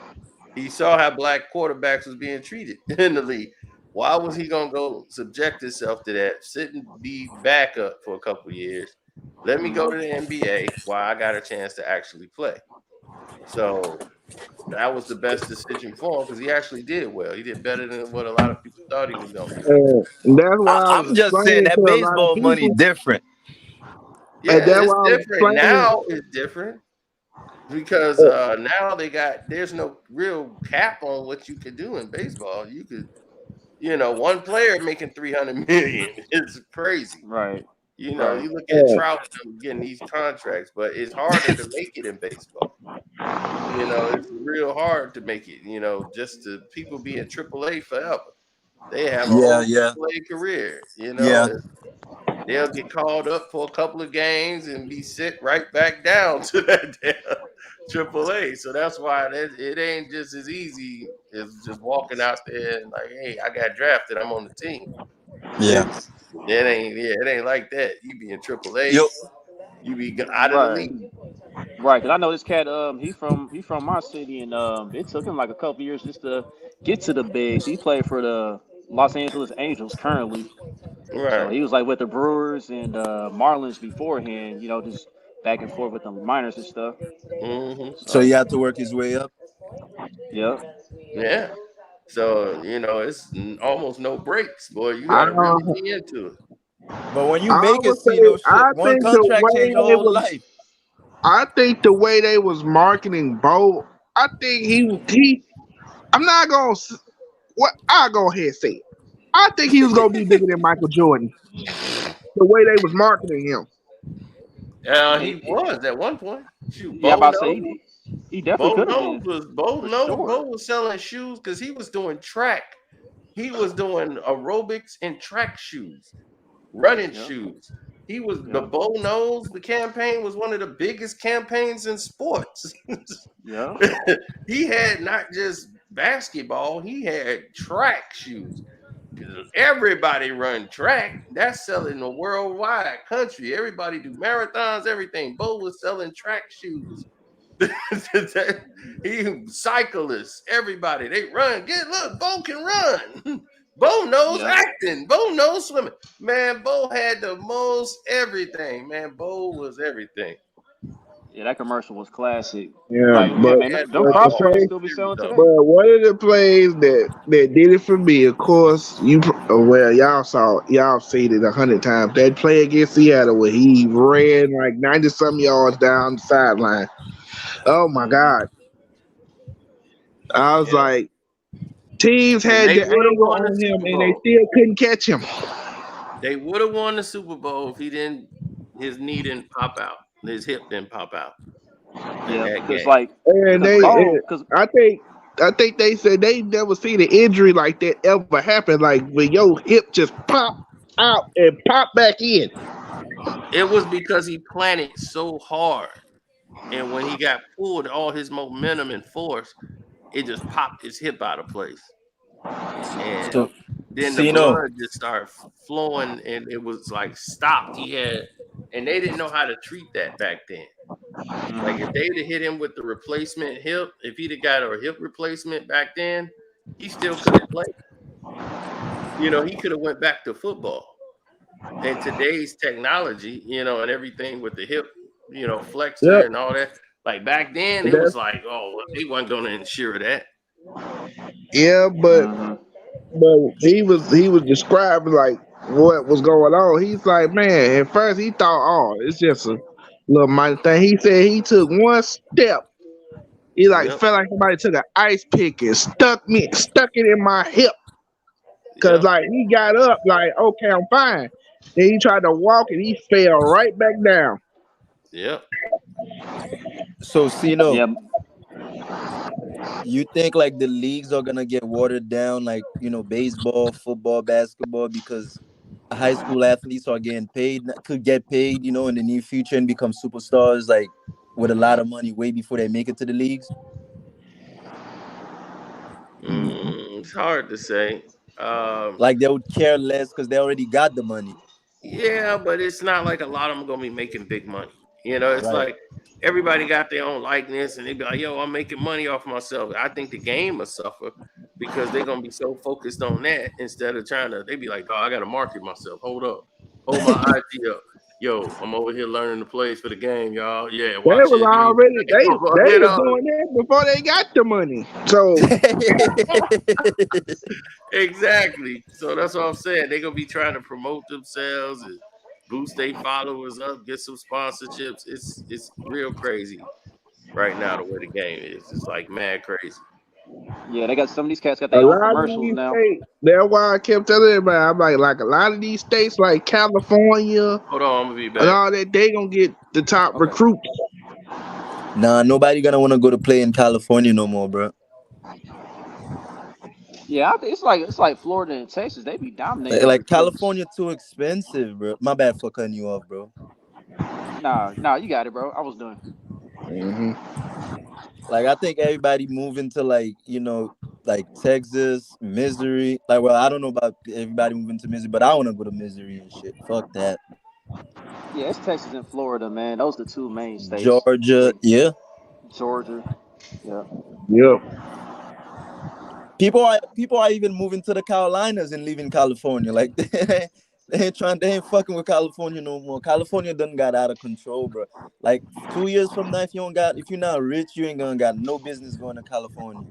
He saw how black quarterbacks was being treated in the league. Why was he gonna go subject himself to that? Sit and be backup for a couple of years. Let me go to the NBA while I got a chance to actually play. So that was the best decision for him because he actually did well. He did better than what a lot of people thought he was gonna do. That's why I I'm was just saying explaining to that a lot of baseball money people. different. And Yeah, that's it's why I was different explaining. now. It's different because now there's no real cap on what you can do in baseball. You could, one player making 300 million is crazy. Right. You Right. look at Trout getting these contracts, but it's harder to make it in baseball. It's real hard to make it. Just to people be in AAA forever. They have a Yeah, whole yeah, AAA career. yeah, They'll get called up for a couple of games and be sent right back down to that damn AAA. So that's why it ain't just as easy as just walking out there and like, hey, I got drafted. I'm on the team. yeah. It ain't like that. You be in AAA, Yo, you be out of the Right. league. Right. Cause I know this cat. He from my city, and it took him like a couple years just to get to the bigs. He played for the Los Angeles Angels currently. So Right. he was like with the Brewers and Marlins beforehand. Just back and forth with the minors and stuff. Hmm. so he So had to work his way up. yeah. Yeah. So, it's almost no breaks, boy. You I got to really be into it. But when you I make it, would see say no shit. One contract changed your whole life. I think the way they was marketing Bo, I think he. I'm not gonna. What I go ahead and say it. I think he was gonna be bigger than Michael Jordan. The way they was marketing him. He was at one point. Shoot, Yeah, I'm Bo about to say knows. he definitely could have been Bo for knows. sure. Bo was selling shoes because he was doing track. He was doing aerobics and track shoes, running Yeah. shoes. He was the Yeah. Bo knows the campaign was one of the biggest campaigns in sports. Yeah. He had not just basketball, he had track shoes. Everybody run track. That's selling a worldwide country. Everybody do marathons, everything. Bo was selling track shoes. He cyclists, everybody they run. Look, Bo can run. Bo knows Yeah. acting. Bo knows swimming. Man, Bo had the most everything. Man, Bo was everything. Yeah, that commercial was classic. Yeah, Like, yeah, man, He had them the crossovers play, still be series selling of today. but one of the plays that did it for me, of course, y'all seen it 100 times. That play against Seattle where he ran like 90 some yards down the sideline. Oh my Hmm. God! I was yeah. like, teams And had they the would have angle won the on him Super and they Bowl. still couldn't catch him. They would have won the Super Bowl if his knee didn't pop out, his hip didn't pop out in Yeah, that cause game. like, And cause they, Bo, and cause I think they said they never seen an injury like that ever happen. Like when your hip just pop out and pop back in. It was because he planted so hard. And when he got pulled, all his momentum and force, it just popped his hip out of place. And So, then the see, no. blood just started flowing and it was like stopped. And they didn't know how to treat that back then. Like if they'd have hit him with the replacement hip, if he'd have got a hip replacement back then, he still could have played. He could have went back to football. And today's technology, and everything with the hip, flexor Yep. and all that, Like back then, it was That's like, oh, well, they wasn't gonna insure that. yeah, Hmm. but he was describing like what was going on. He's like, man, at first he thought, oh, it's just a little minor thing. He said he took one step. He like Yep, felt like somebody took an ice pick and stuck it in my hip. Cause yep, like he got up like, okay, I'm fine. Then he tried to walk and he fell right back down. yep. So, Sino, Yeah, you think like the leagues are gonna get watered down, like baseball, football, basketball, because high school athletes are getting paid, could get paid, in the near future and become superstars, like with a lot of money way before they make it to the leagues. It's hard to say. Like they would care less because they already got the money. Yeah, but it's not like a lot of them gonna be making big money. It's Right. like everybody got their own likeness, and they be like, "Yo, I'm making money off myself." I think the game will suffer because they're gonna be so focused on that instead of trying to. They be like, "Oh, I gotta market myself. Hold up, hold my IG up. Yo, I'm over here learning the plays for the game, y'all. Yeah, They watch was it. already they You was know, doing that before they got the money. So exactly. So that's what I'm saying. They're gonna be trying to promote themselves and boost their followers up, get some sponsorships. It's real crazy right now the way the game is. It's like mad crazy. yeah, they got some of these cats got a their own lot of commercials these now. states, that's why I kept telling everybody, I'm like a lot of these states like California Hold on, I'm gonna be and back. all that, they gonna get the top Okay. recruits. Nah, nobody gonna want to go to play in California no more, bro. Yeah, I think it's like Florida and Texas. They be dominating on Like recruits. California too expensive, bro. My bad for cutting you off, bro. Nah, you got it, bro. I was done. Hmm. Like I think everybody moving to like Texas, Missouri. Like, well, I don't know about everybody moving to Missouri, but I want to go to Missouri and shit. Fuck that. Yeah, it's Texas and Florida, man. Those are the two main states. Georgia, They yeah. Georgia. Yeah. Yep. People are even moving to the Carolinas and leaving California. Like they ain't fucking with California no more. California done got out of control, bro. Like 2 years from now, if you're not rich, you ain't gonna got no business going to California.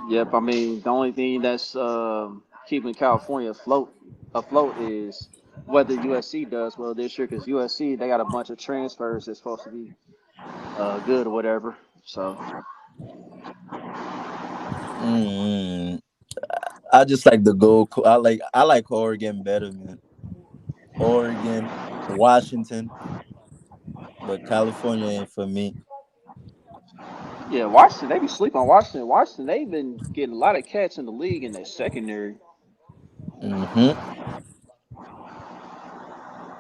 Yep. I mean, the only thing that's keeping California afloat is whether USC does well this year, because USC they got a bunch of transfers that's supposed to be good or whatever. So Mm, I just like the Gold I like Oregon better, man. Oregon, Washington, but California ain't for me. yeah, Washington they be sleeping on Washington. Washington they've been getting a lot of cats in the league in their secondary. Hmm.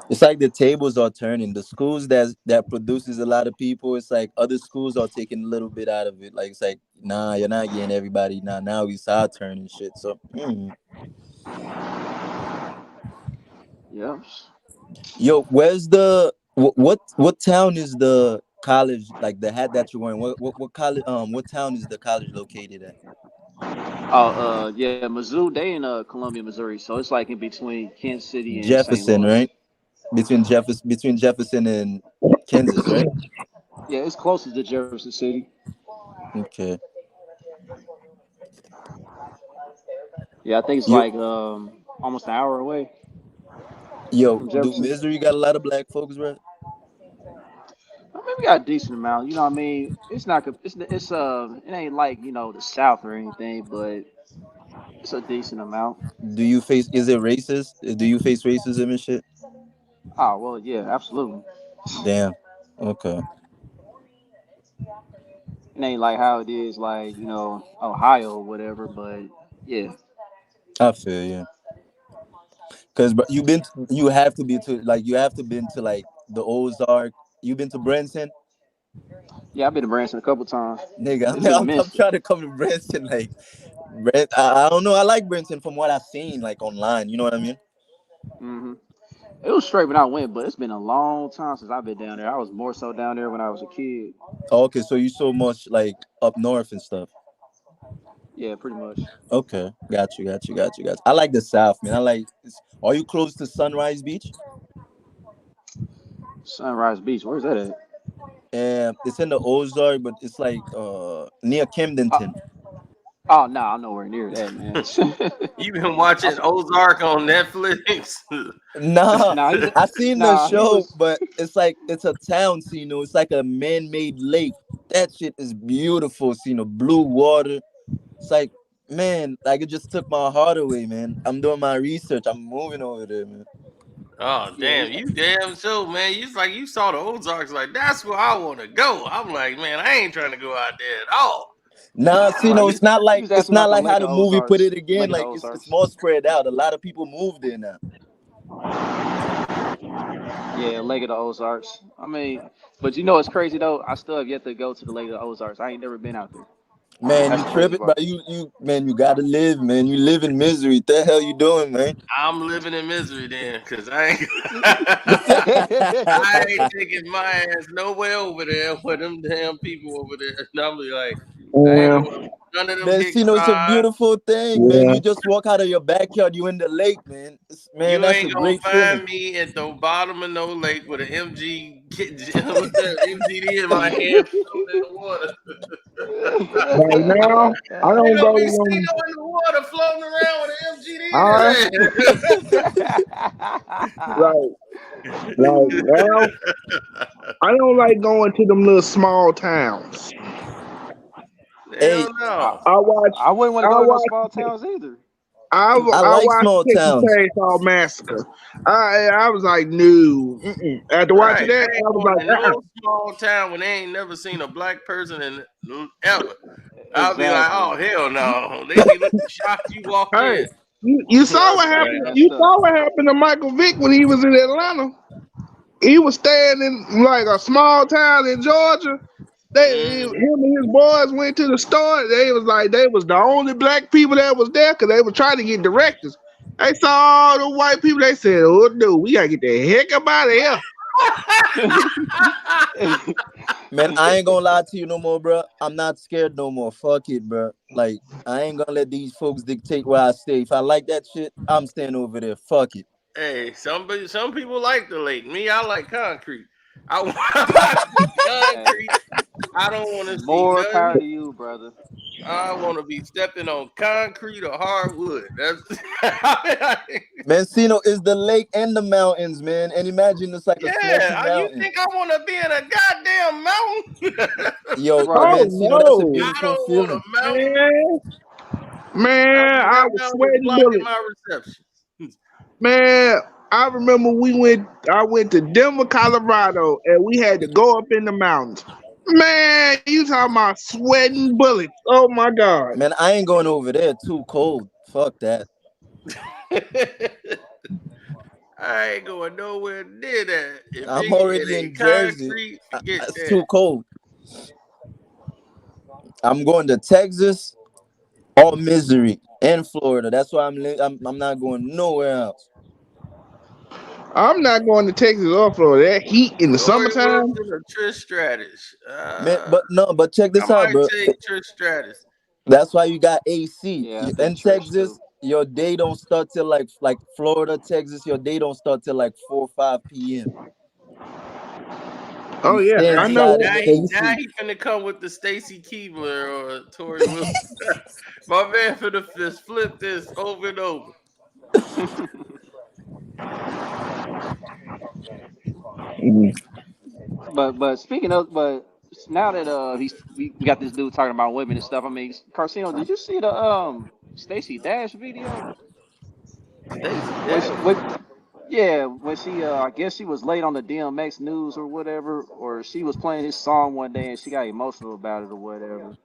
It's like the tables are turning. The schools that produces a lot of people, it's like other schools are taking a little bit out of it. Like it's like, nah, you're not getting everybody. Now it's our turn and shit. So, Yeah. yo, where's what town is the college, like the hat that you're wearing? What college? What town is the college located at? Oh, yeah, Mizzou, they in Columbia, Missouri, so it's like in between Kansas City and St. Jefferson, Louis. right? Between Jefferson and Kansas, right? Yeah, it's closest to Jefferson City. Okay. Yeah, I think it's You like almost an hour away yo, from do Jefferson. Missouri got a lot of black folks, bro? I mean, we got a decent amount. You know what I mean? It's not. It ain't like the South or anything, but it's a decent amount. Is it racist? Do you face racism and shit? Oh well, yeah, absolutely. Damn. Okay. It ain't like how it is like Ohio or whatever, but yeah, I feel you. Cause you have to been to like the Ozark. You been to Branson? yeah. I've been to Branson a couple times. Nigga, It's been a I'm minute. trying to come to Branson. Like, I don't know. I like Branson from what I've seen, like online. You know what I mean? Hmm. It was straight when I went, but it's been a long time since I've been down there. I was more so down there when I was a kid. Oh, okay, so you so much like up north and stuff. Yeah, pretty much. Okay, got you. I like the South, man. Are you close to Sunrise Beach? Sunrise Beach, where's that at? and it's in the Ozark, but it's like near Uh, Camdenton. oh no, I'm nowhere near that, man. You been watching I, Ozark on Netflix? Nah, nah, I seen the nah, he show, was. but it's like it's a town, It's like a man-made lake. That shit is beautiful, blue water. It's like, man, like it just took my heart away, man. I'm doing my research. I'm moving over there, man. Oh Yeah, damn, you damn sure, man. You like you saw the Ozarks, like that's where I want to go. I'm like, man, I ain't trying to go out there at all. Nah, right. it's not He like was asking about the how Lake the of movie put Ozarks. it again. Lake of the Like it's Ozarks. more spread out. A lot of people moved there now. Yeah, Lake of the Ozarks. I mean, but you know it's crazy though. I still have yet to go to the Lake of the Ozarks. I ain't never been out there. Man, That's you the crazy tripping, but part. you gotta live, man. You live in misery. What the hell you doing, man? I'm living in misery then, cause I ain't, I ain't taking my ass nowhere over there with them damn people over there. And I'm like, I ain't Yeah, going to none of them Man, hick It's a signs. beautiful thing, man. yeah. You just walk out of your backyard, you in the lake, man. Man, You that's a ain't gonna great feeling. find me at the bottom of no lake with an MG, what's that, MGD in my hand floating in the water. Right now, I I ain't don't gonna go be to them. Stino in the water floating around with an I right, right now. I don't like going to them little small towns. Hey, Hell I, no. I watch. I wouldn't want to I go to no watch. small towns either. I I like watched small Texas towns. Chainsaw Massacre. I was like, no. Mm-mm. After watching Right. that, They I ain't was going like, to no small town when they ain't never seen a black person in ever. I'll be like, Exactly. oh hell no. They be looking shocked you walked hey, in. you saw I'll what be That'd be like, happened. messed You up. saw what happened to Michael Vick when he was in Atlanta. He was staying in like a small town in Georgia. Him mm-hmm. and his boys went to the store. They was like they was the only black people that was there because they were trying to get directors. They saw all the white people. They said, "Oh no, we gotta get the heck up out of here." Man, I ain't gonna lie to you no more, bro. I'm not scared no more. Fuck it, bro. Like, I ain't gonna let these folks dictate where I stay. If I like that shit, I'm staying over there. Fuck it. Hey, some people like the lake. Me, I like concrete. I want Hey, concrete. I don't want to see more power nothing. to you, brother. I want to be stepping on concrete or hardwood. That's Mancino is the lake and the mountains, man. And imagine it's like a smoky yeah. You mountain. think I want to be in a goddamn mountain? Yo, Right. Oh Mancino, that's a no, I beautiful don't want feeling. a mountain. man, I man, mean, I that was mountain is sweating blocking bullets. my reception. Man, I remember I went to Denver, Colorado, and we had to go up in the mountains. Man, you talking about sweating bullets. Oh my God. Man, I ain't going over there. Too cold. Fuck that. I ain't going nowhere near that. If I'm it already ain't in Jersey. concrete, forget It's that. too cold. I'm going to Texas or Missouri and Florida. That's why I'm not going nowhere else. I'm not going to Texas or Florida. That heat in the Dory summertime. Wilson or Trish Stratus? Man, but no, but check I this out, might bro. take Trish Stratus. That's why you got AC. Yeah, I In think Trish too. Texas, your day don't start till like Florida, Texas, your day don't start till like 4 or 5 p.m. Oh You yeah, stay I Now he know inside that. and now stay he now AC. he finna come with the Stacy Keebler or Tori Wilson. My man finna just flip this over and over. But speaking of, but now that we got this dude talking about women and stuff. I mean, Carcino, did you see the Stacey Dash video? Stacy When Dash. yeah, when she I guess she was late on the DMX news or whatever, or she was playing his song one day and she got emotional about it or whatever.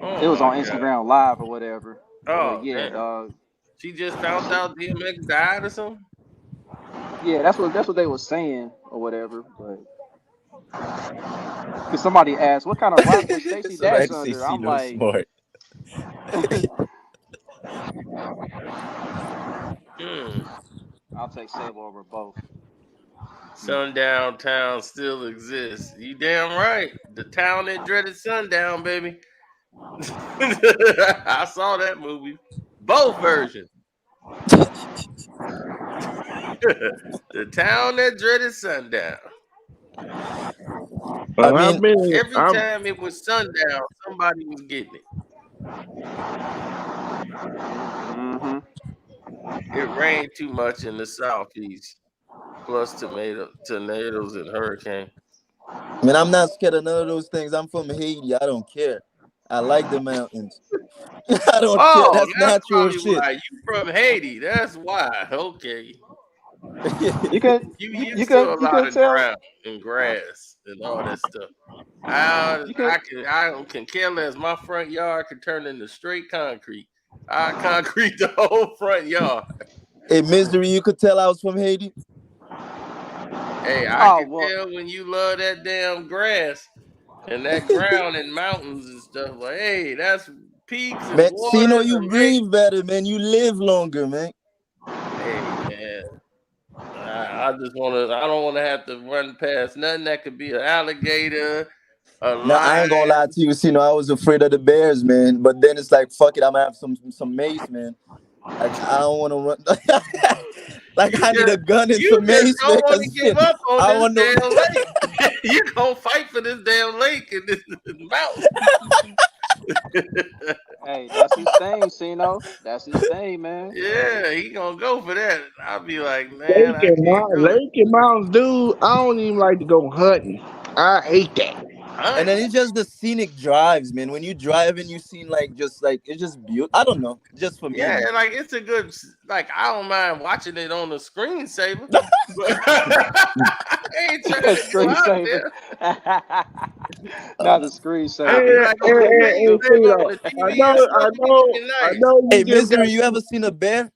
Oh It was my on god. Instagram Live or whatever. But Oh yeah, damn. dog. She just found out DMX died or something. Yeah, that's what they was saying or whatever. But because somebody asked, what kind of rock was Stacey Dash Somebody say under? see I'm no like, smart. Hmm. I'll take Sable over both. Sundown Town still exists. You damn right. The town that dreaded sundown, baby. I saw that movie. Both versions. The town that dreaded sundown. Well, I've been, Every time it was sundown, somebody was getting it. Mm-hmm. It rained too much in the southeast, plus tornadoes and hurricane. Man, I'm not scared of none of those things. I'm from Haiti. I don't care. I like the mountains. I don't care. Oh, That's that's natural probably shit. why you from Haiti. That's why. Okay, You could you you, you used to could a you lot could of tell ground and grass and all that stuff. I you could can care less. My front yard could turn into straight concrete. I concrete the whole front yard. Hey, Misery, you could tell I was from Haiti. Hey, I oh can well tell when you love that damn grass and that ground and mountains and stuff. Like, hey, that's peaks and Man, see, no, waters you and lakes. breathe better, man. You live longer, man. Hey, man, I just want to. I don't want to have to run past nothing that could be an alligator, a Now, I lion. ain't gonna lie to you. See, no, I was afraid of the bears, man. But then it's like, fuck it, I'm gonna have some mace, man. Like, I don't want to run. Like, I need a gun and You some just mace, man. don't want to Cause give shit, up on I this want to. damn lake. You gonna fight for this damn lake and this mountain. hey, that's his thing, Sino. That's his thing, man. Yeah, he gonna go for that. I'll be like, man, I can't go Lake and mountains, dude. I don't even like to go hunting. I hate that. And then hunting. it's just the scenic drives, man. When you drive and you see like just like it's just beautiful. I don't know, just for me, Yeah, man. like it's a good. Like I don't mind watching it on the screensaver, but I ain't trying to go out Screensaver. there. Not the I'll screensaver. be like on the See, screensaver on though, the TV and stuff. It be looking I nice. know Hey, you just Misery, you got. ever seen a bear?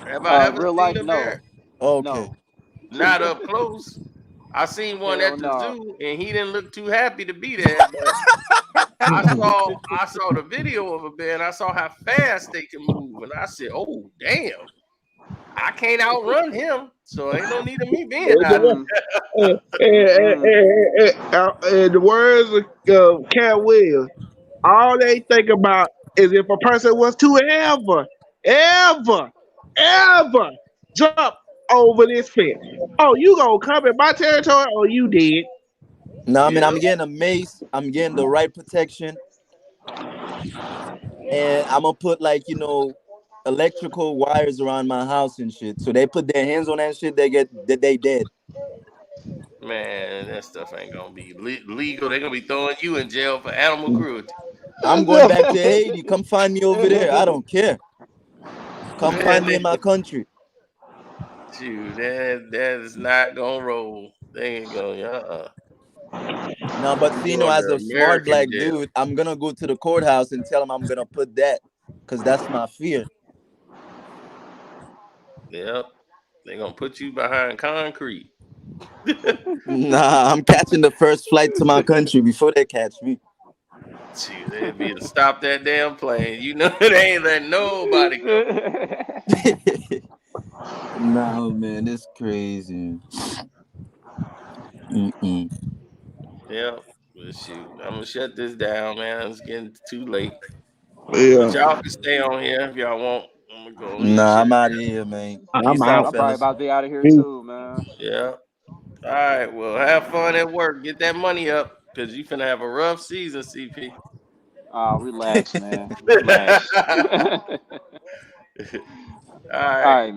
Have I ever Real seen life, a no. bear? Okay. No. Not up close. I seen one Hell at the no. zoo, and he didn't look too happy to be there. But I saw the video of a bear, and I saw how fast they can move, and I said, "Oh, damn! I can't outrun him, so ain't no need of me being out Mm-mm. Mm-mm. In the words of Cat Williams, all they think about is if a person was to ever jump over this fence. Oh, you gonna come in my territory or you did. Now, I mean, there." I'm Yep, getting a mace. I'm getting the right protection, and I'm gonna put like electrical wires around my house and shit. So they put their hands on that shit, they dead. man, that stuff ain't gonna be legal. They're gonna be throwing you in jail for animal cruelty. I'm going back to Haiti. Come find me over there. I don't care. Come Man, find me in my country. shoot, that is not gonna roll. They ain't gonna. No, but You see, going as to a smart American black jail? dude, I'm gonna go to the courthouse and tell him I'm gonna put that, cause that's my fear. Yep, they're gonna put you behind concrete. Nah, I'm catching the first flight to my country before they catch me. Shoot, they'd be to stop that damn plane. You know they ain't letting nobody go. No, man, it's crazy. Mm-mm. Yep. But shoot, I'm gonna shut this down, man. It's getting too late. But Yeah, y'all can stay on here if y'all want. I'm gonna go ahead and Nah, shut I'm it out of here, man. I'm Peace out. out, I'm probably fellas. about to be out of here too, man. down. Yeah. All right. Well, have fun at work. Get that money up because you finna have a rough season, CP. Relax, man. Relax. All right. All right.